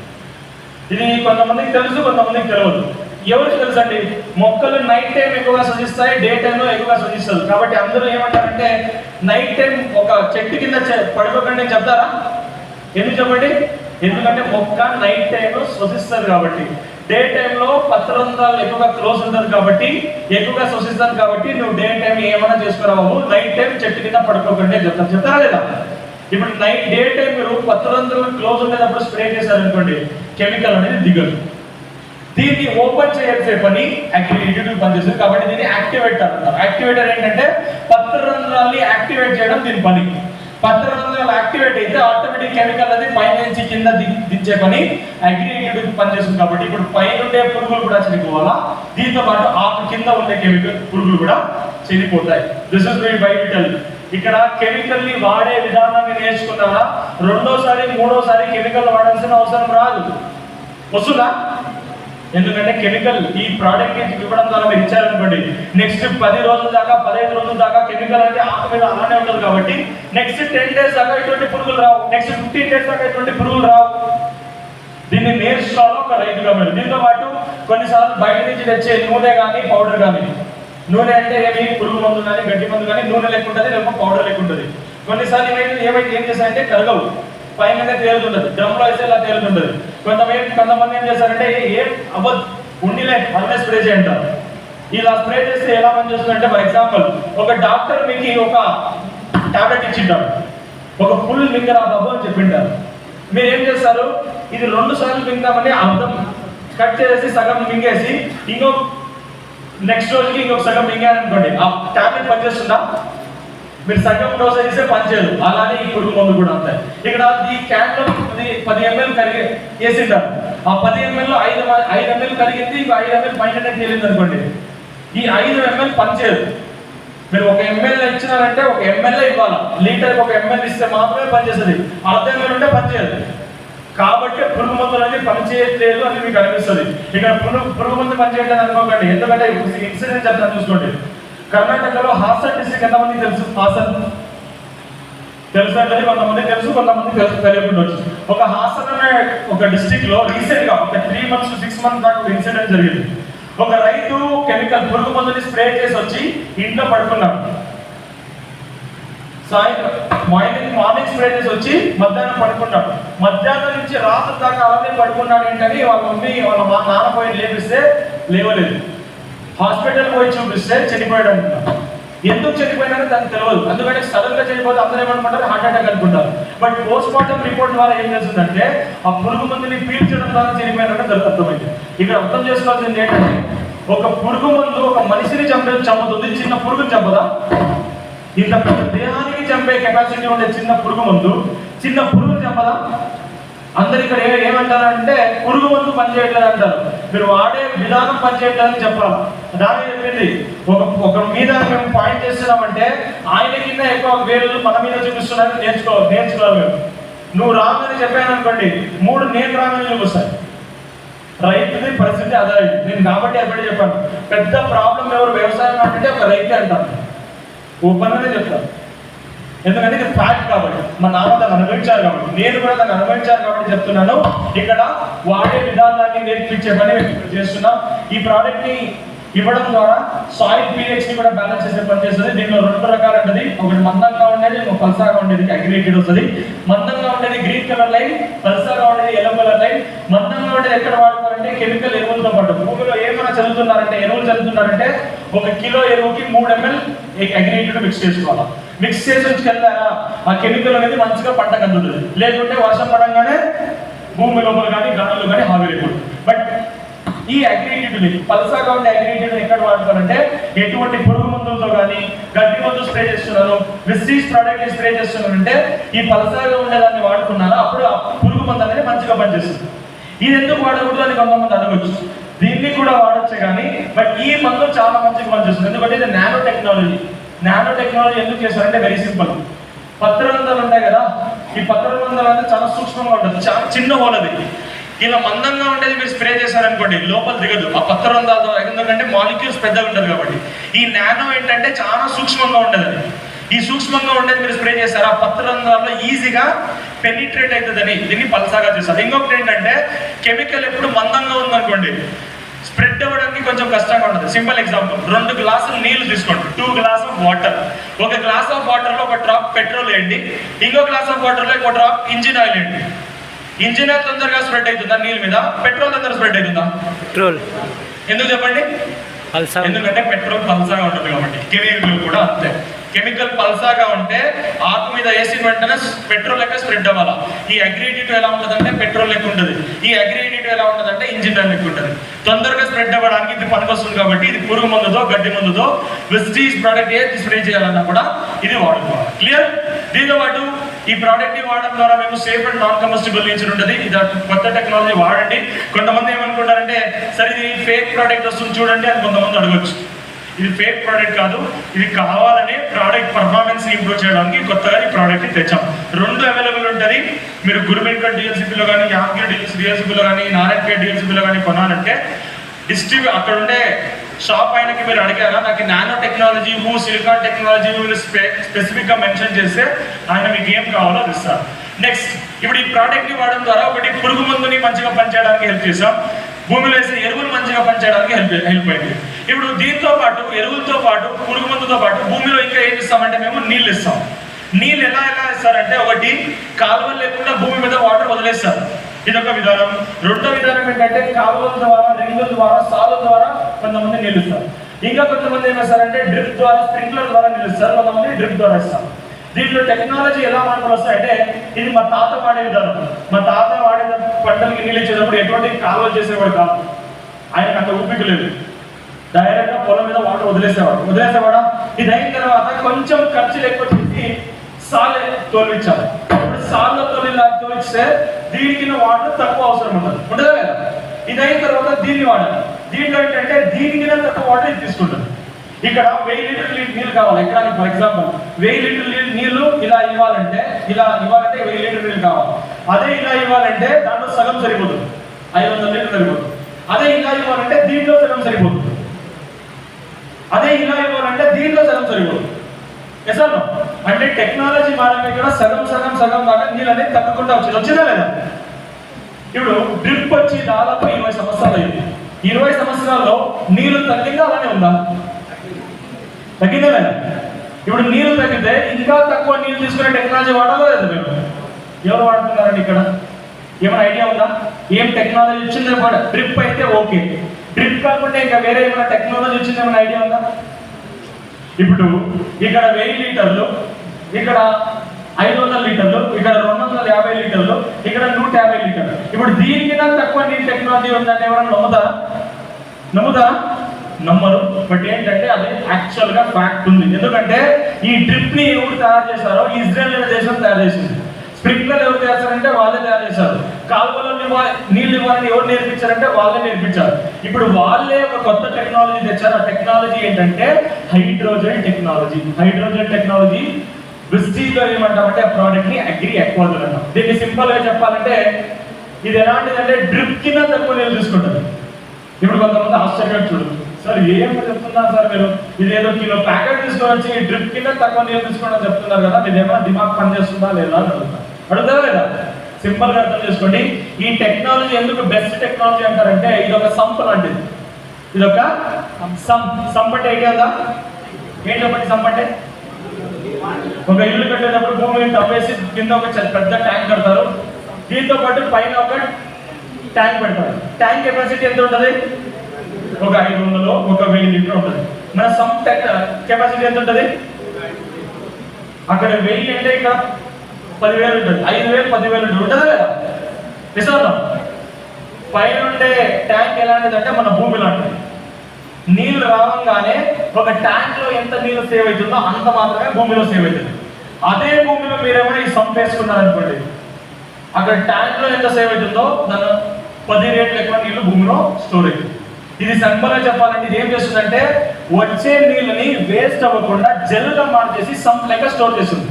ఇది కొంతమందికి తెలుసు, కొంతమందికి తెలియదు. ఎవరికి తెలుసు అండి? మొక్కలు నైట్ టైం ఎక్కువగా శ్వసిస్తాయి, డే టైంలో ఎక్కువగా శ్వసిస్తుంది. కాబట్టి అందరూ ఏమంటారంటే నైట్ టైం ఒక చెట్టు కింద పడుకోకండి అని చెప్తారా? ఎందుకు చెప్పండి? ఎందుకంటే మొక్క నైట్ టైంలో శ్వసిస్తుంది కాబట్టి. డే టైంలో పత్రరంధ్రాలు ఎక్కువగా క్లోజ్ ఉంటుంది కాబట్టి, ఎక్కువగా శ్వసిస్తుంది కాబట్టి నువ్వు డే టైం ఏమైనా చేసుకురావు, నైట్ టైం చెట్టు కింద పడుకోకండి అని చెప్తారా లేదా? ఇప్పుడు డే టైం మీరు పత్రరంధ్రాలు క్లోజ్ ఉండేటప్పుడు స్ప్రే చేశారనుకోండి, కెమికల్ అనేది దిగదు. దీన్ని ఓపెన్ చేయాల్సే పని యాక్టివేటర్ పనిచేస్తుంది. కాబట్టి దీన్ని యాక్టివేటర్ అంటారు. యాక్టివేటర్ ఏంటంటే పత్రరంధ్రాల్ని యాక్టివేట్ చేయడం దీని పని. పత్రరంధ్రాలు యాక్టివేట్ అయితే ఆటోమేటిక్ కెమికల్ అది పై నుంచి కింద దించే పని యాక్టివేటర్ పనిచేస్తుంది. కాబట్టి ఇప్పుడు పైన ఉండే పురుగులు కూడా చనిపోవాలా, దీంతో పాటు ఆకు కింద ఉండే కెమికల్ పురుగులు కూడా చనిపోతాయి. This is very vital. ఇక్కడ కెమికల్ ని వాడే విధానాన్ని నేర్చుకున్నారా? రెండోసారి మూడోసారి కెమికల్ వాడాల్సిన అవసరం రాదు. వస్తుందా? ఎందుకంటే కెమికల్ ఈ ప్రోడక్ట్ ఇవ్వడం ద్వారా మీరు ఇచ్చారనుకోండి, నెక్స్ట్ 10 రోజుల దాకా 15 రోజుల దాకా కెమికల్ అనేది ఆకు మీద అలానే ఉంటుంది. కాబట్టి నెక్స్ట్ 10 days దాకా ఇటువంటి పురుగులు రావు, నెక్స్ట్ 15 days దాకా ఇటువంటి పురుగులు రావు. దీన్ని నేర్చుకోవాలి ఒక రైతుగా మీరు. దీంతో పాటు కొన్నిసార్లు బయట నుంచి తెచ్చే నూనె కానీ పౌడర్ కానీ, నూనె అంటే ఏమి పురుగు మందు కానీ గడ్డి మందు కానీ నూనె లెక్క ఉంటుంది, లేకపోతే పౌడర్ లెక్క ఉంటుంది. కొన్నిసార్లు ఏం చేస్తారంటే కరగవు, పైన తేలుతుంటది, డ్రమ్లో అయితే ఇలా తేలుతుంటది. కొంతమంది ఏం చేస్తారంటే ఏం అవ్వదు, ఉండిలే అన్నీ స్ప్రే చేయంటారు. ఇలా స్ప్రే చేస్తే ఎలా పనిచేస్తుందంటే, ఫర్ ఎగ్జాంపుల్ ఒక డాక్టర్ మీకు ఒక టాబ్లెట్ ఇచ్చింటారు, ఒక ఫుల్ మింగర్ ఆ బాబు అని చెప్పింటారు. మీరు ఏం చేస్తారు, ఇది 2 సార్లు మింగామని అర్థం కట్ చేసి సగం మింగేసి నెక్స్ట్ రోజుకి ఇంకొక సగం మింగారనుకోండి, ఆ టాబ్లెట్ పనిచేస్తుందా? మీరు సగం డోస్ అయితే పనిచేయదు. అలానే ఈ పురుగు మందు కూడా ఉంటాయి. ఇక్కడ ఈ క్యాన్ లో 10 ml కరిగి వేసింటారు. ఆ 10 ml లో 5 ml కరిగింది, ఇంకో 5 ml పైన తేలింది అనుకోండి, ఈ 5 ml పనిచేయదు. మీరు 1 ml ఇచ్చినారంటే 1 ml ఇవ్వాలి. లీటర్కి 1 ml ఇస్తే మాత్రమే పనిచేస్తుంది. అర్ధ ml ఉంటే పనిచేయదు. కాబట్టి పురుగు మందులు అనేది పనిచేయట్లేదు అని మీకు అనిపిస్తుంది. ఇక్కడ పురుగు మందు పనిచేయట్లేదు అనుకోకండి. ఎందుకంటే ఇన్సిడెంట్ చెప్తాను చూసుకోండి. కర్ణాటకలో హాసన్ డిస్ట్రిక్ట్ ఎంతమంది తెలుసు? హాసన్ తెలుసు అంటే కొంతమంది తెలుసు, కొంతమంది తెలియకుండా. ఒక హాసన్ అనే ఒక డిస్ట్రిక్ట్ లో రీసెంట్ గా ఒక 3 months to 6 months దాకా ఇన్సిడెంట్ జరిగింది. ఒక రైతు కెమికల్ పురుగు మందుని స్ప్రే చేసి వచ్చి ఇంట్లో పడుకున్నాడు. మార్నింగ్ స్ప్రే చేసి వచ్చి మధ్యాహ్నం పడుకున్నాడు. మధ్యాహ్నం నుంచి రాత్రి దాకా అలానే పడుకున్నాడు. ఏంటని వాళ్ళ మమ్మీ వాళ్ళ నాన్న పోయి లేపిస్తే లేవలేదు. హాస్పిటల్ పోయి చూపిస్తే చనిపోయాడు అంటున్నారు. ఎందుకు చనిపోయినారో దానికి తెలియదు. ఎందుకంటే సడన్ గా చనిపోతే అందరూ ఏమనుకుంటారు, హార్ట్ అటాక్ అనుకుంటారు. బట్ పోస్ట్ మార్టం రిపోర్ట్ ద్వారా ఏం చేస్తుందంటే ఆ పురుగు మందుని పీల్చడం ద్వారా చనిపోయినట్టు అర్థమైంది. ఇక్కడ అర్థం చేసుకోవాల్సింది ఏంటంటే, ఒక పురుగు మందు ఒక మనిషిని చంపుతుంది, చిన్న పురుగుని చంపదా? ఇంత పెద్ద దేహానికి చంపే కెపాసిటీ ఉండే చిన్న పురుగు మందు చిన్న పురుగుని చంపదా? అందరు ఇక్కడ ఏమంటారంటే పురుగు మందు పనిచేయట్లేదు అంటారు. మీరు వాడే విధానం పనిచేయట్లేదని చెప్పాలి. దాని చెప్పింది ఒక మీద మేము పాయింట్ చేస్తున్నామంటే ఆయన కింద ఎక్కువ వేలు మన మీద చూపిస్తున్నారని నేర్చుకోవాలి మేము. నువ్వు రామని చెప్పాను అనుకోండి, 3 నేను రామని చూపిస్తాను. రైతుది పరిస్థితి అదే. నేను కాబట్టి ఎప్పటి చెప్పాను, పెద్ద ప్రాబ్లం ఎవరు వ్యవసాయం అంటే ఒక రైతే అంటారు. ఓపెన్గానే చెప్తాను. ఎందుకంటే ఇది ఫ్యాక్ట్ కాబట్టి, మా నాన్న దాన్ని అనుభవించారు కాబట్టి, నేను కూడా దాన్ని అనుభవించాను కాబట్టి చెప్తున్నాను. ఇక్కడ వాడే విధానాన్ని నేర్పించే పని చేస్తున్నాం. ఈ ప్రోడక్ట్ ని ఇవ్వడం ద్వారా సాయిల్ pH ని కూడా బ్యాలెన్స్ చేసే పని చేస్తుంది. దీంట్లో 2 రకాలు ఉంటుంది. ఒకటి మందంగా ఉండేది, ఒక పల్సాగా ఉండేది అగ్రిగేటెడ్ వస్తుంది. మందంగా ఉండేది గ్రీన్ కలర్ లైన్, పల్సాగా ఉండేది ఎల్లో కలర్ లైన్. మందంగా ఉండేది ఎక్కడ వాడుకోవాలంటే కెమికల్ ఎరువులతో పాటు భూమిలో ఏమైనా చల్లుతున్నారంటే, ఎరువులు చల్లుతున్నారంటే 1 కిలో ఎరువుకి 3 ml అగ్రిగేటెడ్ మిక్స్ చేసుకోవాలి. మిక్స్ చేసి వచ్చుకెళ్ళారా ఆ కెమికల్ అనేది మంచిగా పంటకు అందుతుంది. లేకుంటే వర్షం పడంగానే భూమి లోపల కానీ గణంలో కానీ ఆవిరైపోతుంది. బట్ ఈ అగ్రిగేటెడ్ని పల్సాగా ఉండే అగ్రిగేటెడ్ ఎక్కడ వాడుకోవాలంటే, ఎటువంటి పురుగు మందులతో కానీ గడ్డి మందు స్ప్రే చేస్తున్నాను, విస్టీజ్ ప్రోడక్ట్ స్ప్రే చేస్తున్నానంటే ఈ పల్సాగా ఉండేదాన్ని వాడుకున్నాను, అప్పుడు ఆ పురుగు మందు అనేది మంచిగా పనిచేస్తుంది. ఇది ఎందుకు వాడకూడదు అని కొంతమంది అడగచ్చు. దీన్ని కూడా వాడచ్చు కానీ, బట్ ఈ మందు చాలా మంచిగా పనిచేస్తుంది. ఎందుకంటే ఇది నానో టెక్నాలజీ. నానో టెక్నాలజీ ఎందుకు చేస్తారంటే వెరీ సింపుల్. పత్రరంధ్రాలు ఉంటాయి కదా, ఈ పత్రరంధ్రాలు అంటే చాలా సూక్ష్మంగా ఉంటుంది, చాలా చిన్న హోల్ అది. ఇలా మందంగా ఉండేది మీరు స్ప్రే చేశారనుకోండి లోపల దిగదు ఆ పత్రరంధ్రాలతో, ఎందుకంటే మాలిక్యూల్స్ పెద్దగా ఉంటుంది కాబట్టి. ఈ నానో ఏంటంటే చాలా సూక్ష్మంగా ఉండదు. ఈ సూక్ష్మంగా ఉండేది మీరు స్ప్రే చేశారు ఆ పత్రరంధ్రాల్లో ఈజీగా పెనిట్రేట్ అవుతుందని దీన్ని పల్సాగా చేస్తారు. ఇంకొకటి ఏంటంటే కెమికల్ ఎప్పుడు మందంగా ఉందనుకోండి స్ప్రెడ్ అవ్వడానికి కొంచెం కష్టంగా ఉంటుంది. సింపుల్ ఎగ్జాంపుల్, 2 గ్లాసులు నీళ్లు తీసుకోండి, 2 గ్లాస్ ఆఫ్ వాటర్. ఒక గ్లాస్ ఆఫ్ వాటర్లో ఒక డ్రాప్ పెట్రోల్ వేయండి, ఇంకో గ్లాస్ ఆఫ్ వాటర్లో ఒక డ్రాప్ ఇంజిన్ ఆయిల్ వేయండి. ఇంజిన్ ఆయిల్ తొందరగా స్ప్రెడ్ అవుతుందా నీళ్ళ మీద? పెట్రోల్ తొందరగా స్ప్రెడ్ అవుతుందా? పెట్రోల్. ఎందుకు చెప్పండి? ఎందుకంటే పెట్రోల్ పల్సాగా ఉంటుంది కాబట్టి. కెమికల్ కూడా అంతే, కెమికల్ పల్సాగా ఉంటే ఆకు మీద వేసిన వెంటనే పెట్రోల్ లెక్క స్ప్రెడ్ అవ్వాలా. ఈ అగ్రిడిటివ్ ఎలా ఉంటుందంటే పెట్రోల్ లెక్క ఉంటుంది, ఈ అగ్రిడిటివ్ ఎలా ఉంటుందంటే ఇంజిన్ ఆయిల్ లెక్క ఉంటుంది. తొందరగా స్ప్రెడ్ అవ్వడానికి ఇది పనికొస్తుంది కాబట్టి ఇది పురుగు మందుతో గడ్డి మందుతో వెస్టీజ్ ప్రోడక్ట్ ఏది స్ప్రే చేయాలన్నా కూడా ఇది వాడుకోవాలి. క్లియర్? దీంతో పాటు ఈ ప్రోడక్ట్ ని వాడడం ద్వారా మేము safe and non combustible nature ఉంటుంది. ఇది కొత్త టెక్నాలజీ వాడండి. కొంతమంది ఏమనుకుంటారంటే సరే ఇది ఫేక్ ప్రోడక్ట్ వస్తుంది చూడండి అని కొంతమంది అడగచ్చు. ఇది ఫేక్ ప్రోడక్ట్ కాదు, ఇది కావాలని ప్రోడక్ట్ పర్ఫార్మెన్స్ ఇంప్రూవ్ చేయడానికి కొత్తగా ఈ ప్రోడక్ట్ ని తెచ్చాం. 2 అవైలబుల్ ఉంటుంది. మీరు గురుమేట్కర్ డిఎల్సిపిలో కానీ, యామ్గిర్ డిఎల్సిపిలో కానీ, నారాయణపేట డిఎల్సిపిలో కానీ కొనాలంటే అక్కడ ఉండే షాప్ ఆయనకి మీరు అడిగారా నాకు నానో టెక్నాలజీ సిలికాన్ టెక్నాలజీ స్పెసిఫిక్గా మెన్షన్ చేస్తే ఆయన మీకు ఏం కావాలో అది ఇస్తారు. నెక్స్ట్, ఇప్పుడు ఈ ప్రోడక్ట్ ని వాడడం ద్వారా ఒకటి పురుగు మందుని మంచిగా పనిచేయడానికి హెల్ప్ చేసాం, భూమిలో వేసే ఎరువులు మంచిగా పనిచేయడానికి హెల్ప్ అయింది. ఇప్పుడు దీంతో పాటు ఎరువులతో పాటు పురుగు మందుతో పాటు భూమిలో ఇంకా ఏం ఇస్తామంటే మేము నీళ్ళు ఇస్తాం. నీళ్ళు ఎలా ఇస్తారంటే ఒకటి కాలువలు లేకుండా భూమి మీద వాటర్ వదిలేస్తారు, ఇదొక విధానం. రెండో విధానం ఏంటంటే కాలువల ద్వారా, రింగుల ద్వారా, సాలుల ద్వారా కొంతమంది నీళ్ళు ఇస్తారు. ఇంకా కొంతమంది ఏం చేస్తారంటే డ్రిప్ ద్వారా, స్ప్రింక్లర్ ద్వారా నీళ్ళు ఇస్తారు, కొంతమంది డ్రిప్ ద్వారా ఇస్తారు. దీంట్లో టెక్నాలజీ ఎలా మార్పులు వస్తాయంటే ఇది మా తాత వాడే విధానం. మా తాత వాడే పంటలకి నీళ్ళు ఇచ్చేటప్పుడు ఎటువంటి కాలువలు చేసేవాడు కాదు, ఆయనకు అంత ఊపిక లేదు, డైరెక్ట్గా పొలం మీద వాటర్ వదిలేసేవాడా. ఇది అయిన తర్వాత కొంచెం ఖర్చులు ఎక్కువ చేసి సాల్ తోలించాలి. ఇప్పుడు సాల్లో తోలిస్తే దీనికి వాటర్ తక్కువ అవసరం ఉండదా లేదా? ఇది అయిన తర్వాత దీన్ని వాడాలి. దీంట్లో ఏంటంటే దీనికి తక్కువ వాటర్ తీసుకుంటుంది. ఇక్కడ 1000 లీటర్లు నీళ్ళు కావాలి ఎకరానికి. ఫర్ ఎగ్జాంపుల్ 1000 లీటర్లు నీళ్ళు ఇలా ఇవ్వాలంటే 1000 లీటర్ నీళ్ళు కావాలి. అదే ఇలా ఇవ్వాలంటే దాంట్లో సగం సరిపోతుంది, 500 లీటర్లు సరిపోతుంది. అదే ఇలా ఇవ్వాలంటే దీంట్లో సగం సరిపోతుంది, అదే ఇలా ఇవ్వాలంటే దీంట్లో సగం సరిపోతుంది. ఎసాను అంటే టెక్నాలజీ మారడం కూడా సగం దాకా నీళ్ళు అనేది తగ్గకుండా వచ్చిందా లేదా? ఇప్పుడు డ్రిప్ వచ్చి దాదాపు 20 సంవత్సరాలు అయింది. 20 సంవత్సరాల్లో నీళ్లు తగ్గిందా అలానే ఉందా? తగ్గిందా లేదా? ఇప్పుడు నీళ్లు తగ్గితే ఇంకా తక్కువ నీళ్ళు తీసుకునే టెక్నాలజీ వాడాలో లేదా? మేము ఎవరు వాడుతున్నారండి ఇక్కడ? ఏమైనా ఐడియా ఉందా? ఏం టెక్నాలజీ వచ్చిందో కూడా? డ్రిప్ అయితే ఓకే, డ్రిప్ కాకుండా ఇంకా వేరే ఏమైనా టెక్నాలజీ వచ్చిందో ఏమైనా ఐడియా ఉందా? ఇప్పుడు ఇక్కడ 1000 లీటర్లు, ఇక్కడ 500 లీటర్లు, ఇక్కడ 250 లీటర్లు, ఇక్కడ 150 లీటర్లు. ఇప్పుడు దీనికి తక్కువ నీటి టెక్నాలజీ ఉందంటే ఎవరైనా నమ్ముతారా? నమ్మరు. బట్ ఏంటంటే అది యాక్చువల్గా ఫ్యాక్ట్ ఉంది. ఎందుకంటే ఈ డ్రిప్ ని ఎవరు తయారు చేశారో ఇజ్రాయెల్ దేశం తయారు చేసింది. స్ప్రింక్లర్ ఎవరు చేశారంటే వాళ్ళే తయారు చేశారు. కాలువలో నీళ్ళు ఇవ్వాలని ఎవరు నేర్పించారంటే వాళ్ళే నేర్పించారు. ఇప్పుడు వాళ్ళే ఒక కొత్త టెక్నాలజీ తెచ్చారు. ఆ టెక్నాలజీ ఏంటంటే హైడ్రోజన్ టెక్నాలజీ. విస్టీలో ఏమంటామంటే ఆ ప్రోడక్ట్ ని అగ్రి-అక్వాకల్చర్ అంటాం. దీన్ని సింపుల్ గా చెప్పాలంటే ఇది ఎలాంటిదంటే డ్రిప్ కింద తక్కువ నీళ్ళు తీసుకుంటుంది. ఇప్పుడు కొంతమంది ఆశ్చర్యంగా చూడదు, సార్ ఏం చెప్తున్నారు సార్ మీరు, ఇదేదో కిలో ప్యాకెట్ తీసుకొని వచ్చి డ్రిప్ కింద తక్కువ నీళ్ళు తీసుకోవడం చెప్తున్నారు కదా, మీదేమైనా దిమాగ్ పనిచేస్తుందా లేదా అని అడుగుతారా లేదా? సింపుల్ గా అర్థం చేసుకోండి. ఈ టెక్నాలజీ ఎందుకు బెస్ట్ టెక్నాలజీ అంటారంటే ఇది ఒక సంప్ లాంటిది. ఇది ఒక సంప్ అంటే ఐడియా ఉందా? ఏం చెప్పండి సంప్ అంటే? ఒక ఇల్లు కట్టేటప్పుడు భూమిని తవ్వేసి కింద ఒక పెద్ద ట్యాంక్ కడతారు, దీంతో పాటు పైన ఒక ట్యాంక్ పెడతారు. ట్యాంక్ కెపాసిటీ ఎంత ఉంటుంది? ఒక 500 ఒక 1000 లీటర్ ఉంటుంది. మన సంప్ కెపాసిటీ ఎంత ఉంటుంది? అక్కడ 1000 అంటే ఇక్కడ 10,000 ఉంటుంది, 5,000 10,000 ఉంటుందా లేదా? నిజంగా పైన ఉండే ట్యాంక్ ఎలాంటిది అంటే మన భూమి లాంటిది. నీళ్ళు రావంగానే ఒక ట్యాంక్ లో ఎంత నీళ్ళు సేవ్ అవుతుందో అంత మాత్రమే భూమిలో సేవ్ అవుతుంది. అదే భూమిలో మీరేమైనా ఈ సంప్ వేసుకున్నారనుకోండి, అక్కడ ట్యాంక్ లో ఎంత సేవ్ అవుతుందో దాని 10 రెట్లు ఎక్కువ నీళ్లు భూమిలో స్టోర్ అవుతుంది. ఇది సింపుల్గా చెప్పాలంటే ఇది ఏం చేస్తుందంటే వచ్చే నీళ్ళని వేస్ట్ అవ్వకుండా జెల్గా మార్చేసి సంప్ లెక్క స్టోర్ చేస్తుంది.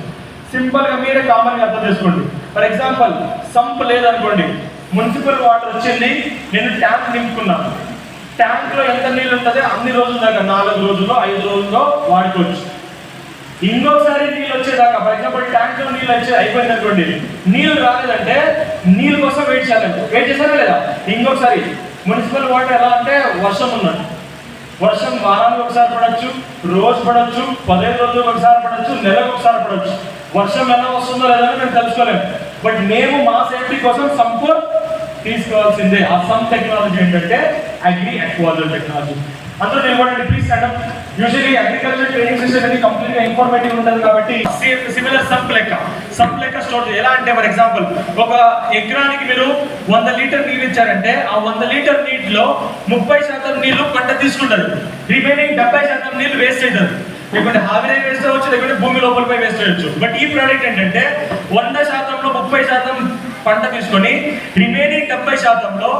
సింపుల్ గా మీరే కామన్ గా అర్థం చేసుకోండి. ఫర్ ఎగ్జాంపుల్ సంప్ లేదనుకోండి, మున్సిపల్ వాటర్ వచ్చింది, నేను ట్యాంక్ నింపుకున్నాను. ట్యాంక్ లో ఎంత నీళ్ళు ఉంటుంది అన్ని రోజుల దాకా, 4 రోజుల్లో 5 రోజుల్లో వాడుకోవచ్చు. ఇంకోసారి నీళ్ళు వచ్చేదాకా, ఫర్ ఎగ్జాంపుల్ ట్యాంక్ లో నీళ్ళు వచ్చి అయిపోయింది అనుకోండి, నీళ్ళు రాలేదంటే నీళ్ళ కోసం వెయిట్ చేశారా లేదా? ఇంకొకసారి మున్సిపల్ వాటర్ ఎలా అంటే వర్షం ఉన్నట్టు, వర్షం వారానికి ఒకసారి పడవచ్చు, రోజు పడవచ్చు, 15 రోజులకు ఒకసారి పడవచ్చు, నెలకు ఒకసారి పడవచ్చు. వర్షం ఎలా వస్తుందో లేదని మేము తెలుసుకోలేము. బట్ మేము మా సేఫ్టీ కోసం సంప్ తీసుకోవాల్సిందే. ఆ సంప్ టెక్నాలజీ ఏంటంటే అగ్రి అక్వాకల్చర్ టెక్నాలజీ. అందరూ నిలబడండి please. Stand up. Usually agriculture training system అనేది కంప్లీట్ గా ఇన్ఫర్మేటివ్ ఉంటుంది కాబట్టి సిమిలర్ సంప్ లెక్క స్టోర్ ఎలా అంటే, ఫర్ ఎగ్జాంపుల్ ఒక ఎకరానికి మీరు 100 లీటర్ నీళ్ళు ఇచ్చారంటే ఆ 100 లీటర్ నీటిలో 30% నీళ్లు పంట తీసుకుంటారు, రిమైనింగ్ 70% నీళ్లు వేస్ట్ అవుతారు. లేకుంటే హావిరే వేస్ట్ అవ్వచ్చు, లేకుంటే భూమి లోపలిపై వేస్ట్ అవ్వచ్చు. బట్ ఈ ప్రోడక్ట్ ఏంటంటే 100%లో 30% పంట తీసుకొని రిమైనింగ్ 70%లో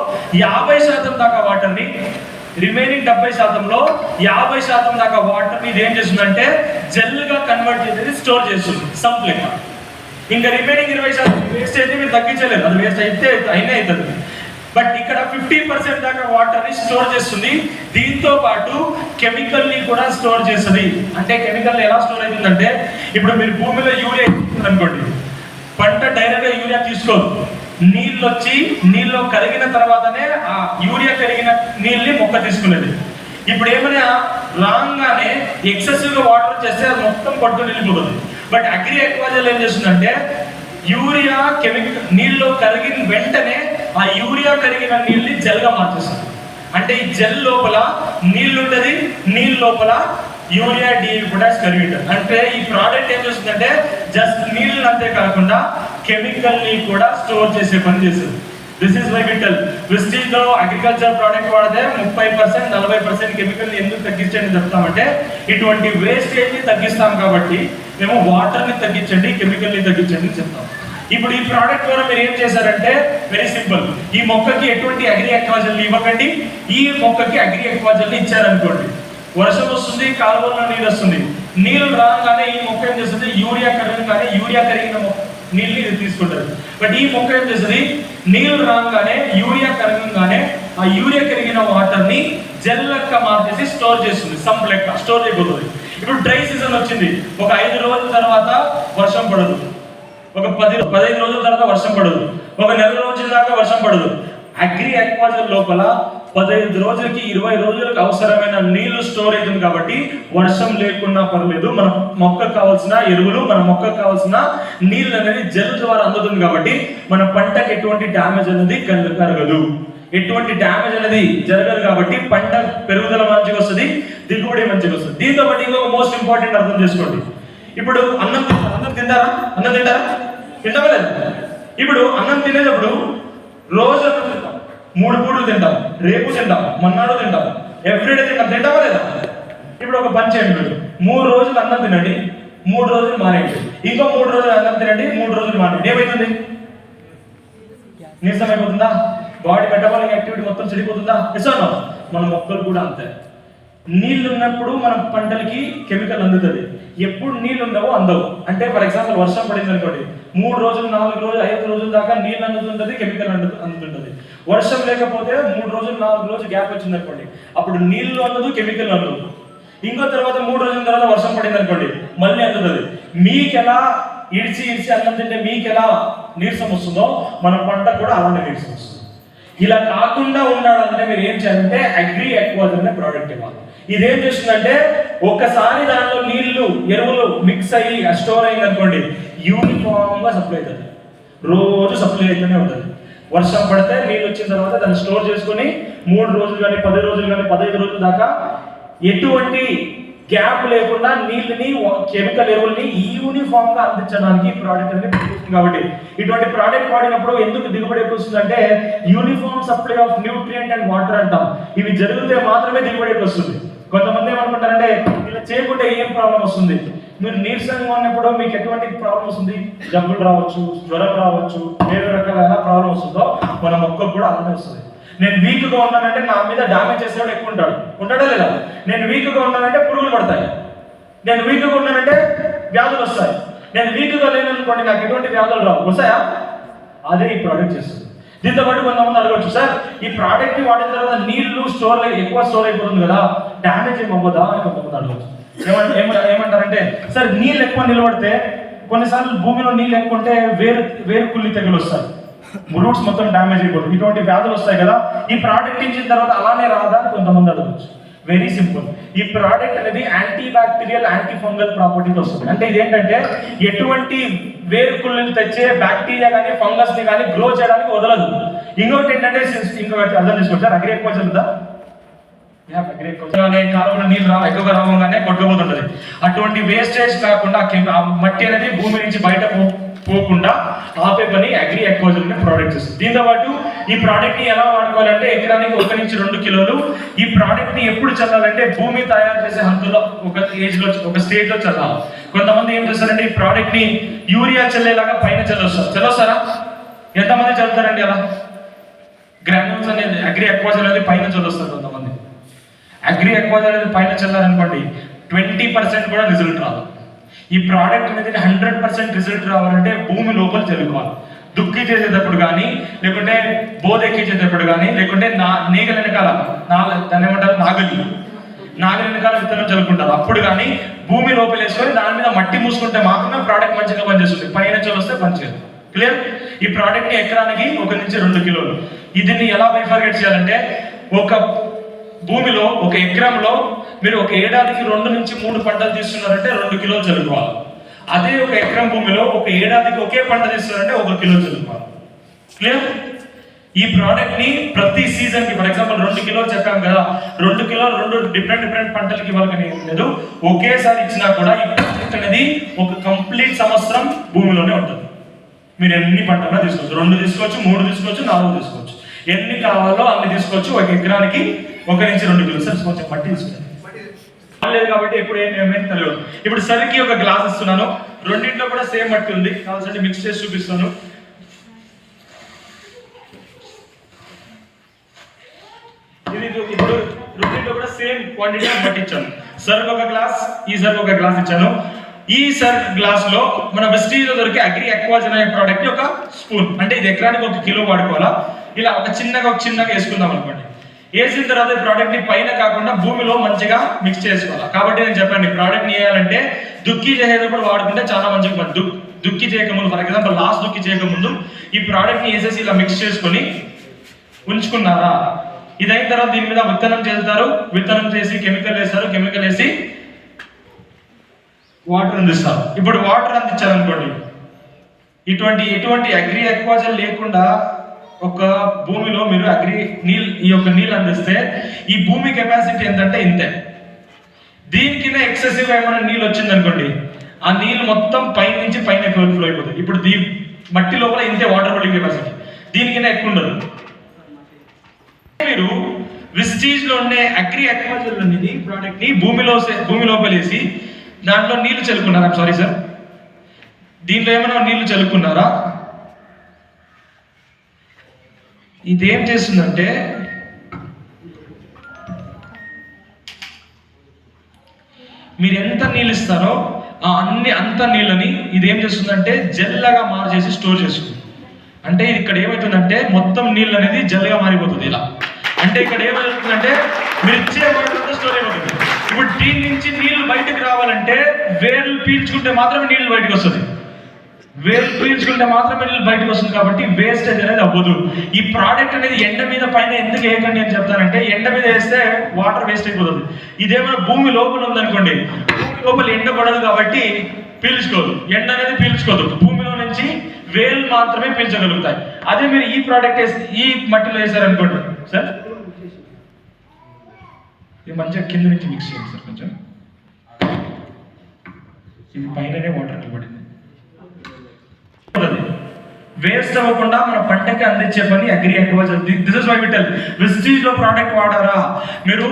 50% దాకా వాటర్ని, రిమైనింగ్ 70%లో 50% దాకా వాటర్ని ఇది ఏం చేస్తుందంటే జెల్గా కన్వర్ట్ చేసేది స్టోర్ చేస్తుంది సంప్ లెక్క. ఇంకా రిమైనింగ్ 20% వేస్ట్ అయితే మీరు తగ్గించలేదు, అది వేస్ట్ అయితే అయినా అవుతుంది. బట్ ఇక్కడ 50% దాకా వాటర్ని స్టోర్ చేస్తుంది. దీంతో పాటు కెమికల్ని కూడా స్టోర్ చేస్తుంది. అంటే కెమికల్ ఎలా స్టోర్ అవుతుందంటే, ఇప్పుడు మీరు భూమిలో యూరియా అనుకోండి, పంట డైరెక్ట్గా యూరియా తీసుకోదు, నీళ్ళు వచ్చి నీళ్ళు కరిగిన తర్వాతనే ఆ యూరియా కరిగిన నీళ్ళని మొక్క తీసుకునేది. ఇప్పుడు ఏమైనా రాగానే ఎక్సెసివ్గా వాటర్ చేస్తే అది మొత్తం పట్టు నిలిపోతుంది. బట్ అగ్రి అక్వాకల్చర్ ఏం చేస్తుందంటే యూరియా కెమికల్ నీళ్ళు కరిగిన వెంటనే ఆ యూరియా కరిగిన నీళ్ళని జెల్గా మార్చేస్తుంది. అంటే ఈ జెల్ లోపల నీళ్ళు ఉంటుంది, నీళ్ళ లోపల యూరియా డిఏపి పొటాష్ కరిగి ఉంటుంది. అంటే ఈ ప్రోడక్ట్ ఏం చేస్తుందంటే జస్ట్ నీళ్ళు అంతే కాకుండా కెమికల్ని కూడా స్టోర్ చేసే పని చేస్తుంది. This is why we tell విస్టీజ్లో అగ్రికల్చర్ ప్రోడక్ట్ వాడితే 30% 40% కెమికల్ని ఎందుకు తగ్గించండి చెప్తామంటే, ఇటువంటి వేస్టేజ్ని తగ్గిస్తాం కాబట్టి మేము వాటర్ని తగ్గించండి, కెమికల్ని తగ్గించండి అని చెప్తాం. ఇప్పుడు ఈ ప్రోడక్ట్ ద్వారా మీరు ఏం చేశారంటే వెరీ సింపుల్, ఈ మొక్కకి ఎటువంటి అగ్రి అక్వాకల్చర్ ఇవ్వకండి, ఈ మొక్కకి అగ్రి అక్వాకల్చర్ ఇచ్చారనుకోండి, వర్షం వస్తుంది, కాలువల్లో నీళ్ళు వస్తుంది, నీళ్ళు రాగానే ఈ మొక్క ఏం చేస్తుంది, యూరియా కరిగిన నీళ్ళని ఇది తీసుకుంటుంది. బట్ ఈ మొక్క ఏం చేస్తుంది, నీళ్ళు రాగానే యూరియా కరగంగానే ఆ యూరియా కరిగిన వాటర్ని జెల్ లెక్క మార్చేసి స్టోర్ చేస్తుంది, సంప్ లెక్క స్టోర్ అయిపోతుంది. ఇప్పుడు డ్రై సీజన్ వచ్చింది, ఒక 5 రోజుల తర్వాత వర్షం పడదు, ఒక 15 రోజుల తర్వాత వర్షం పడదు, ఒక నెల రోజుల దాకా వర్షం పడదు. అగ్రి అక్వాకల్చర్ లోపల 15 రోజులకి 20 రోజులకు అవసరమైన నీళ్లు స్టోర్ అవుతుంది కాబట్టి వర్షం లేకున్నా పర్లేదు, మన మొక్కకు కావాల్సిన ఎరువులు, మన మొక్కకు కావాల్సిన నీళ్ళు అనేది జెల్ ద్వారా అందుతుంది కాబట్టి మన పంటకు ఎటువంటి డ్యామేజ్ అనేది కలగదు, ఎటువంటి డ్యామేజ్ అనేది జరగదు. కాబట్టి పంట పెరుగుదల మంచిగా వస్తుంది, దిగుబడి మంచిగా వస్తుంది. దీంతో పాటు ఇంకొక మోస్ట్ ఇంపార్టెంట్ అర్థం చేసుకోండి. ఇప్పుడు అన్నం తింటారా? తింటావా లేదా? ఇప్పుడు అన్నం తినేటప్పుడు రోజు 3 పూటలు తింటాం, రేపు తింటాం, మన్నాడు తింటాం, ఎవ్రీడే తింటావా లేదా? ఇప్పుడు ఒక పని చేయండి, మీరు 3 రోజులు అన్నం తినండి, 3 రోజులు మానేయండి, ఇంకో 3 రోజులు అన్నం తినండి, 3 రోజులు మానేయండి. ఏమవుతుంది? నీరసం అయిపోతుందా? బాడీ మెటబాలిక్ యాక్టివిటీ మొత్తం చెడిపోతుందా? ఇస్తాను. మన మొక్కలు కూడా అంతే. నీళ్ళు ఉన్నప్పుడు మన పంటలకి కెమికల్ అందుతుంది, ఎప్పుడు నీళ్ళు ఉండవో అందవు. అంటే ఫర్ ఎగ్జాంపుల్ వర్షం పడింది అనుకోండి, 3 రోజులు 4 రోజులు 5 రోజుల దాకా నీళ్ళు అందుతుంటుంది, కెమికల్ అందుతుంటుంది. వర్షం లేకపోతే 3 రోజులు 4 రోజులు గ్యాప్ వచ్చింది అనుకోండి, అప్పుడు నీళ్ళు అందదు, కెమికల్ అందదు. ఇంకో తర్వాత 3 రోజుల తర్వాత వర్షం పడింది అనుకోండి, మళ్ళీ అందుతుంది. మీకు ఎలా ఇడిచి అన్నం తింటే మీకు ఎలా నీరసం వస్తుందో మన పంట కూడా అలానే నీరసం వస్తుంది. ఇలా కాకుండా ఉండాలంటే మీరు ఏం చేయాలంటే అగ్రి అక్వాకల్చర్ అనే ప్రోడక్ట్ ఇవ్వాలి. ఇదేం చేస్తుందంటే ఒక్కసారి దానిలో నీళ్లు ఎరువులు మిక్స్ అయ్యి స్టోర్ అయింది అనుకోండి, యూనిఫామ్ గా సప్లై అవుతుంది, రోజు సప్లై అవుతూనే ఉంటుంది. వర్షం పడితే నీళ్ళు వచ్చిన తర్వాత దాన్ని స్టోర్ చేసుకొని 3 రోజులు కానీ 10 రోజులు కానీ 15 రోజుల దాకా ఎటువంటి గ్యాప్ లేకుండా నీళ్ళని కెమికల్ ఎరువుల్ని యూనిఫామ్ గా అందించడానికి ప్రోడక్ట్ అనేది పనిచేస్తుంది. కాబట్టి ఇటువంటి ప్రోడక్ట్ వాడినప్పుడు ఎందుకు దిగుబడి ఎక్కువ వస్తుందంటే uniform supply of nutrient and water అంటాం. ఇవి జరిగితే మాత్రమే దిగుబడి ఎక్కువ వస్తుంది. కొంతమంది ఏమనుకుంటారంటే ఇలా చేయకుంటే ఏం ప్రాబ్లం వస్తుంది, మీరు నీరసంగా ఉన్నప్పుడు మీకు ఎటువంటి ప్రాబ్లం వస్తుంది, జబ్బులు రావచ్చు, జ్వరం రావచ్చు, వేరే రకాల ప్రాబ్లం వస్తుందో మన మొక్కకు కూడా అలానే వస్తుంది. నేను వీక్గా ఉన్నానంటే నా మీద డ్యామేజ్ చేసేవాడు ఎక్కువ ఉంటాడా లేదా? నేను వీక్గా ఉన్నానంటే పురుగులు పడతాయి, నేను వీక్గా ఉన్నానంటే వ్యాధులు వస్తాయి. నేను వీక్గా లేననుకోండి, నాకు ఎటువంటి వ్యాధులు రావు, వస్తాయా? అదే ఈ ప్రోడక్ట్ చేస్తుంది. దీంతో పాటు కొంతమంది అడగచ్చు, సార్ ఈ ప్రోడక్ట్ వాడిన తర్వాత నీళ్లు ఎక్కువ స్టోర్ అయిపోతుంది కదా, డ్యామేజ్ ఏమవ్వదా అని కొంతమంది అడగచ్చు. ఏమంటారంటే, సార్ నీళ్ళు ఎక్కువ నిలబడితే కొన్నిసార్లు భూమిలో నీళ్ళు ఎక్కువ ఉంటే వేరు కుళ్ళి తెగులు వస్తాయి, రూట్స్ మొత్తం డ్యామేజ్ అయిపోతుంది, ఇటువంటి వ్యాధులు వస్తాయి కదా, ఈ ప్రోడక్ట్ ఇచ్చిన తర్వాత అలానే రాదా అని కొంతమంది అడగచ్చు. Very simple. ఈ ప్రోడక్ట్ అనేది anti bacterial, anti fungal properties వస్తుంది. అంటే ఇదేంటంటే ఎటువంటి వేరుకుళ్ళని తెచ్చే బ్యాక్టీరియా కానీ ఫంగస్ ని కానీ గ్రో చేయడానికి వదలదు. ఇంకొకటి ఏంటంటే, ఇంకొకటి అర్థం చేసుకోవచ్చు సార్, అగ్రి ఎక్కువ చదువుతా కాలంలో నీళ్ళు ఎక్కువగా రావగానే కొట్టుకుపోతుంటది. అటువంటి వేస్టేజ్ కాకుండా ఆ మట్టి అనేది భూమి నుంచి బయట పోకుండా ఆపే పని అగ్రి ఎక్వాజల్ ప్రోడక్ట్ చేస్తుంది. దీంతో పాటు ఈ ప్రోడక్ట్ ని ఎలా వాడుకోవాలంటే, ఎకరానికి 1 నుంచి 2 కిలోలు. ఈ ప్రోడక్ట్ ని ఎప్పుడు చల్లాలంటే భూమి తయారు చేసే హంతులో ఒక స్టేజ్ లో చల్లాలి. కొంతమంది ఏం చేస్తారంటే ఈ ప్రోడక్ట్ ని యూరియా చల్లేలాగా పైన చల్లొస్తారా? ఎంతమంది చల్లుతారండి అలా? గ్రాన్యూల్స్ అనేది అగ్రి ఎక్వాజల్ అనేది పైన చల్లొస్తారు. కొంతమంది అగ్రి ఎక్వాజల్ అనేది పైన చల్లారనుకోండి, 20% కూడా రిజల్ట్ రాదు. ఈ ప్రోడక్ట్ అనేది 100% రిజల్ట్ రావాలంటే భూమి లోపల చల్లుకోవాలి. దుక్కి చేసేటప్పుడు కానీ, లేకుంటే బోధెక్కించేటప్పుడు కానీ, లేకుంటే నీగల వెనకాల దాన్ని ఏమంటారు, నాగలి వెనకాల విత్తనం చల్లుకుంటారు. అప్పుడు కానీ భూమి లోపల వేసుకొని దాని మీద మట్టి మూసుకుంటే మాత్రమే ప్రోడక్ట్ మంచిగా పనిచేస్తుంది. పైన చల్లొస్తే పనిచేయదు. క్లియర్? ఈ ప్రోడక్ట్ ని ఎకరానికి 1 నుంచి 2 కిలోలు. దీన్ని ఎలా బైఫర్గేట్ చేయాలంటే, ఒక భూమిలో 1 ఎకరంలో మీరు ఒక ఏడాదికి 2 నుంచి 3 పంటలు తీస్తున్నారంటే 2 కిలోలు చల్లుకోవాలి. అదే 1 ఎకరం భూమిలో ఒక ఏడాదికి ఒకే పంట తీస్తున్నారంటే 1 కిలో చల్లుకోవాలి. క్లియర్? ఈ ప్రోడక్ట్ ని ప్రతి సీజన్ కి, ఫర్ ఎగ్జాంపుల్ 2 కిలోలు చెప్పాం కదా, 2 కిలోలు 2 డిఫరెంట్ పంటలకి ఇవ్వాలని లేదు. ఒకేసారి ఇచ్చినా కూడా ఈ ప్రోడక్ట్ అనేది ఒక కంప్లీట్ సంవత్సరం భూమిలోనే ఉంటుంది. మీరు ఎన్ని పంటలు తీసుకోవచ్చు, 2 తీసుకోవచ్చు, 3 తీసుకోవచ్చు, 4 తీసుకోవచ్చు, ఎన్ని కావాలో అన్ని తీసుకోవచ్చు. 1 ఎకరానికి 1 నుంచి 2 కిలోలు. సార్ కొంచెం మట్టి తీసుకుంటాను లేదు కాబట్టి ఎప్పుడు ఏమేమి తెలియదు. ఇప్పుడు సరికి ఒక గ్లాస్ ఇస్తున్నాను, రెండింటిలో కూడా సేమ్ మట్టి ఉంది, కావాల్సింటే మిక్స్ చేసి చూపిస్తాను. ఇప్పుడు రెండింటిలో కూడా సేమ్ క్వాంటిటీ మట్టి ఇచ్చాను. సరికి ఒక గ్లాస్, ఈ సరికి ఒక గ్లాస్ ఇచ్చాను. ఈ గ్లాస్ లో మన వెస్టీజ్లో దొరికే అగ్రి ఎక్వాజల్ అనే ప్రోడక్ట్ ఒక స్పూన్, అంటే ఇది ఎకరానికి 1 కిలో వాడుకోవాలా. ఇలా ఒక చిన్నగా వేసుకుందాం అనుకోండి. వేసిన తర్వాత ఈ ప్రోడక్ట్ ని పైన కాకుండా భూమిలో మంచిగా మిక్స్ చేసుకోవాలి. కాబట్టి నేను చెప్పాను, ఈ ప్రోడక్ట్ ని వేయాలంటే దుక్కి చేసేటప్పుడు వాడుకుంటే చాలా మంచిగా. దుక్కి చేయకముందు, ఫర్ ఎగ్జాంపుల్ లాస్ట్ దుక్కి చేయకముందు ఈ ప్రోడక్ట్ ని వేసేసి ఇలా మిక్స్ చేసుకొని ఉంచుకున్నారా, ఇదైన తర్వాత దీని మీద విత్తనం చేస్తారు. విత్తనం చేసి కెమికల్ వేస్తారు. కెమికల్ వేసి వాటర్ అందిస్తారు. ఇప్పుడు వాటర్ అందించారనుకోండి, ఎటువంటి అగ్రి ఎక్వాజల్ లేకుండా ఒక భూమిలో మీరు ఈ యొక్క నీళ్ళు అందిస్తే ఈ భూమి కెపాసిటీ ఎంతంటే ఇంతే. దీనికి ఎక్సెసివ్ ఏమైనా నీళ్ళు వచ్చిందనుకోండి, ఆ నీళ్ళు మొత్తం పైన నుంచి పైన ఫ్లో అయిపోతుంది. ఇప్పుడు మట్టి లోపల ఇంతే వాటర్ హోల్డింగ్ కెపాసిటీ, దీనికైనా ఎక్కువ ఉండదు. మీరు విస్టీజ్ లో ఉండే అగ్రి ఎక్వాజల్ అనేది ప్రోడక్ట్ ని భూమి లోపల వేసి దాంట్లో నీళ్లు చల్లుకున్నారా? సారీ సార్, దీంట్లో ఏమైనా నీళ్లు చల్లుకున్నారా? ఇదేం చేస్తుందంటే, మీరు ఎంత నీళ్ళు ఇస్తారో అంత నీళ్ళని ఇదేం చేస్తుందంటే జెల్లాగా మార్చేసి స్టోర్ చేస్తుంది. అంటే ఇక్కడ ఏమవుతుందంటే మొత్తం నీళ్ళు అనేది జెల్గా మారిపోతుంది. ఇలా అంటే ఇక్కడ ఏమవుతుందంటే మీరు ఇచ్చే వాటర్ స్టోర్ అయిపోతుంది. ఇప్పుడు దీని నుంచి నీళ్లు బయటకు రావాలంటే వేర్లు పీల్చుకుంటే మాత్రమే నీళ్లు బయటకు వస్తుంది. వేర్లు పీల్చుకుంటే మాత్రమే నీళ్ళు బయటకు వస్తుంది. కాబట్టి వేస్టేజ్ అనేది అవ్వదు. ఈ ప్రోడక్ట్ అనేది ఎండ మీద పైన ఎందుకు వేయకండి అని చెప్తానంటే, ఎండ మీద వేస్తే వాటర్ వేస్ట్ అయిపోతుంది. ఇదేమైనా భూమి లోపల ఉందనుకోండి, భూమి లోపల ఎండ పడదు కాబట్టి పీల్చుకోదు. ఎండ అనేది పీల్చుకోదు. భూమిలో నుంచి వేర్లు మాత్రమే పీల్చగలుగుతాయి. అదే మీరు ఈ ప్రోడక్ట్ ఈ మట్టిలో వేసారనుకోండి సార్, ఇది మంచిగా కింద నుంచి మిక్స్ చేయండి సార్. కొంచెం ఇది పైననే వాటర్ నిలబడింది. వేస్ట్ అవ్వకుండా మన పంటకి అందించే పని అగ్రి ఎక్వాజల్. This is why we tell. Vestige లో ప్రోడక్ట్ వాడారా, మీరు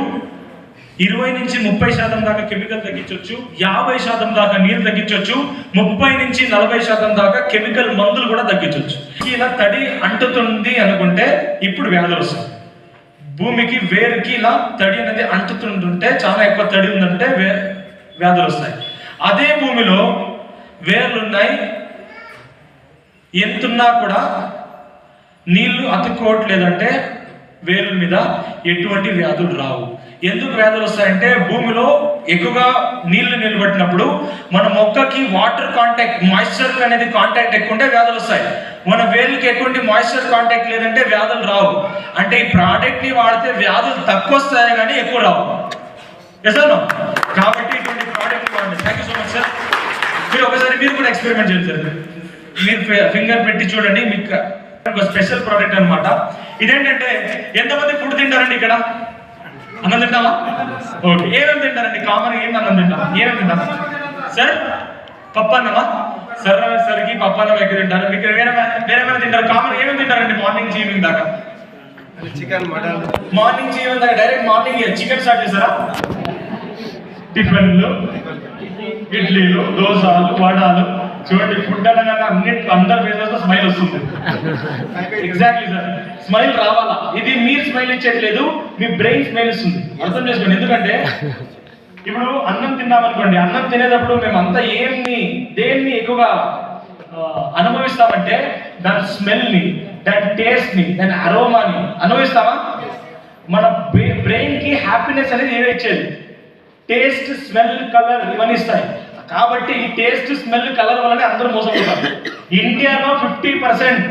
20 నుంచి 30% దాకా కెమికల్ తగ్గించవచ్చు, 50% దాకా నీరు తగ్గించవచ్చు, 30 నుంచి 40% దాకా కెమికల్ మందులు కూడా తగ్గించవచ్చు. ఇలా తడి అంటుతుంది అనుకుంటే ఇప్పుడు వ్యాధులు వస్తాయి. భూమికి వేరుకి ఇలా తడి అనేది అంటుతుంటుంటే, చాలా ఎక్కువ తడి ఉందంటే వ్యాధులు వస్తాయి. అదే భూమిలో వేర్లు ఉన్నాయి, ఎంతున్నా కూడా నీళ్లు అతుక్కోవట్లేదంటే వేర్ల మీద ఎటువంటి వ్యాధులు రావు. ఎందుకు వ్యాధులు వస్తాయంటే భూమిలో ఎక్కువగా నీళ్లు నిలబెట్టినప్పుడు మన మొక్కకి వాటర్ కాంటాక్ట్, మాయిశ్చర్ అనేది కాంటాక్ట్ ఎక్కువ ఉంటే వ్యాధులు వస్తాయి. మన వేర్లకి ఎటువంటి మాయిశ్చర్ కాంటాక్ట్ లేదంటే వ్యాధులు రావు. అంటే ఈ ప్రోడక్ట్ ని వాడితే వ్యాధులు తక్కువ వస్తాయి కానీ ఎక్కువ రావు. ఎసాను కాబట్టి ఇటువంటి ప్రోడక్ట్ వాడండి. Thank you so much sir. మీరు ఒకసారి మీరు కూడా ఎక్స్పెరిమెంట్ చేయండి సార్. మీరు ఫింగర్ పెట్టి చూడండి, మీకు ఒక స్పెషల్ ప్రోడక్ట్ అనమాట. ఇదేంటంటే ఎంతమంది ఫుడ్ తింటారండి ఇక్కడ? అన్నం తింటావా? ఓకే, ఏమేమి తింటారండి? కామన్ ఏం అన్నం తింటారా? ఏమేమి తింటారా సార్? పప్పు అన్నమా? సరికి పప్పు అన్నం ఎక్కడ తింటారు? మీకు వేరేమైనా తింటారు? కామన్ ఏమేమి తింటారండి మార్నింగ్ నుంచి ఈవినింగ్ దాకా? Chicken, mutton. మార్నింగ్ నుంచి ఈవినింగ్ దాకా డైరెక్ట్ మార్నింగ్ చికెన్ స్టార్ట్ చేస్తారా? టిఫిన్లు, ఇడ్లీలు, దోశలు, వడాలు. చూడండి, ఫుడ్ అనగానే అన్నిటి అందరి ఫేసెస్ లో స్మైల్ వస్తుంది. ఎగ్జాక్ట్లీ సార్, స్మైల్ రావాలా? ఇది మీరు స్మైల్ ఇచ్చేట్లేదు, మీ బ్రెయిన్ స్మైల్ ఇస్తుంది. అర్థం చేసుకోండి. ఎందుకంటే ఇప్పుడు అన్నం తిన్నామనుకోండి, అన్నం తినేటప్పుడు మేము అంతా దేన్ని ఎక్కువగా అనుభవిస్తామంటే దాని స్మెల్ ని, దాని టేస్ట్ ని, దాని అరోమాని అనుభవిస్తామా? మన బ్రెయిన్ కి హ్యాపీనెస్ అనేది ఏదో ఇచ్చేది. టేస్ట్, స్మెల్, కలర్ ఇవన్నీ ఇస్తాయి. కాబట్టి ఈ టేస్ట్, స్మెల్, కలర్ వల్లనే అందరూ మోసపోతారు. ఇండియాలో 50%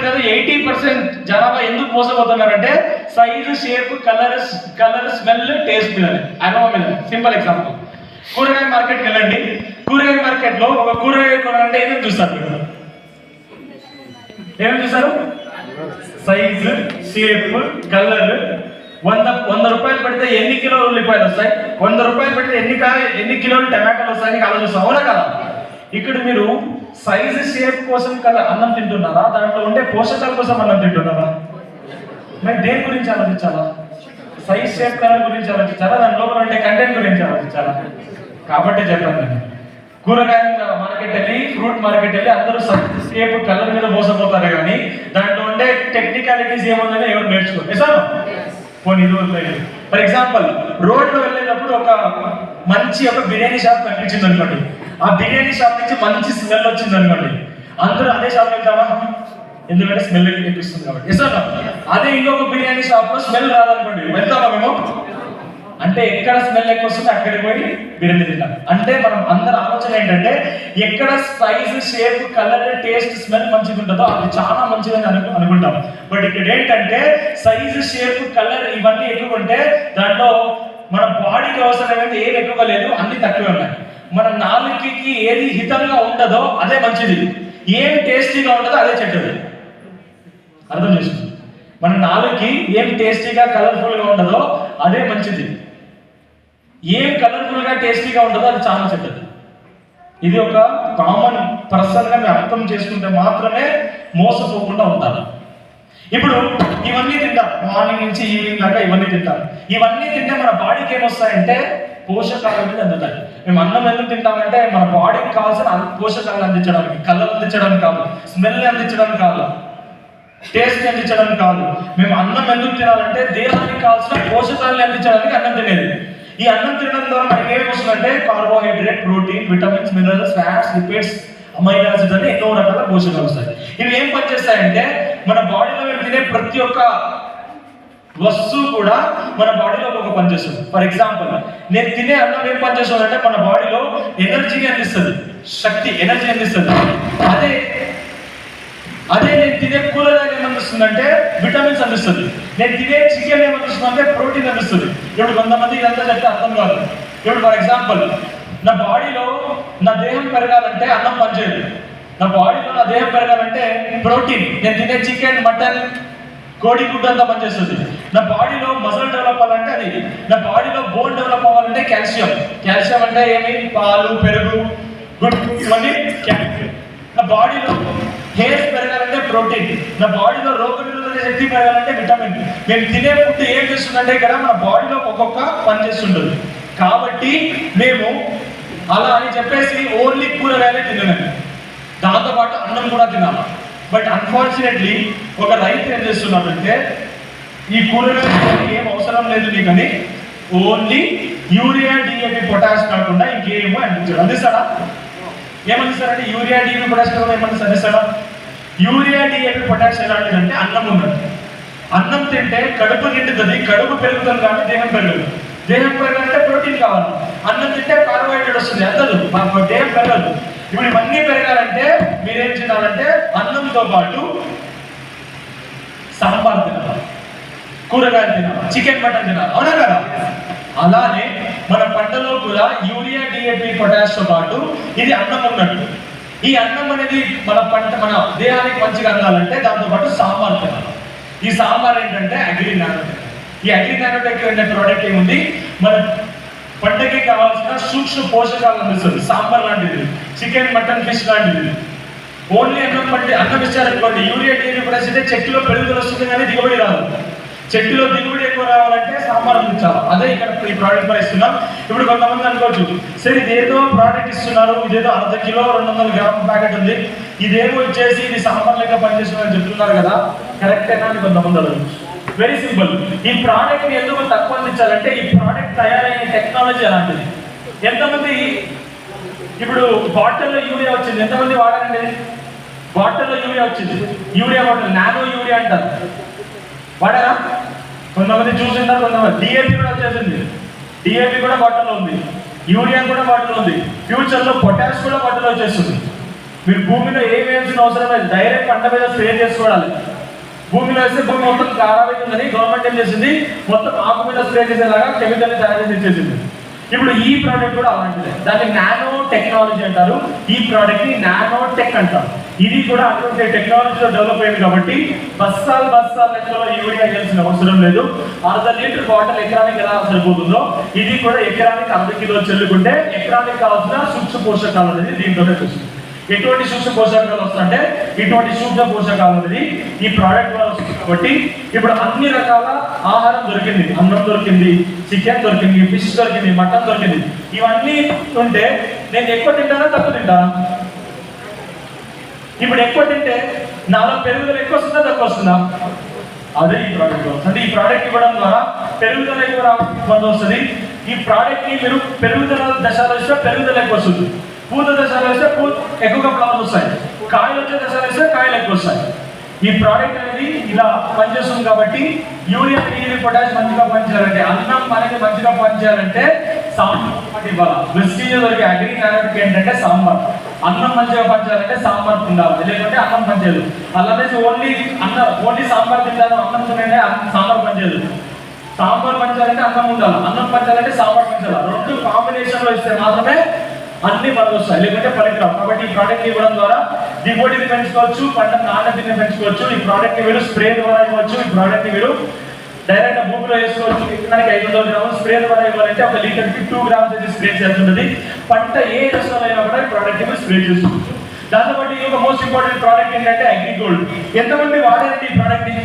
కాదు 80% జనాభా ఎందుకు మోసపోతున్నారంటే size, shape, colour, smell, taste మీద, అరోమా మీద. సింపుల్ ఎగ్జాంపుల్, కూరగాయ మార్కెట్కి వెళ్ళండి. కూరగాయ మార్కెట్ లో ఒక కూరగాయ కొనాలంటే ఏమేమి చూస్తారు? ఏమేమి చూస్తారు? Size, shape, colour. 100 రూపాయలు పెడితే ఎన్ని కిలోలు ఉల్లిపాయలు వస్తాయి? 100 రూపాయలు పెడితే ఎన్ని కిలోలు టమాటాలు వస్తాయని ఆలోచిస్తాం, అవునా కదా? ఇక్కడ మీరు సైజు, షేప్ కోసం అన్నం తింటున్నారా? దాంట్లో ఉండే పోషకాల కోసం అన్నం తింటున్నారా? మరి దేని గురించి ఆలోచించాలా? సైజ్, షేప్, కలర్ గురించి ఆలోచించాలా? దాని లోపల ఉండే కంటెంట్ గురించి ఆలోచించాలా? కాబట్టి చెప్పాను నేను, కూరగాయల మార్కెట్ వెళ్ళి, ఫ్రూట్ మార్కెట్ వెళ్ళి అందరూ సైజ్, షేప్, కలర్ మీద మోసపోతారు కానీ దాంట్లో ఉండే టెక్నికాలిటీస్ ఏముందని ఎవరు నేర్చుకోరు. సార్ ఫర్ ఎగ్జాంపుల్, రోడ్లో వెళ్ళేటప్పుడు ఒక బిర్యానీ షాప్ కనిపించింది అనుకోండి. ఆ బిర్యానీ షాప్ నుంచి మంచి స్మెల్ వచ్చింది అనుకోండి, అందరూ అదే షాప్ వెళ్తామా? ఎందుకంటే స్మెల్ కనిపిస్తుంది కాబట్టి. సార్ అదే ఇంకొక బిర్యానీ షాప్ లో స్మెల్ రాదనుకోండి, వెళ్తామా మేము? అంటే ఎక్కడ స్మెల్ ఎక్కువ వస్తుంది అక్కడికి పోయి బిర్యానీ తింటాం. అంటే మనం అందరి ఆలోచన ఏంటంటే ఎక్కడ size, shape, colour, taste, smell మంచిగా ఉంటుందో అది చాలా మంచిదని అనుకుంటాం. బట్ ఇక్కడ ఏంటంటే సైజ్, షేప్, కలర్ ఇవన్నీ ఎక్కువ ఉంటే దాంట్లో మన బాడీకి అవసరమైనది ఏది ఎక్కువగా లేదు, అన్ని తక్కువ ఉన్నాయి. మన నాలుగుకి ఏది హితంగా ఉంటుందో అదే మంచిది, ఏం టేస్టీగా ఉంటుందో అదే చెడ్డది. అర్థం చేసుకోండి. మన నాలుగుకి ఏం టేస్టీగా, కలర్ఫుల్ గా ఉంటుందో అదే మంచిది, ఏం కలర్ఫుల్ గా, టేస్టీగా ఉంటుందో అది చాలా చెడ్డది. ఇది ఒక కామన్ పర్సన్ గా మీరు అర్థం చేసుకుంటే మాత్రమే మోసపోకుండా ఉంటారు. ఇప్పుడు ఇవన్నీ తింటారు, మార్నింగ్ నుంచి ఈవినింగ్ దాకా ఇవన్నీ తింటారు. ఇవన్నీ తింటే మన బాడీకి ఏమొస్తాయంటే పోషకాలు అనేది అందుతాయి. మేము అన్నం ఎందుకు తింటామంటే మన బాడీకి కావాల్సిన పోషకాలు అందించడానికి, కలర్ అందించడానికి కాదు, స్మెల్ అందించడానికి కాదు, టేస్ట్ అందించడానికి కాదు. మేము అన్నం ఎందుకు తినాలంటే దేహానికి కావాల్సిన పోషకాలను అందించడానికి అన్నం తినేది. ఈ అన్నం తినడం ద్వారా మనకి ఏమి వస్తుందంటే carbohydrate, protein, vitamins, minerals, fats, lipids, amino acids అని ఎన్నో రకాల పోషకాలు వస్తాయి. ఇవి ఏం పనిచేస్తాయంటే మన బాడీలో మేము తినే ప్రతి ఒక్క వస్తువు కూడా మన బాడీలో ఒక పనిచేస్తుంది. ఫర్ ఎగ్జాంపుల్, నేను తినే అన్నం ఏం పనిచేస్తుంది అంటే మన బాడీలో ఎనర్జీని అందిస్తుంది, ఎనర్జీ అందిస్తుంది. అదే నేను తినే కూరగాయలు ఏమనిపిస్తుందంటే విటమిన్స్ అందిస్తుంది. నేను తినే చికెన్ ఏమనిపిస్తుంది అంటే ప్రోటీన్ అందిస్తుంది. ఇప్పుడు కొంతమంది ఇదంతా చెప్తే అర్థం కాదు. ఇప్పుడు ఫర్ ఎగ్జాంపుల్, నా బాడీలో నా దేహం పెరగాలంటే అన్నం పనిచేయదు. నా బాడీలో నా దేహం పెరగాలంటే ప్రోటీన్, నేను తినే చికెన్, మటన్, కోడి గుడ్డు అంతా పనిచేస్తుంది. నా బాడీలో మజిల్ డెవలప్ అవ్వాలంటే అది, నా బాడీలో బోన్ డెవలప్ అవ్వాలంటే కాల్షియం అంటే ఏమి? పాలు, పెరుగు, గుడ్డు ఇవన్నీ కాల్షియం. నా బాడీలో హెయిర్స్ పెరగాలంటే ప్రోటీన్, నా బాడీలో రోగనిరోధక శక్తి పెరగాలంటే విటమిన్. మేము తినే ఫుడ్ ఏం చేస్తుందంటే ఇక్కడ మన బాడీలో ఒక్కొక్క పని చేస్తుంటుంది. కాబట్టి మేము అలా అని చెప్పేసి ఓన్లీ కూరగాయలే తినలేము, దాంతోపాటు అన్నం కూడా తినాలి. బట్ అన్ఫార్చునేట్లీ ఒక రైతు ఏం చేస్తున్నాడంటే ఈ కూరగాయలు ఏం అవసరం లేదు నీకని ఓన్లీ యూరియా, డిఏపి, పొటాష్ కాకుండా ఇంకేమో అందించాడు. అందిస్తాడా? ఏమనిస్తారంటే యూరియా డిఏపి పొటాషియం కూడా ఏమన్నా సరిస్తాడా? యూరియా డిఏపి పొటాషియం ఎలాంటిదంటే అన్నం ఉన్నది. అన్నం తింటే కడుపు నిండుతుంది, కడుపు పెరుగుతుంది కాబట్టి దేహం పెరగదు. దేహం పెరగాలంటే ప్రోటీన్ కావాలి. అన్నం తింటే కార్బోహైడ్రేట్ వస్తుంది, అందదు, దేహం పెరగదు. ఇప్పుడు ఇవన్నీ పెరగాలంటే మీరేం తినాలంటే అన్నంతో పాటు సాంబార్ తినాలి, కూరగాయలు తినాలి, చికెన్ మటన్ తినాలి, అవునా కదా? అలానే మన పంటలో కూడా యూరియా డిఏపి పొటాష్ తో పాటు ఇది అన్నం ఉన్నట్టు. ఈ అన్నం అనేది మన పంట మన దేహానికి మంచిగా అందాలంటే దాంతో పాటు సాంబార్ తినాలి. ఈ సాంబార్ ఏంటంటే అగ్రి నానోటెక్. ఈ అగ్రి నానోటెక్ అనే ప్రోడక్ట్ ఏముంది, మన పంటకి కావాల్సిన సూక్ష్మ పోషకాలు అందిస్తుంది. సాంబార్ లాంటిది, చికెన్ మటన్ ఫిష్ లాంటిది. ఓన్లీ అన్నం పంటే అన్నం ఇచ్చారనుకోండి, యూరియా డిఏపి పొటాష్ అయితే చెట్టులో పెరుగుదల వస్తుంది కానీ దిగుబడి రాదు. చెట్టులో దిగుబడి ఎక్కువ రావాలంటే సాంబార్ అందించాలి. అదే ఇక్కడ ఈ ప్రోడక్ట్ పై ఇస్తున్నాం. ఇప్పుడు కొంతమంది అనుకోవచ్చు, సరే ఇదేదో ప్రోడక్ట్ ఇస్తున్నారు, ఇదేదో 1/2 కిలో 200 గ్రాముల ప్యాకెట్ ఉంది, ఇదేమో ఇచ్చేసి ఇది సాంబార్ లెక్క పనిచేస్తుందని చెప్తున్నారు కదా, కరెక్టేనా అని కొంతమంది అడగచ్చు. Very simple. ఈ ప్రోడక్ట్ ని ఎందుకు తక్కువ అందించాలంటే ఈ ప్రోడక్ట్ తయారైన టెక్నాలజీ అలాంటిది. ఎంతమంది ఇప్పుడు బాటిల్లో యూరియా వచ్చింది, ఎంతమంది వాడారండి? బాటిల్లో యూరియా వచ్చింది, యూరియా బాటిల్, నానో యూరియా అంటారు, వాడారా? కొంతమంది చూసింటారు, కొంతమంది. డిఏపి కూడా వచ్చేసింది, డిఏపి కూడా బాటిల్లో ఉంది, యూరియా కూడా బాటిల్లో ఉంది, ఫ్యూచర్లో పొటాష్ కూడా బాటిల్లో వచ్చేస్తుంది. మీరు భూమిలో ఏం వేయాల్సిన అవసరం లేదు, డైరెక్ట్ పంట మీద స్ప్రే చేసుకోవాలి. భూమిలో వేస్తే భూమి మొత్తం ఖరాబ్ అవుతుందని గవర్నమెంట్ ఏం చేసింది, మొత్తం ఆకు మీద స్ప్రే చేసేలాగా కెమికల్ని తయారు చేసి ఇచ్చేసింది. ఇప్పుడు ఈ ప్రోడక్ట్ కూడా అలాంటిదే, దాన్ని నానో టెక్నాలజీ అంటారు. ఈ ప్రోడక్ట్ ని నానో టెక్ అంటారు. ఇది కూడా అటువంటి టెక్నాలజీలో డెవలప్ అయింది కాబట్టి బస్తాలు లెక్కలో యూరియా వేయాల్సిన అవసరం లేదు. 1/2 లీటర్ బాటిల్ ఎకరానికి ఎలా సరిపోతుందో ఇది కూడా ఎకరానికి 1/2 కిలో చెల్లుకుంటే ఎకరానికి కావాల్సిన సూక్ష్మ పోషకాలు అనేది దీంట్లోనే చూస్తుంది. ఎటువంటి సూక్ష్మ పోషకాలు వస్తుందంటే ఇటువంటి సూక్ష్మ పోషకాలు అనేది ఈ ప్రోడక్ట్ వల్ల వస్తుంది. కాబట్టి ఇప్పుడు అన్ని రకాల ఆహారం దొరికింది, అన్నం దొరికింది, చికెన్ దొరికింది, ఫిష్ దొరికింది, మటన్ దొరికింది. ఇవన్నీ ఉంటే నేను ఎక్కువ తింటానా తక్కువ తింటానా? ఇప్పుడు ఎక్కువ తింటే నాలో పెరుగుదల ఎక్కువ వస్తుందా తక్కువ వస్తుందా? అదే ఈ ప్రోడక్ట్ వస్తుంది. ఈ ప్రోడక్ట్ ఇవ్వడం ద్వారా పెరుగుదల ఎక్కువ వస్తుంది. ఈ ప్రోడక్ట్ ని మీరు పెరుగుదల దశలో ఇస్తే పెరుగుదల ఎక్కువ వస్తుంది, పూత దశలో వేస్తే ఎక్కువగా ఫ్లవర్స్ వస్తాయి, కాయలు వచ్చే దశలో వేస్తే కాయలు ఎక్కువ వస్తాయి. ఈ ప్రోడక్ట్ అనేది ఇలా పనిచేస్తుంది కాబట్టి యూరియా డిఏపి పొటాష్ మంచిగా పనిచేయాలంటే, అన్నం మనకి మంచిగా పనిచేయాలంటే సాంబార్ ఇవ్వాలి. వెస్టీజ్ దొరికే అగ్రి నానోటెక్ ఏంటంటే సాంబార్. అన్నం మంచిగా పనిచేయాలంటే సాంబార్ ఉండాలి, లేకుంటే అన్నం పనిచేయదు. అలానే ఓన్లీ సాంబార్ తింటాను, అన్నం తినండి, సాంబార్ పనిచేయదు. సాంబార్ పనిచేయాలంటే అన్నం ఉండాలి, అన్నం పనిచేయాలంటే సాంబార్ పనిచేయాలి. రెండు కాంబినేషన్ లో ఇస్తే మాత్రమే అన్ని మనకు వస్తాయి, లేకుంటే పనికిరావు. కాబట్టి ఈ ప్రోడక్ట్ ఇవ్వడం ద్వారా దిగుబడిని పెంచుకోవచ్చు, పంట నాణ్యతని పెంచుకోవచ్చు. ఈ ప్రోడక్ట్ ని మీరు స్ప్రే ద్వారా ఇవ్వచ్చు. ఈ ప్రోడక్ట్ ని మీరు డైరెక్ట్ భూమిలో వేసుకోవచ్చు. ఎకరానికి 500 గ్రాములు స్ప్రే ద్వారా ఇవ్వాలంటే 1 లీటర్కి 2 గ్రామ్స్ అయితే స్ప్రే చేస్తుంటుంది. పంట ఏ దశలో అయినా కూడా ఈ ప్రోడక్ట్ ని స్ప్రే చేసుకోవచ్చు. దాంతోపాటు ఈ మోస్ట్ ఇంపార్టెంట్ ప్రోడక్ట్ ఏంటంటే అగ్రిగోల్డ్. ఎంతమంది వాడారండి ఈ ప్రోడక్ట్ ని?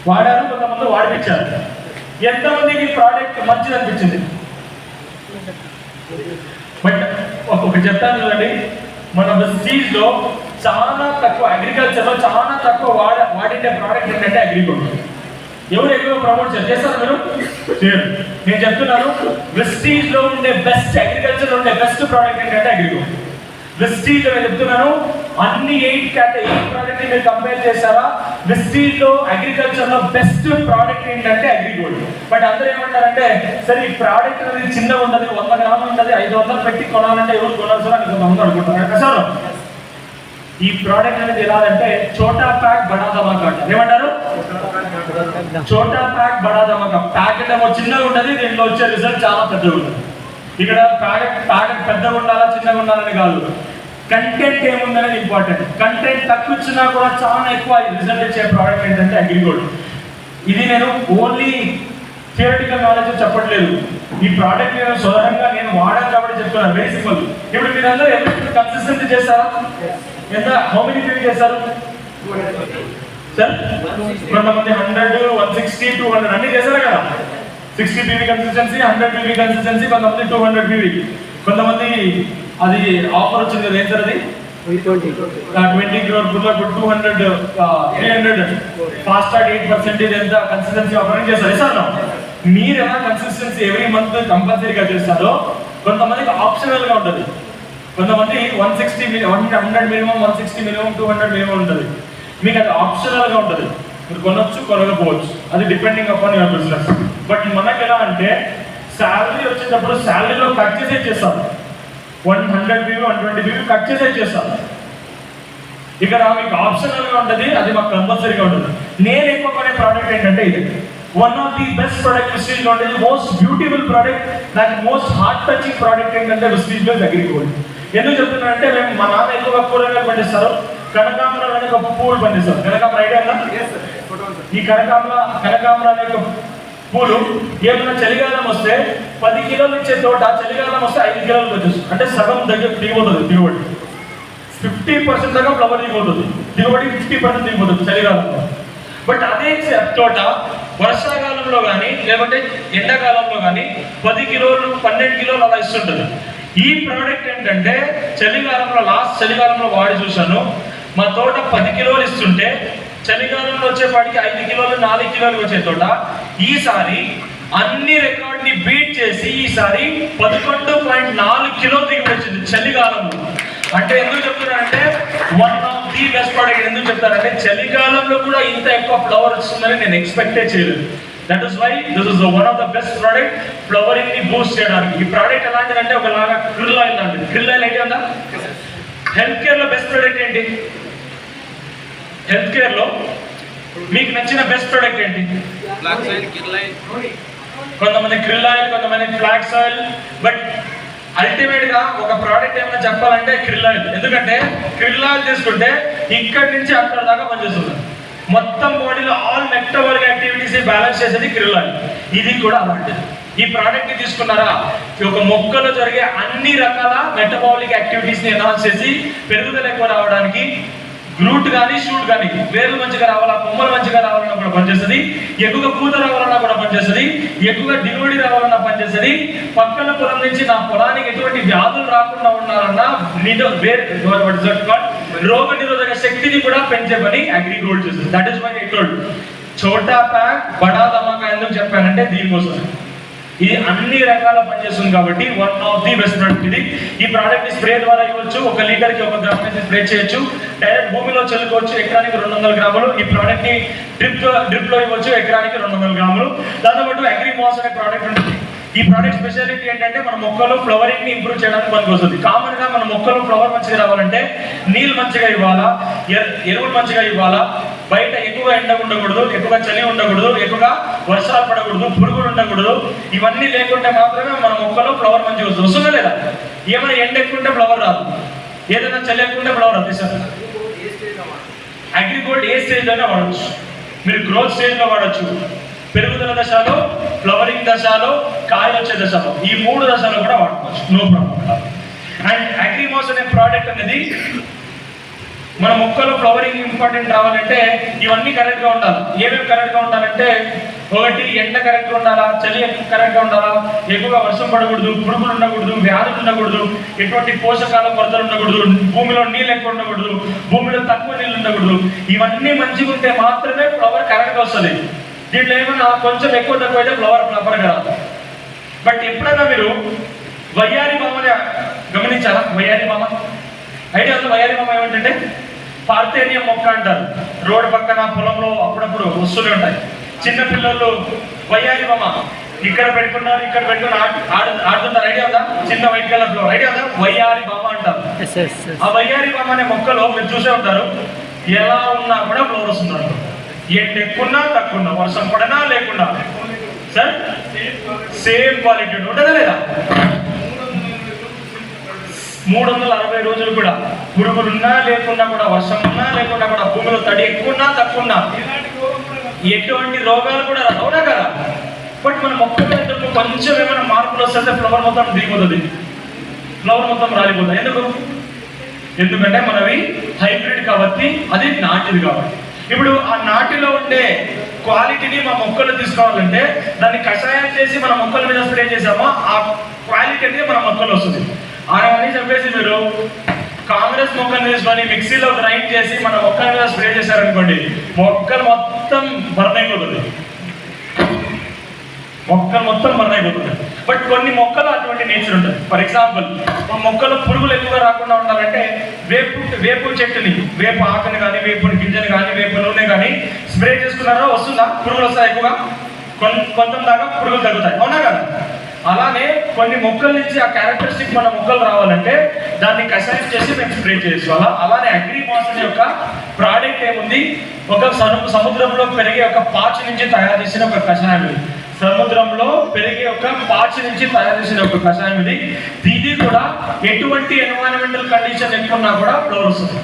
వాడారు, కొంతమంది వాడిపించారు. ఎంతమందికి ఈ ప్రోడక్ట్ మంచిది అనిపించింది? బట్ ఒక చెప్తాను చూడండి, మన వెస్టీజ్ లో చాలా తక్కువ, అగ్రికల్చర్ లో చాలా తక్కువ వాడిన ప్రోడక్ట్ ఏంటంటే అగ్రిగోల్డ్. ఎవరు ఎక్కువ ప్రమోట్ చేస్తారు? మీరు చేయరు. నేను చెప్తున్నాను, వెస్టీజ్ లో ఉండే బెస్ట్, అగ్రికల్చర్ లో ఉండే బెస్ట్ ప్రోడక్ట్ ఏంటంటే అగ్రిగోల్డ్. వెస్టీజ్ లో చెప్తున్నాను, అన్ని 8 ప్రోడక్ట్ మీరు కంపేర్ చేశారా, వెస్టీజ్ లో అగ్రికల్చర్ లో బెస్ట్ ప్రోడక్ట్ ఏంటంటే అగ్రిగోల్డ్. బట్ అందరూ ఏమంటారంటే, సరే ఈ ప్రోడక్ట్ అనేది చిన్నగా ఉండదు, 100 గ్రాములు ఉంటుంది, 500 పెట్టి కొనాలంటే ఎవరు కొనాలి సార్ అని కొంతమంది అనుకుంటారు సార్. ఈ ప్రోడక్ట్ అనేది ఎలా అంటే చోటా ప్యాక్ బడా ధమాకా అంటారు. ఏమంటారు? చోటా ప్యాక్ బడా ధమాకా. ప్యాకెట్ ఏమో చిన్నగా ఉంటుంది, దీంట్లో వచ్చే రిజల్ట్ చాలా పెద్దగా ఉంటుంది. ఇక్కడ ప్యాకెట్ పెద్దగా ఉండాలా చిన్నగా ఉండాలని కాదు, కంటెంట్ ఏముందనేది ఇంపార్టెంట్. కంటెంట్ తక్కువ ఇచ్చినా కూడా చాలా ఎక్కువ రిజల్ట్ ఇచ్చే ప్రోడక్ట్ ఏంటంటే అగ్రిగోల్డ్. ఇది నేను ఓన్లీ థియరిటికల్ నాలెడ్జ్ చెప్పట్లేదు, ఈ ప్రోడక్ట్ నేను సొంతంగా నేను వాడాను కాబట్టి చెప్తున్నాను. Very simple. ఇప్పుడు మీరందరూ ఎవరికి కన్సిస్టెన్సీ చేస్తారా? హౌ మెనీ పీవీ చేస్తారు సార్? కొంతమంది 100, 160, 200 అన్ని చేశారు కదా. 60 పీవీ కన్సిస్టెన్సీ, 100 పీవీ కన్సిస్టెన్సీ, కొంతమంది 200 పీవీ, కొంతమంది అది ఆఫర్ వచ్చింది కదా, ఏం సార్ అది 20 crore 200, 300 ఫాస్ట్ స్టార్ట్ 8% ఎంత కన్సిస్టెన్సీ ఆఫర్ చేస్తారు సార్. మీరు ఎలా కన్సిస్టెన్సీ ఎవ్రీ మంత్ కంపల్సరీగా చేస్తారో కొంతమందికి ఆప్షనల్గా ఉంటుంది. కొంతమంది 160 100 మినిమం, 160 మినిమం, 200 మినిమం ఉంటుంది. మీకు అది ఆప్షనల్గా ఉంటుంది. మీరు కొనొచ్చు, కొనకపోవచ్చు, అది depending upon your business. But మనకి ఎలా అంటే శాలరీ వచ్చేటప్పుడు శాలరీలో కట్ చేసే చేస్తాను. 100 బీవీ 120 బీవీ కట్ చేసే చేస్తాను. ఇక్కడ మీకు ఆప్షనల్గా ఉంటుంది, అది మాకు కంపల్సరీగా ఉంటుంది. నేను ఎక్కువ కొనే ప్రోడక్ట్ ఏంటంటే ఇది one of the best product విస్టీజ్లో ఉంటుంది. మోస్ట్ బ్యూటిఫుల్ ప్రోడక్ట్, నాకు మోస్ట్ హార్ట్ టచింగ్ ప్రోడక్ట్ ఏంటంటే విస్టీజ్లో అగ్రిగోల్డ్. ఎందుకు చెప్తున్నానంటే మేము మా నాన్న ఎక్కువగా కూరగాయలు పండిస్తారు. కనకాంబరాలు అనే ఒక పువ్వులు పండిస్తారు. కనకాంబర ఐడియా ఉందా? ఈ కనకాంబర అనే ఒక పూలు ఏమైనా చలికాలం వస్తే 10 కిలోలు ఇచ్చే తోట చలికాలం వస్తే 5 కిలోలకు వచ్చేస్తుంది. అంటే సగం దగ్గర దిగిపోతుంది దిగుబడి. 50% దాకా ఫ్లవర్ దిగిపోతుంది, దిగుబడి 50% దిగిపోతుంది చలికాలంలో. బట్ అదే తోట వర్షాకాలంలో కానీ లేకపోతే ఎండాకాలంలో కానీ 10 కిలోలు 12 కిలోలు అలా ఇస్తుంటుంది. ఈ ప్రోడక్ట్ ఏంటంటే చలికాలంలో చలికాలంలో వాడి చూశాను. మా తోట 10 కిలోలు ఇస్తుంటే చలికాలంలో వచ్చేపాటికి 5 కిలోలు 4 కిలోలు వచ్చే తోట ఈసారి అన్ని రికార్డ్ని బీట్ చేసి ఈసారి 11.4 కిలో దిగి వచ్చింది చలికాలంలో. అంటే ఎందుకు చెప్తున్నారంటే one of the best product. ఎందుకు చెప్తారంటే చలికాలంలో కూడా ఇంత ఎక్కువ ఫ్లవర్ వస్తుందని నేను ఎక్స్పెక్టే చేయలేదు. That is why this is one of the best product flowering ని బూస్ట్ చేయడానికి. ఈ ప్రోడక్ట్ ఎలాంటిదంటే ఒకలాగా క్రిల్ ఆయిల్ లాంటిది. క్రిల్ ఆయిల్ ఐడియా ఉందా? హెల్త్ కేర్ లో బెస్ట్ ప్రోడక్ట్ ఏంటి? హెల్త్ కేర్ లో మీకు నచ్చిన బెస్ట్ ప్రోడక్ట్ ఏంటి? కొంతమంది క్రిల్ ఆయిల్, కొంతమంది ఫ్లాక్స్ ఆయిల్. బట్ అల్టిమేట్ గా ఒక ప్రోడక్ట్ ఏమైనా చెప్పాలంటే క్రిల్ ఆయిల్. ఎందుకంటే క్రిల్ ఆయిల్ తీసుకుంటే ఇక్కడి నుంచి అక్కడ దాకా పనిచేస్తుంది. మొత్తం బాడీలో ఆల్ మెటబాలిక్ యాక్టివిటీస్ బ్యాలెన్స్ చేసేది క్రిల్ ఆయిల్. ఇది కూడా అలాంటిది. ఈ ప్రోడక్ట్ ని తీసుకున్నారా, ఒక మొక్కలో జరిగే అన్ని రకాల మెటబాలిక్ యాక్టివిటీస్ ని ఎన్హాన్స్ చేసి పెరుగుదల ఎక్కువ రావడానికి, గ్రూట్ కానీ షూట్ కానీ వేర్లు మంచిగా రావాలా, కొమ్మలు మంచిగా రావాలన్నా కూడా పనిచేస్తుంది, ఎక్కువగా పూత రావాలన్నా కూడా పనిచేస్తుంది, ఎక్కువగా దిగుబడి రావాలన్నా పనిచేస్తుంది, పక్కన పొలం నుంచి నా పొలానికి ఎటువంటి వ్యాధులు రాకుండా ఉండాలన్నా రోగ నిరోధక శక్తిని కూడా పెంచే పని అగ్రిగోల్డ్ చేస్తుంది. That is why I told చోటా ప్యాక్ బడా ధమాకా. ఎందుకు చెప్పానంటే దీనికోసం. ఇది అన్ని రకాల పనిచేస్తుంది కాబట్టి one of the best product ఇది. ఈ ప్రోడక్ట్ ని స్ప్రే ద్వారా ఇవ్వచ్చు. 1 లీటర్కి 1 గ్రామ్ స్ప్రే చేయొచ్చు. డైరెక్ట్ భూమిలో చల్లుకోవచ్చు. ఎకరానికి 200 గ్రాములు. ఈ ప్రోడక్ట్ ని డ్రిప్ లో ఇవ్వచ్చు. ఎకరానికి 200 గ్రాములు. దాంతోపాటు అగ్రిమాస్ అనే ప్రోడక్ట్ ఉంటుంది. ఈ ప్రోడక్ట్ స్పెషాలిటీ ఏంటంటే మన మొక్కలో ఫ్లవరింగ్ ని ఇంప్రూవ్ చేయడానికి పనికి వస్తుంది. కామన్ గా మన మొక్కలో ఫ్లవర్ మంచిగా రావాలంటే నీళ్ళు మంచిగా ఇవ్వాలా, ఎరువులు మంచిగా ఇవ్వాలా, బయట ఎక్కువగా ఎండ ఉండకూడదు, ఎక్కువగా చలి ఉండకూడదు, ఎక్కువగా వర్షాలు పడకూడదు, పురుగులు ఉండకూడదు. ఇవన్నీ లేకుంటే మాత్రమే మన మొక్కలో ఫ్లవర్ మంచిగా వస్తుంది. వస్తుందా లేదా? ఏమైనా ఎండ ఎక్కుంటే ఫ్లవర్ రాదు, ఏదైనా చలి ఎక్కుంటే ఫ్లవర్ రాదు. సార్ అగ్రిగోల్డ్ ఏ స్టేజ్లోనే వాడచ్చు. మీరు గ్రోత్ స్టేజ్లో వాడచ్చు, పెరుగుదల దశలో, ఫ్లవరింగ్ దశలో, కాయలు వచ్చే దశలో, ఈ 3 దశలో కూడా వాడుకోవచ్చు. No problem. అండ్ అగ్రిమాస్ అనే ప్రోడక్ట్ అనేది మన మొక్కలో ఫ్లవరింగ్ ఇంపార్టెంట్ రావాలంటే ఇవన్నీ కరెక్ట్గా ఉండాలి. ఏమేమి కరెక్ట్గా ఉండాలంటే, ఒకటి ఎండ కరెక్ట్గా ఉండాలా, చలి కరెక్ట్గా ఉండాలా, ఎక్కువగా వర్షం పడకూడదు, పురుగులు ఉండకూడదు, వ్యాధులు ఉండకూడదు, ఎటువంటి పోషకాల కొరతలు ఉండకూడదు, భూమిలో నీళ్ళు ఎక్కువ ఉండకూడదు, భూమిలో తక్కువ నీళ్ళు ఉండకూడదు. ఇవన్నీ మంచిగా ఉంటే మాత్రమే ఫ్లవర్ కరెక్ట్గా వస్తుంది. దీంట్లో ఏమైనా కొంచెం ఎక్కువ తక్కువ అయితే ఫ్లవర్ ప్రాపర్గా రాదు. బట్ ఎప్పుడైనా మీరు వయ్యారి మామని గమనించారా? వయ్యారి మామ ఐడియా ఉంది? వయ్యారి మామ ఏమిటంటే పార్థేనియం మొక్క అంటారు. రోడ్డు పక్కన పొలంలో అప్పుడప్పుడు వస్తూనే ఉంటాయి. చిన్నపిల్లలు వయ్యారి మామ ఇక్కడ పెట్టుకున్నారు, ఇక్కడ పెట్టుకుని ఆడుతున్నారు. ఐడియా ఉందా? చిన్న వైట్ కలర్ ఫ్లవర్ ఐడియా ఉందా? వయ్యారి మామ అంటారు. ఆ వయ్యారి మామ అనే మొక్కలో మీరు చూసే ఉంటారు, ఎలా ఉన్నా కూడా ఫ్లవర్ వస్తున్నారు. ఎండ ఎక్కున్నా తక్కువ, వర్షం పడినా లేకుండా సార్ సేమ్ క్వాలిటీ ఉంటుందా లేదా? 360 రోజులు కూడా పురుగులున్నా లేకున్నా కూడా, వర్షం ఉన్నా లేకుండా కూడా, భూమిలో తడి ఎక్కువన్నా తక్కువన్నా ఎటువంటి రోగాలు కూడా అవునా కదా? బట్ మన మొక్కలు కొంచెం ఏమైనా మార్పులు వస్తే ఫ్లవర్ మొత్తం దిగిపోతుంది, ఫ్లవర్ మొత్తం రాలిపోతుంది. ఎందుకంటే మనవి హైబ్రిడ్ కాబట్టి, అది నాటిది కాబట్టి. ఇప్పుడు ఆ నాటిలో ఉండే క్వాలిటీని మా మొక్కలు తీసుకోవాలంటే దాన్ని కషాయం చేసి మన మొక్కల మీద స్ప్రే చేసామో ఆ క్వాలిటీ అనేది మన మొక్కలు వస్తుంది. అని చెప్పేసి మీరు కాంగ్రెస్ మొక్కలు తీసుకొని మిక్సీలో గ్రైండ్ చేసి మన మొక్కల మీద స్ప్రే చేశారనుకోండి, మొక్కలు మొత్తం బర్న్ అయిపోతుంది. బట్ కొన్ని మొక్కలు అటువంటి నేచర్ ఉంటుంది. ఫర్ ఎగ్జాంపుల్ మా మొక్కలు పురుగులు ఎక్కువగా రాకుండా ఉండాలంటే వేపు చెట్టుని, వేపు ఆకుని కానీ, వేపు గింజని కానీ, వేపు నూనె కానీ స్ప్రే చేసుకున్నారో వస్తుందా? పురుగులు వస్తాయి ఎక్కువగా, కొంత దాకా పురుగులు తగ్గుతాయి, అవునా కదా? అలానే కొన్ని మొక్కల నుంచి ఆ క్యారెక్టరిస్టిక్ మన మొక్కలు రావాలంటే దాన్ని కషాయం చేసి మేము స్ప్రే చేసుకోవాలా. అలానే అగ్రిమాస్ యొక్క ప్రోడక్ట్ ఏముంది, ఒక సముద్రంలో పెరిగే ఒక పాచి నుంచి తయారు చేసిన ఒక కషాయం ఇది. సముద్రంలో పెరిగే ఒక పాచి నుంచి తయారు చేసిన ఒక కషాయం ఇది. ఇది కూడా ఎటువంటి ఎన్విరాన్మెంటల్ కండిషన్ ఎక్కున్నా కూడా ఫ్లవర్ వస్తుంది.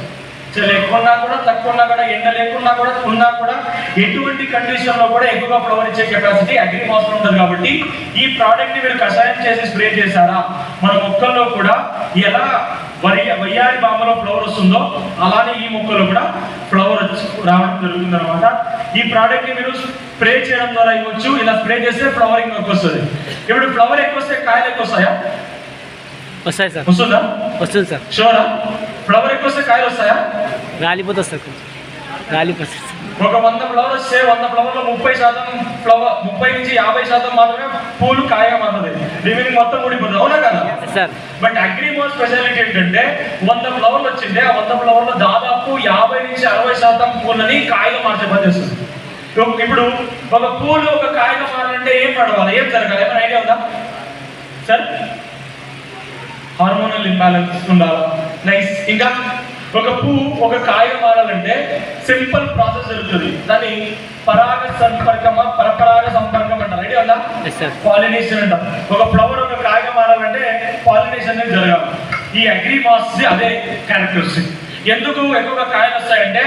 చలి ఎక్కువన్నా కూడా, తక్కువ ఉన్నా కూడా, ఎండ లేకున్నా కూడా, ఉన్నా కూడా, ఎటువంటి కండిషన్ లో కూడా ఎక్కువగా ఫ్లవర్ ఇచ్చే కెపాసిటీ అగ్రిమాస్ లో ఉంటుంది. కాబట్టి ఈ ప్రోడక్ట్ ని మీరు కషాయం చేసి స్ప్రే చేశారా, మన మొక్కల్లో కూడా ఎలా వయ్యారి బామలో ఫ్లవర్ వస్తుందో అలానే ఈ మొక్కలో కూడా ఫ్లవర్ రావడం జరుగుతుంది అనమాట. ఈ ప్రోడక్ట్ ని మీరు స్ప్రే చేయడం ద్వారా ఇవ్వచ్చు. ఇలా స్ప్రే చేస్తే ఫ్లవరింగ్ ఎక్కువ వస్తుంది. ఇప్పుడు ఫ్లవర్ ఎక్కువ వస్తే కాయలు ఎక్కువ వస్తాయా? వస్తాయి సార్. వస్తుందా? వస్తుంది సార్. షూరా? ఫ్లవర్ ఎక్కువ వస్తే కాయలు వస్తాయా? రాలిపోతుంది సార్, కొంచెం రాలిపోతుంది. ఒక 100 ఫ్లవర్ వస్తే 100 ఫ్లవర్లో 30% ఫ్లవర్, 30 నుంచి 50% మాత్రమే పూలు కాయగా మారుతుంది. రిమైనింగ్ మొత్తం ఊడిపోతుంది, అవునా కదా సార్? బట్ అగ్రిమాస్ స్పెషాలిటీ ఏంటంటే 100 ఫ్లవర్లు వచ్చింది, ఆ 100 ఫ్లవర్లో దాదాపు 50 నుంచి 60% పూలని కాయగా మార్చే పని చేస్తుంది. ఇప్పుడు ఒక పూలు ఒక కాయగా మారాలంటే ఏం పడవాలి, ఏం జరగాలి, ఏమైనా ఐడియా ఉందా సార్? హార్మోనల్ ఇంబ్యాలెన్స్ ఉండాలి. నైస్. ఇంకా ఒక పువ్వు ఒక కాయగా మారాలంటే సింపుల్ ప్రాసెస్ జరుగుతుంది. దాన్ని పరాగ సంపర్కం అంటారు. ఐడియా ఉందా? పాలినేషన్ అంటాం. ఒక ఫ్లవర్ ఒక కాయగా మారాలంటే పాలినేషన్ అనేది జరగాలి. ఈ అగ్రిమాస్ అదే క్యారెక్టరిస్టిక్. ఎందుకు ఎక్కువగా కాయలు వస్తాయంటే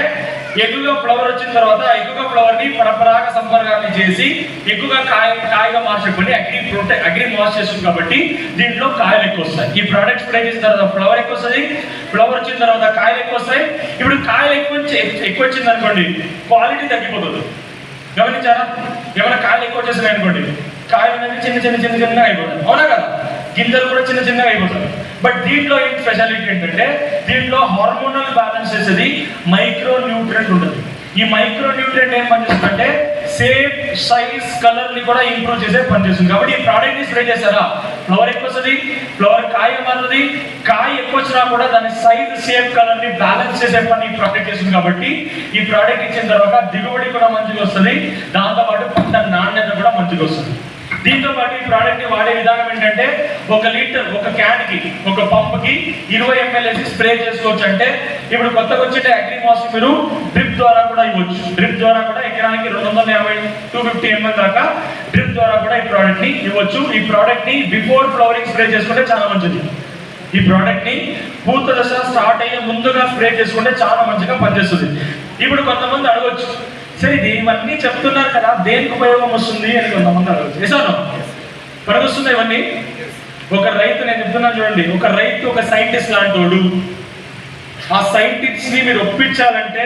ఎక్కువగా ఫ్లవర్ వచ్చిన తర్వాత ఎక్కువగా ఫ్లవర్ ని పరపరాగ సంపర్కాన్ని చేసి ఎక్కువగా కాయగా మార్చబడి అగ్రిమాస్ చేస్తుంది. కాబట్టి దీంట్లో కాయలు ఎక్కువ వస్తాయి. ఈ ప్రోడక్ట్ స్ప్రే చేసిన తర్వాత ఫ్లవర్ ఎక్కువ వస్తుంది, ఫ్లవర్ వచ్చిన తర్వాత కాయలు ఎక్కువ వస్తాయి. ఇప్పుడు కాయలు ఎక్కువ వచ్చింది అనుకోండి, క్వాలిటీ తగ్గిపోతుంది. గమనించారా? ఏమైనా కాయలు ఎక్కువ వచ్చేసినాయి అనుకోండి, కాయలు అనేది చిన్నగా అయిపోతుంది, అవునా కదా? గింజలు కూడా చిన్నగా అయిపోతాయి. బట్ దీంట్లో ఏం స్పెషాలిటీ ఏంటంటే దీంట్లో హార్మోనల్ బ్యాలెన్స్ చేసేది మైక్రో న్యూట్రియంట్ ఉంటుంది. ఈ మైక్రో న్యూట్రియంట్ ఏం పనిచేస్తుందంటే షేప్, సైజ్, కలర్ ని కూడా ఇంప్రూవ్ చేసే పనిచేస్తుంది. కాబట్టి ఈ ప్రోడక్ట్ ని స్ప్రే చేస్తారా, ఫ్లవర్ ఎక్కువ వస్తుంది, ఫ్లవర్ కాయ మారుతుంది, కాయ ఎక్కువ వచ్చినా కూడా దాని సైజ్, షేప్, కలర్ ని బ్యాలెన్స్ చేసే పని ఈ ప్రోడక్ట్ చేస్తుంది. కాబట్టి ఈ ప్రోడక్ట్ ఇచ్చిన తర్వాత దిగుబడి కూడా మంచిగా వస్తుంది, దాంతోపాటు పంట నాణ్యత కూడా మంచిగా వస్తుంది. దీంతో పాటు ఈ ప్రోడక్ట్ ని వాడే విధానం ఏంటంటే 1 లీటర్ ఒక క్యాన్ కి, ఒక పంప్ కి 20 ml వేసి స్ప్రే చేసుకోవచ్చు. అంటే ఇప్పుడు కొత్తగా వచ్చే అగ్రిమాస్ మీరు డ్రిప్ ద్వారా కూడా ఇవ్వచ్చు. డ్రిప్ ద్వారా కూడా ఎకరానికి 250-250 ml దాకా డ్రిప్ ద్వారా కూడా ఈ ప్రోడక్ట్ ని ఇవ్వచ్చు. ఈ ప్రోడక్ట్ ని బిఫోర్ ఫ్లవరింగ్ స్ప్రే చేసుకుంటే చాలా మంచిది. ఈ ప్రోడక్ట్ ని పూత దశ స్టార్ట్ అయ్యే ముందుగా స్ప్రే చేసుకుంటే చాలా మంచిగా పనిచేస్తుంది. ఇప్పుడు కొంతమంది అడగొచ్చు, సరే ఇది ఇవన్నీ చెప్తున్నారు కదా, దేనికి ఉపయోగం వస్తుంది అని కొంతమంది అడగచ్చు. నిజాను పనికొస్తుంది ఇవన్నీ. ఒక రైతు, నేను చెప్తున్నాను చూడండి, ఒక రైతు ఒక సైంటిస్ట్ లాంటోడు. ఆ సైంటిస్ట్ ని మీరు ఒప్పించాలంటే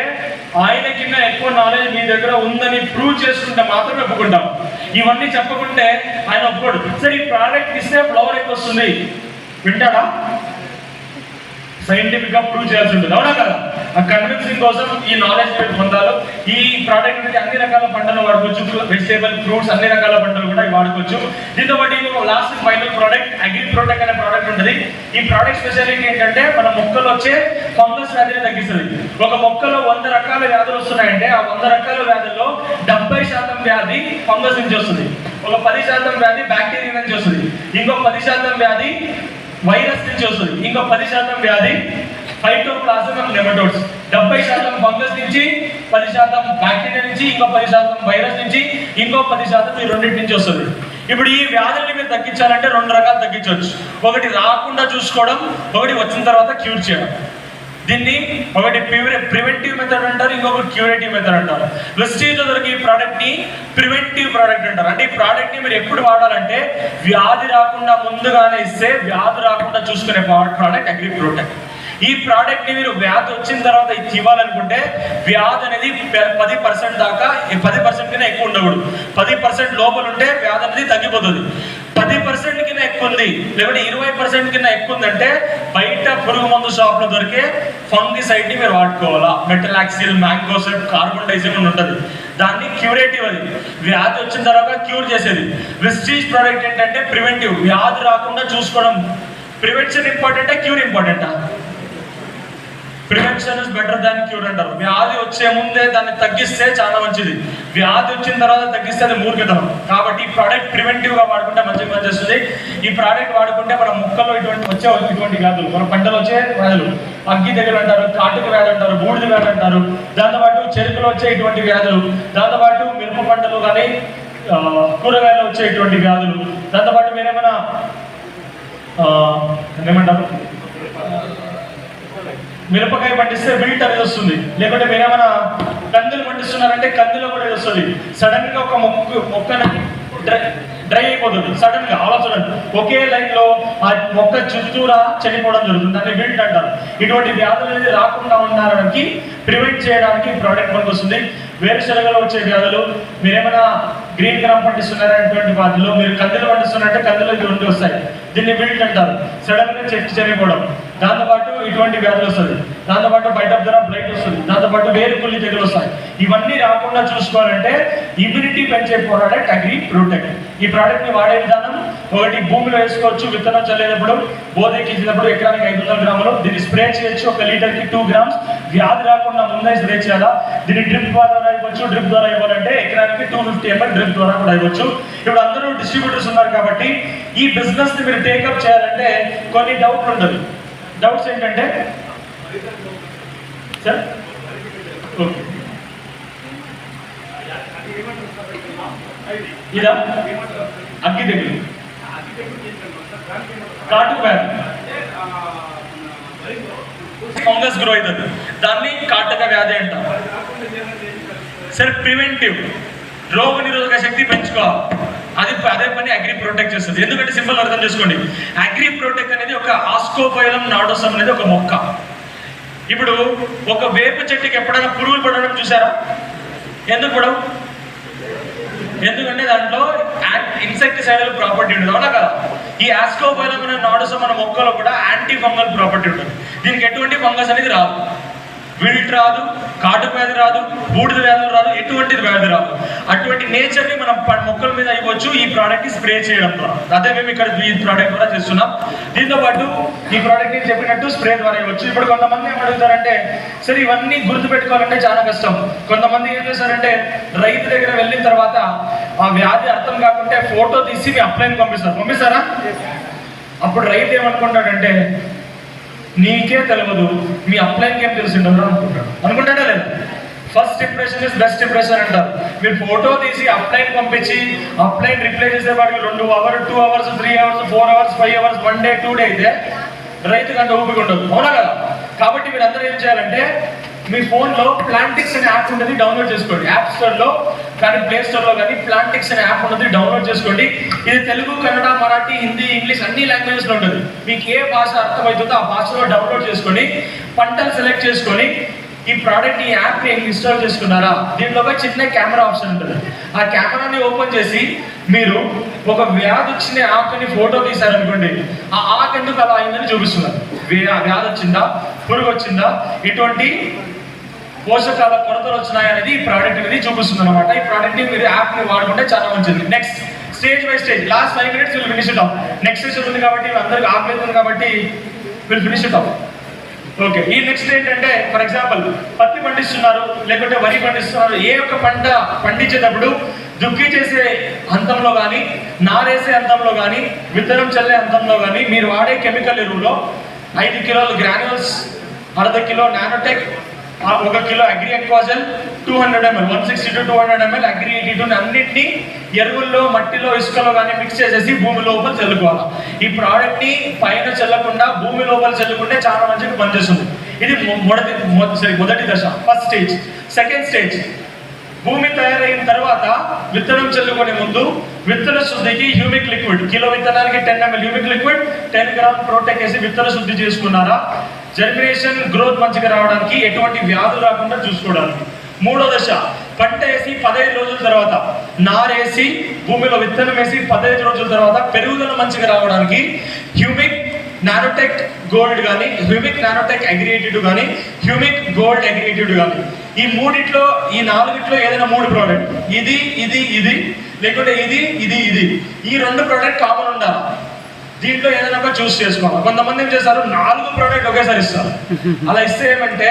ఆయన కింద ఎక్కువ నాలెడ్జ్ మీ దగ్గర ఉందని ప్రూవ్ చేసుకుంటే మాత్రమే ఒప్పుకుంటాం. ఇవన్నీ చెప్పకుంటే ఆయన ఒప్పుకోడు. సరే ఈ ప్రోడక్ట్ ఇస్తే ఫ్లవర్ ఎక్కువ వస్తుంది, వింటాడా? సైంటిఫిక్ గా ప్రూవ్ చేయాల్సి ఉంటుంది, అవునా కదా? ఆ కన్విన్సింగ్ కోసం ఈ నాలెడ్జ్ పొందాలి. ఈ ప్రోడక్ట్ అనేది అన్ని రకాల పంటలు వాడుకోవచ్చు, వెజిటేబుల్, ఫ్రూట్స్, అన్ని రకాల పంటలు కూడా వాడుకోవచ్చు. దీంతో పాటు last final product agri product అనే ప్రోడక్ట్ ఉంటుంది. ఈ ప్రోడక్ట్ స్పెషాలిటీ ఏంటంటే మన మొక్కలు వచ్చే ఫంగస్ వ్యాధిని తగ్గిస్తుంది. ఒక మొక్కలో 100 రకాల వ్యాధులు వస్తున్నాయంటే ఆ 100 రకాల వ్యాధుల్లో 70% వ్యాధి ఫంగస్ నుంచి వస్తుంది, ఒక 10% వ్యాధి బ్యాక్టీరియా నుంచి వస్తుంది, ఇంకో 10% వ్యాధి వైరస్ నుంచి వస్తుంది, ఇంకో 10% వ్యాధి ఫైటోప్లాజం నెమటోడ్స్. 70% ఫంగస్ నుంచి, 10% బ్యాక్టీరియా నుంచి, ఇంకో 10% వైరస్ నుంచి, ఇంకో 10% ఈ రెండింటి నుంచి వస్తుంది. ఇప్పుడు ఈ వ్యాధుల్ని మీరు తగ్గించాలంటే 2 రకాలు తగ్గించవచ్చు. ఒకటి రాకుండా చూసుకోవడం, ఒకటి వచ్చిన తర్వాత క్యూర్ చేయడం. దీన్ని ఒకటి ప్రివెంటివ్ మెథడ్ అంటారు, ఇంకొకటి క్యూరేటివ్ మెథడ్ అంటారు. వెస్టీజ్లో దొరికి ఈ ప్రోడక్ట్ ని ప్రివెంటివ్ ప్రోడక్ట్ అంటారు. అంటే ఈ ప్రోడక్ట్ ని మీరు ఎప్పుడు వాడాలంటే వ్యాధి రాకుండా ముందుగానే ఇస్తే వ్యాధి రాకుండా చూసుకునే ప్రోడక్ట్ అగ్రి ప్రోడక్ట్. ఈ ప్రోడక్ట్ ని మీరు వ్యాధి వచ్చిన తర్వాత ఇవ్వాలనుకుంటే వ్యాధి అనేది 10% దాకా, 10% కన్నా ఎక్కువ ఉండకూడదు. 10% లోపల ఉంటే వ్యాధి అనేది తగ్గిపోతుంది. 10% కింద ఎక్కువ ఉంది, లేకపోతే 20% కింద ఎక్కువ ఉందంటే బయట పురుగు మందు షాప్ లో దొరికే ఫంగిసైడ్ ని మీరు వాడుకోవాలా. మెటలాక్సిల్, మ్యాంగోసెట్, కార్బన్ డైజిమ్ ఉంటుంది. దాన్ని క్యూరేటివ్, అది వ్యాధి వచ్చిన తర్వాత క్యూర్ చేసేది. విస్టీజ్ ప్రోడక్ట్ ఏంటంటే ప్రివెంటివ్, వ్యాధి రాకుండా చూసుకోవడం. ప్రివెన్షన్ ఇంపార్టెంటా, క్యూర్ ఇంపార్టెంటా? Prevention is better than cure అంటారు. వ్యాధి వచ్చే ముందే దాన్ని తగ్గిస్తే చాలా మంచిది, వ్యాధి వచ్చిన తర్వాత తగ్గిస్తే అది మూర్ఖతనం. కాబట్టి ఈ ప్రోడక్ట్ ప్రివెంటివ్ గా వాడుకుంటే మంచిగా పనిచేస్తుంది. ఈ ప్రోడక్ట్ వాడుకుంటే మన ముక్కల్లో ఇటువంటి వ్యాధులు, మన పంటలు వచ్చే వ్యాధులు, అగ్గి తెగులు అంటారు, కాటుక వ్యాధి అంటారు, బూడిద వ్యాధి అంటారు, దాంతోపాటు చెరుకులో వచ్చే ఇటువంటి వ్యాధులు, దాంతోపాటు మిరప పంటలు కానీ కూరగాయలు వచ్చే ఇటువంటి వ్యాధులు, దాంతోపాటు మీరేమైనా ఏమంటారు, మిరపకాయ పండిస్తే విల్ట్ అనేది వస్తుంది, లేకుంటే మీరేమైనా కందులు పండిస్తున్నారంటే కందులో కూడా ఇది వస్తుంది. సడన్ గా ఒక మొక్కని డ్రై అయిపోతుంది, సడన్ గా ఆలోచన ఒకే లైన్ లో ఆ మొక్క చుట్టూరా చనిపోవడం జరుగుతుంది, దాన్ని విల్ట్ అంటారు. ఇటువంటి వ్యాధులు అనేది రాకుండా ఉండడానికి ప్రివెంట్ చేయడానికి ప్రోడక్ట్ మనకు వస్తుంది. వేరుశనగలో వచ్చే వ్యాధులు, మీరేమైనా గ్రీన్ గ్రామ్ పండిస్తున్నారనేటువంటి వాటిలో, మీరు కందులు పండిస్తున్నారంటే కందులో ఇటువంటి వస్తాయి, దీన్ని విల్ట్ అంటారు. సడన్ గా చెట్టు చనిపోవడం, దాంతోపాటు ఇటువంటి వ్యాధులు వస్తుంది, దాంతోపాటు బయట ధర బ్లైట్ వస్తుంది, దాంతోపాటు వేరు పుల్లి తెగులు వస్తాయి. ఇవన్నీ రాకుండా చూసుకోవాలంటే ఇమ్యూనిటీ పెంచే ప్రోడక్ట్ అగ్రి ప్రొటెక్ట్. ఈ ప్రోడక్ట్ ని వాడే విధానం, ఒకటి భూమిలో వేసుకోవచ్చు, విత్తనం చల్లేటప్పుడు, బోధకి ఇచ్చినప్పుడు ఎకరానికి 500 గ్రాములు, దీన్ని స్ప్రే చేయొచ్చు, 1 లీటర్కి 2 గ్రామ్స్. వ్యాధి రాకుండా ముందే స్ప్రే చేయాలా. దీన్ని డ్రిప్ ద్వారా ఇవ్వచ్చు, డ్రిప్ ద్వారా ఇవ్వాలంటే ఎకరానికి 250 ml డ్రిప్ ద్వారా కూడా ఇవ్వచ్చు. ఇప్పుడు అందరూ డిస్ట్రిబ్యూటర్స్ ఉన్నారు కాబట్టి ఈ బిజినెస్ ని మీరు టేకప్ చేయాలంటే కొన్ని డౌట్లు ఉంటుంది. డౌట్స్ ఏంటంటే సార్ ఓకే ఇదా అగ్గి తెగులు, కాటు వ్యాధి, ఫంగస్ గ్రో అవుతుంది, దాన్ని కాటక వ్యాధి అంటాం. సరే ప్రివెంటివ్, రోగ నిరోధక శక్తి పెంచుకోవాలి, అదే పని అగ్రి ప్రొటెక్ట్ చేస్తుంది. ఎందుకంటే సింపుల్ అర్థం చేసుకోండి, అగ్రి ప్రొటెక్ట్ అనేది ఒక ఆస్కోపైలం నాడోసమ్ అనేది ఒక మొక్క. ఇప్పుడు ఒక వేప చెట్టుకి ఎప్పుడైనా పురుగులు పడడం చూసారా? ఎందుకు పడవు? ఎందుకంటే దాంట్లో ఇన్సెక్టిసైడల్ ప్రాపర్టీ ఉంటుంది, అవునా కదా? ఈ ఆస్కోపైలం అనే నాడోసమ్ అనే మొక్కలో కూడా యాంటీ ఫంగల్ ప్రాపర్టీ ఉంటుంది. దీనికి ఎటువంటి ఫంగస్ అనేది రాదు, విల్ట్ రాదు, కాటు వ్యాధి రాదు, బూడిద వ్యాధులు రాదు, ఎటువంటి వ్యాధి రాదు. అటువంటి నేచర్ని మనం మొక్కల మీద ఇవ్వచ్చు ఈ ప్రోడక్ట్ని స్ప్రే చేయడం ద్వారా. అదే మేము ఇక్కడ ఈ ప్రోడక్ట్ ద్వారా చేస్తున్నాం. దీంతో పాటు ఈ ప్రోడక్ట్ని చెప్పినట్టు స్ప్రే ద్వారా ఇవ్వచ్చు. ఇప్పుడు కొంతమంది ఏం అడుగుతారంటే, సరే ఇవన్నీ గుర్తుపెట్టుకోవాలంటే చాలా కష్టం. కొంతమంది ఏం చేస్తారంటే, రైతు దగ్గర వెళ్ళిన తర్వాత ఆ వ్యాధి అర్థం కాకుంటే ఫోటో తీసి మీ అప్లైన్ పంపిస్తారా? అప్పుడు రైతు ఏమనుకుంటాడంటే, నీకే తెలియదు, మీ అప్లైన్కి ఏం తెలిసిండో అనుకుంటాడా లేదా? First impression is best impression అంటారు. మీరు ఫోటో తీసి అప్లైన్ పంపించి అప్లైన్ రిప్లై చేసే వాడికి 2 hours, 2 hours, 3 hours, 4 hours, 5 hours, 1 day, 2 day అయితే రైతు కంటే ఊపిక ఉండదు, అవునా కదా? కాబట్టి మీరు అందరూ ఏం చేయాలంటే, మీ ఫోన్లో ప్లాంటిక్స్ అనే యాప్ ఉంటుంది, డౌన్లోడ్ చేసుకోండి. యాప్ స్టోర్లో కానీ ప్లే స్టోర్లో కానీ ప్లాంటిక్స్ అనే యాప్ ఉంటుంది, డౌన్లోడ్ చేసుకోండి. ఇది తెలుగు, కన్నడ, మరాఠీ, హిందీ, ఇంగ్లీష్ అన్ని లాంగ్వేజెస్లో ఉంటుంది. మీకు ఏ భాష అర్థమవుతుందో ఆ భాషలో డౌన్లోడ్ చేసుకొని పంటలు సెలెక్ట్ చేసుకొని ఈ ప్రోడక్ట్, ఈ యాప్ని ఇన్స్టాల్ చేసుకున్నారా? దీంట్లో ఒక చిన్న కెమెరా ఆప్షన్ ఉంటుంది. ఆ కెమెరాని ఓపెన్ చేసి మీరు ఒక వ్యాధి వచ్చిన ఆకుని ఫోటో తీశారనుకోండి, ఆ ఆకు ఎందుకు అలా అయిందని చూపిస్తున్నారు. వ్యాధి వచ్చిందా, పురుగు వచ్చిందా, ఇటువంటి పోషకాల కొరతలు వచ్చినాయి అనేది ఈ ప్రోడక్ట్ అనేది చూపిస్తుంది అనమాట. ఈ ప్రోడక్ట్ని మీరు యాప్ని వాడుకుంటే చాలా మంచిది. Next stage by stage, last 5 minutes will finish it of. Next stage ఉంది కాబట్టి అందరికి ఆకలిస్తుంది కాబట్టి will finish it of. Okay, ఈ నెక్స్ట్ ఏంటంటే, ఫర్ ఎగ్జాంపుల్ పత్తి పండిస్తున్నారు, లేకుంటే వరి పండిస్తున్నారు. ఏ ఒక్క పంట పండించేటప్పుడు దుక్కి చేసే అంతంలో కానీ, నారేసే అంతంలో కానీ, విత్తనం చల్లే అంతంలో కానీ మీరు వాడే కెమికల్ ఎరువులో 5 కిలోలు గ్రాన్యూల్స్, 1/2 కిలో నానోటెక్, 1 కిలో అగ్రి ఎక్వాజల్, 200 ml, 160 to 200 ml అగ్రి 82 అన్నింటినీ ఎరువుల్లో, మట్టిలో, ఇసుకలో కానీ మిక్స్ చేసేసి భూమి లోపల చల్లుకోవాలి. ఈ ప్రోడక్ట్ని పైన చల్లకుండా భూమి లోపల చల్లుకుంటే చాలా మంచిగా పనిచేస్తుంది. ఇది మొదటి దశ, ఫస్ట్ స్టేజ్. సెకండ్ స్టేజ్, భూమి తయారైన తర్వాత విత్తనం చల్లుకునే ముందు విత్తన శుద్ధికి హ్యూమిక్ లిక్విడ్, కిలో విత్తనానికి 10 ml హ్యూమిక్ లిక్విడ్, 10 గ్రామ్ ప్రోటెక్ వేసి విత్తన శుద్ధి చేసుకున్నారా? జర్మినేషన్, గ్రోత్ మంచిగా రావడానికి, ఎటువంటి వ్యాధులు రాకుండా చూసుకోవడానికి. మూడో దశ, పంట వేసి 15 రోజుల తర్వాత, నారేసి భూమిలో విత్తనం వేసి 15 రోజుల తర్వాత పెరుగుదల మంచిగా రావడానికి హ్యూమిక్ నానోటెక్ గోల్డ్ కానీ, హ్యూమిక్ నానోటెక్ అగ్రియేటెడ్ కానీ, హ్యూమిక్ గోల్డ్ అగ్రియేటెడ్ కానీ ఈ మూడిట్లో ఈ నాలుగిట్లో ఏదైనా మూడు ప్రోడక్ట్ ఇది ఇది ఇది లేకుంటే ఇది ఇది ఇది ఈ రెండు ప్రోడక్ట్ కామన్ ఉండాలి. దీంట్లో ఏదైనా ఒక చూస్ చేసుకోవాలి. కొంతమంది ఏం చేస్తారు 4 ప్రోడక్ట్ ఒకేసారి ఇస్తారు. అలా ఇస్తే ఏమంటే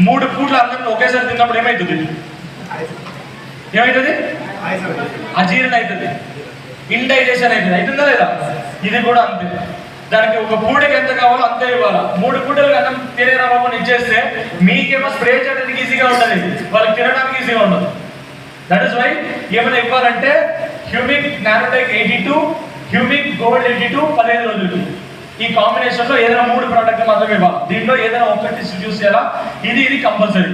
3 పూట్ల అన్నం ఒకేసారి తిన్నప్పుడు ఏమవుతుంది? అజీర్ణ అవుతుంది, ఇండైజెషన్ అవుతుంది. అవుతుందా లేదా? ఇది కూడా అంతే. దానికి ఒక పూటకి ఎంత కావాలో అంతే ఇవ్వాలి. 3 పూటలు అన్నం తినేరా బాబు ఇచ్చేస్తే మీకేమో స్ప్రే చేయడానికి ఈజీగా ఉంటుంది, వాళ్ళకి తినడానికి ఈజీగా ఉండదు. దట్ ఇస్ వై ఏమైనా ఇవ్వాలంటే హ్యూమిక్ నానోటెక్ 82, హ్యూమిక్ గోల్డ్ 82 15 రోజులకి. ఈ కాంబినేషన్ లో ఏదైనా 3 ప్రోడక్ట్ మాత్రమే ఇవ్వాలి. దీంట్లో ఏదైనా ఒకటి చూస్ చేయాలా. ఇది కంపల్సరీ.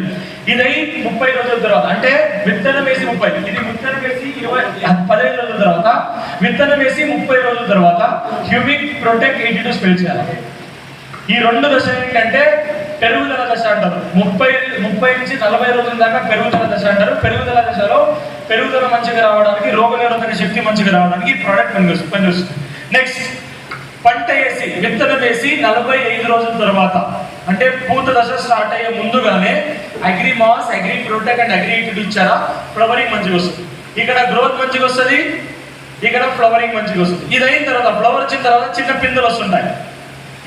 ఇది 30 రోజుల తర్వాత, అంటే విత్తనం వేసి 30, ఇది విత్తనం వేసి 15 రోజుల తర్వాత, విత్తనం వేసి 30 రోజుల తర్వాత హ్యూమిక్ ప్రొటెక్ట్ 82 స్ప్రే చేయాలి. ఈ 2 దశలు ఏంటంటే పెరుగుదల దశ అంటారు. 30 నుంచి 40 రోజుల దాకా పెరుగుదల దశ అంటారు. పెరుగుదల దశలో పెరుగుదల మంచిగా రావడానికి, రోగనిరోధక శక్తి మంచిగా రావడానికి ఈ ప్రోడక్ట్ పనిచేస్తుంది. నెక్స్ట్, పంట వేసి విత్తనం వేసి 45 రోజుల తర్వాత, అంటే పూత దశ స్టార్ట్ అయ్యే ముందుగానే అగ్రిమాస్, అగ్రి ప్రొటెక్ట్ అండ్ అగ్రి 82 ఇచ్చారా, ఫ్లవరింగ్ మంచిగా వస్తుంది. ఇక్కడ గ్రోత్ మంచిగా వస్తుంది, ఇక్కడ ఫ్లవరింగ్ మంచిగా వస్తుంది. ఇది అయిన తర్వాత, ఫ్లవర్ వచ్చిన తర్వాత చిన్న పిందెలు వస్తుంటాయి.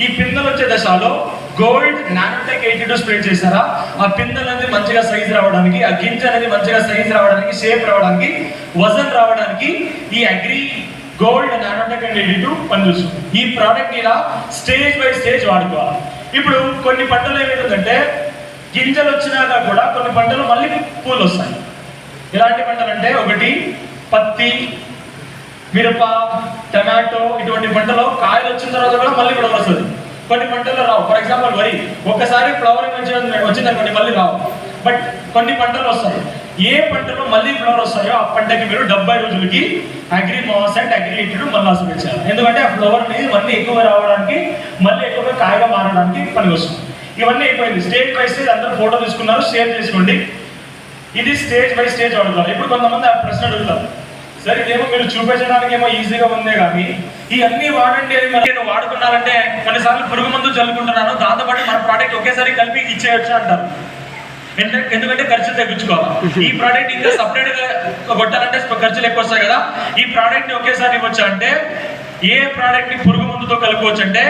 ఈ పిందెలు వచ్చే దశలో గోల్డ్ నానోటెక్ 82 స్ప్రే చేశారా, ఆ పిందెలు అనేది మంచిగా సైజ్ రావడానికి, ఆ గింజ అనేది మంచిగా సైజ్ రావడానికి, షేప్ రావడానికి, వజన్ రావడానికి ఈ అగ్రి గోల్డ్ నానోటెక్ అండ్ 82 పనిచేస్తుంది. ఈ ప్రోడక్ట్ ఇలా స్టేజ్ బై స్టేజ్ వాడుకోవాలి. ఇప్పుడు కొన్ని పంటలు ఏమవుతుందంటే గింజలు వచ్చినాక కూడా కొన్ని పంటలు మళ్ళీ పూలు వస్తాయి. ఎలాంటి పంటలు అంటే, ఒకటి పత్తి, మిరప, టమాటో, ఇటువంటి పంటలో కాయలు వచ్చిన తర్వాత కూడా మళ్ళీ ఫ్లవర్ వస్తుంది. కొన్ని పంటల్లో రావు. ఫర్ ఎగ్జాంపుల్ వరి, ఒక్కసారి ఫ్లవరింగ్ వచ్చిందనుకోండి మళ్ళీ రావు. బట్ కొన్ని పంటలు వస్తాయి. ఏ పంటలో మళ్ళీ ఫ్లవర్ వస్తాయో ఆ పంటకి మీరు 70 రోజులకి అగ్రిమాస్ అండ్ అగ్రి 82 మళ్ళీ ఆస్వాదించాలి. ఎందుకంటే ఆ ఫ్లవర్ అనేది మళ్ళీ ఎక్కువ రావడానికి, మళ్ళీ ఎక్కువగా కాయగా మారడానికి పని వస్తుంది. ఇవన్నీ అయిపోయింది. స్టేజ్ బై స్టేజ్ అందరూ ఫోటో తీసుకున్నారు, షేర్ చేసుకోండి. ఇది స్టేజ్ బై స్టేజ్ అడుగుతారు. ఇప్పుడు కొంతమంది ఆ ప్రశ్న అడుగుతారు, సరే ఇదేమో మీరు చూపించడానికి ఏమో ఈజీగా ఉందే కానీ ఇవన్నీ వాడండి అని మరి నేను వాడుకున్నారంటే కొన్నిసార్లు పురుగు మందు చల్లుకుంటున్నాను, దాంతోపాటు మన ప్రోడక్ట్ ఒకేసారి కలిపి ఇచ్చేయచ్చు అంటారు. ఎందుకంటే ఖర్చు తగ్గించుకోవాలి. ఈ ప్రోడక్ట్ ఇంకా సపరేట్ గా కొట్టాలంటే ఖర్చులు ఎక్కువ వస్తాయి కదా. ఈ ప్రోడక్ట్ ని ఒకేసారి ఇవ్వచ్చు అంటే ఏ ప్రోడక్ట్ ని పురుగు మందుతో కలుపుకోవచ్చు అంటే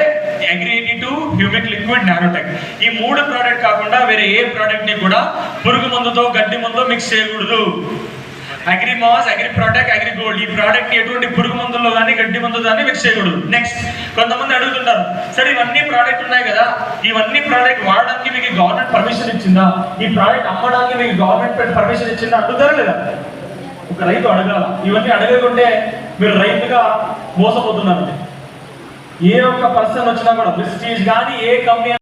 అగ్రి 82, హ్యూమిక్ లిక్విడ్, నానోటెక్. ఈ 3 ప్రోడక్ట్ కాకుండా వేరే ఏ ప్రోడక్ట్ ని కూడా పురుగు మందుతో, గడ్డి మందుతో మిక్స్ చేయకూడదు. అగ్రిమాస్, అగ్రి ప్రొటెక్ట్, అగ్రి గోల్డ్ ఈ ప్రోడక్ట్ ని ఎటువంటి పురుగు మందుల్లో కానీ గడ్డి మందులు కానీ మిక్స్ చేయకూడదు. నెక్స్ట్, కొంతమంది అడుగుతుంటారు, సరే ఇవన్నీ ప్రోడక్ట్ ఉన్నాయి కదా, ఇవన్నీ ప్రోడక్ట్ వాడడానికి మీకు గవర్నమెంట్ పర్మిషన్ ఇచ్చిందా, ఈ ప్రోడక్ట్ అమ్మడానికి మీకు గవర్నమెంట్ పర్మిషన్ ఇచ్చిందా అడుగుతారా లేదా? ఒక రైతు అడగాల. ఇవన్నీ అడగకుంటే మీరు రైతుగా మోసపోతున్నారు. ఏ ఒక్క పర్సన్ వచ్చినా కూడా ప్రెస్టీజ్ కానీ ఏ కంపెనీ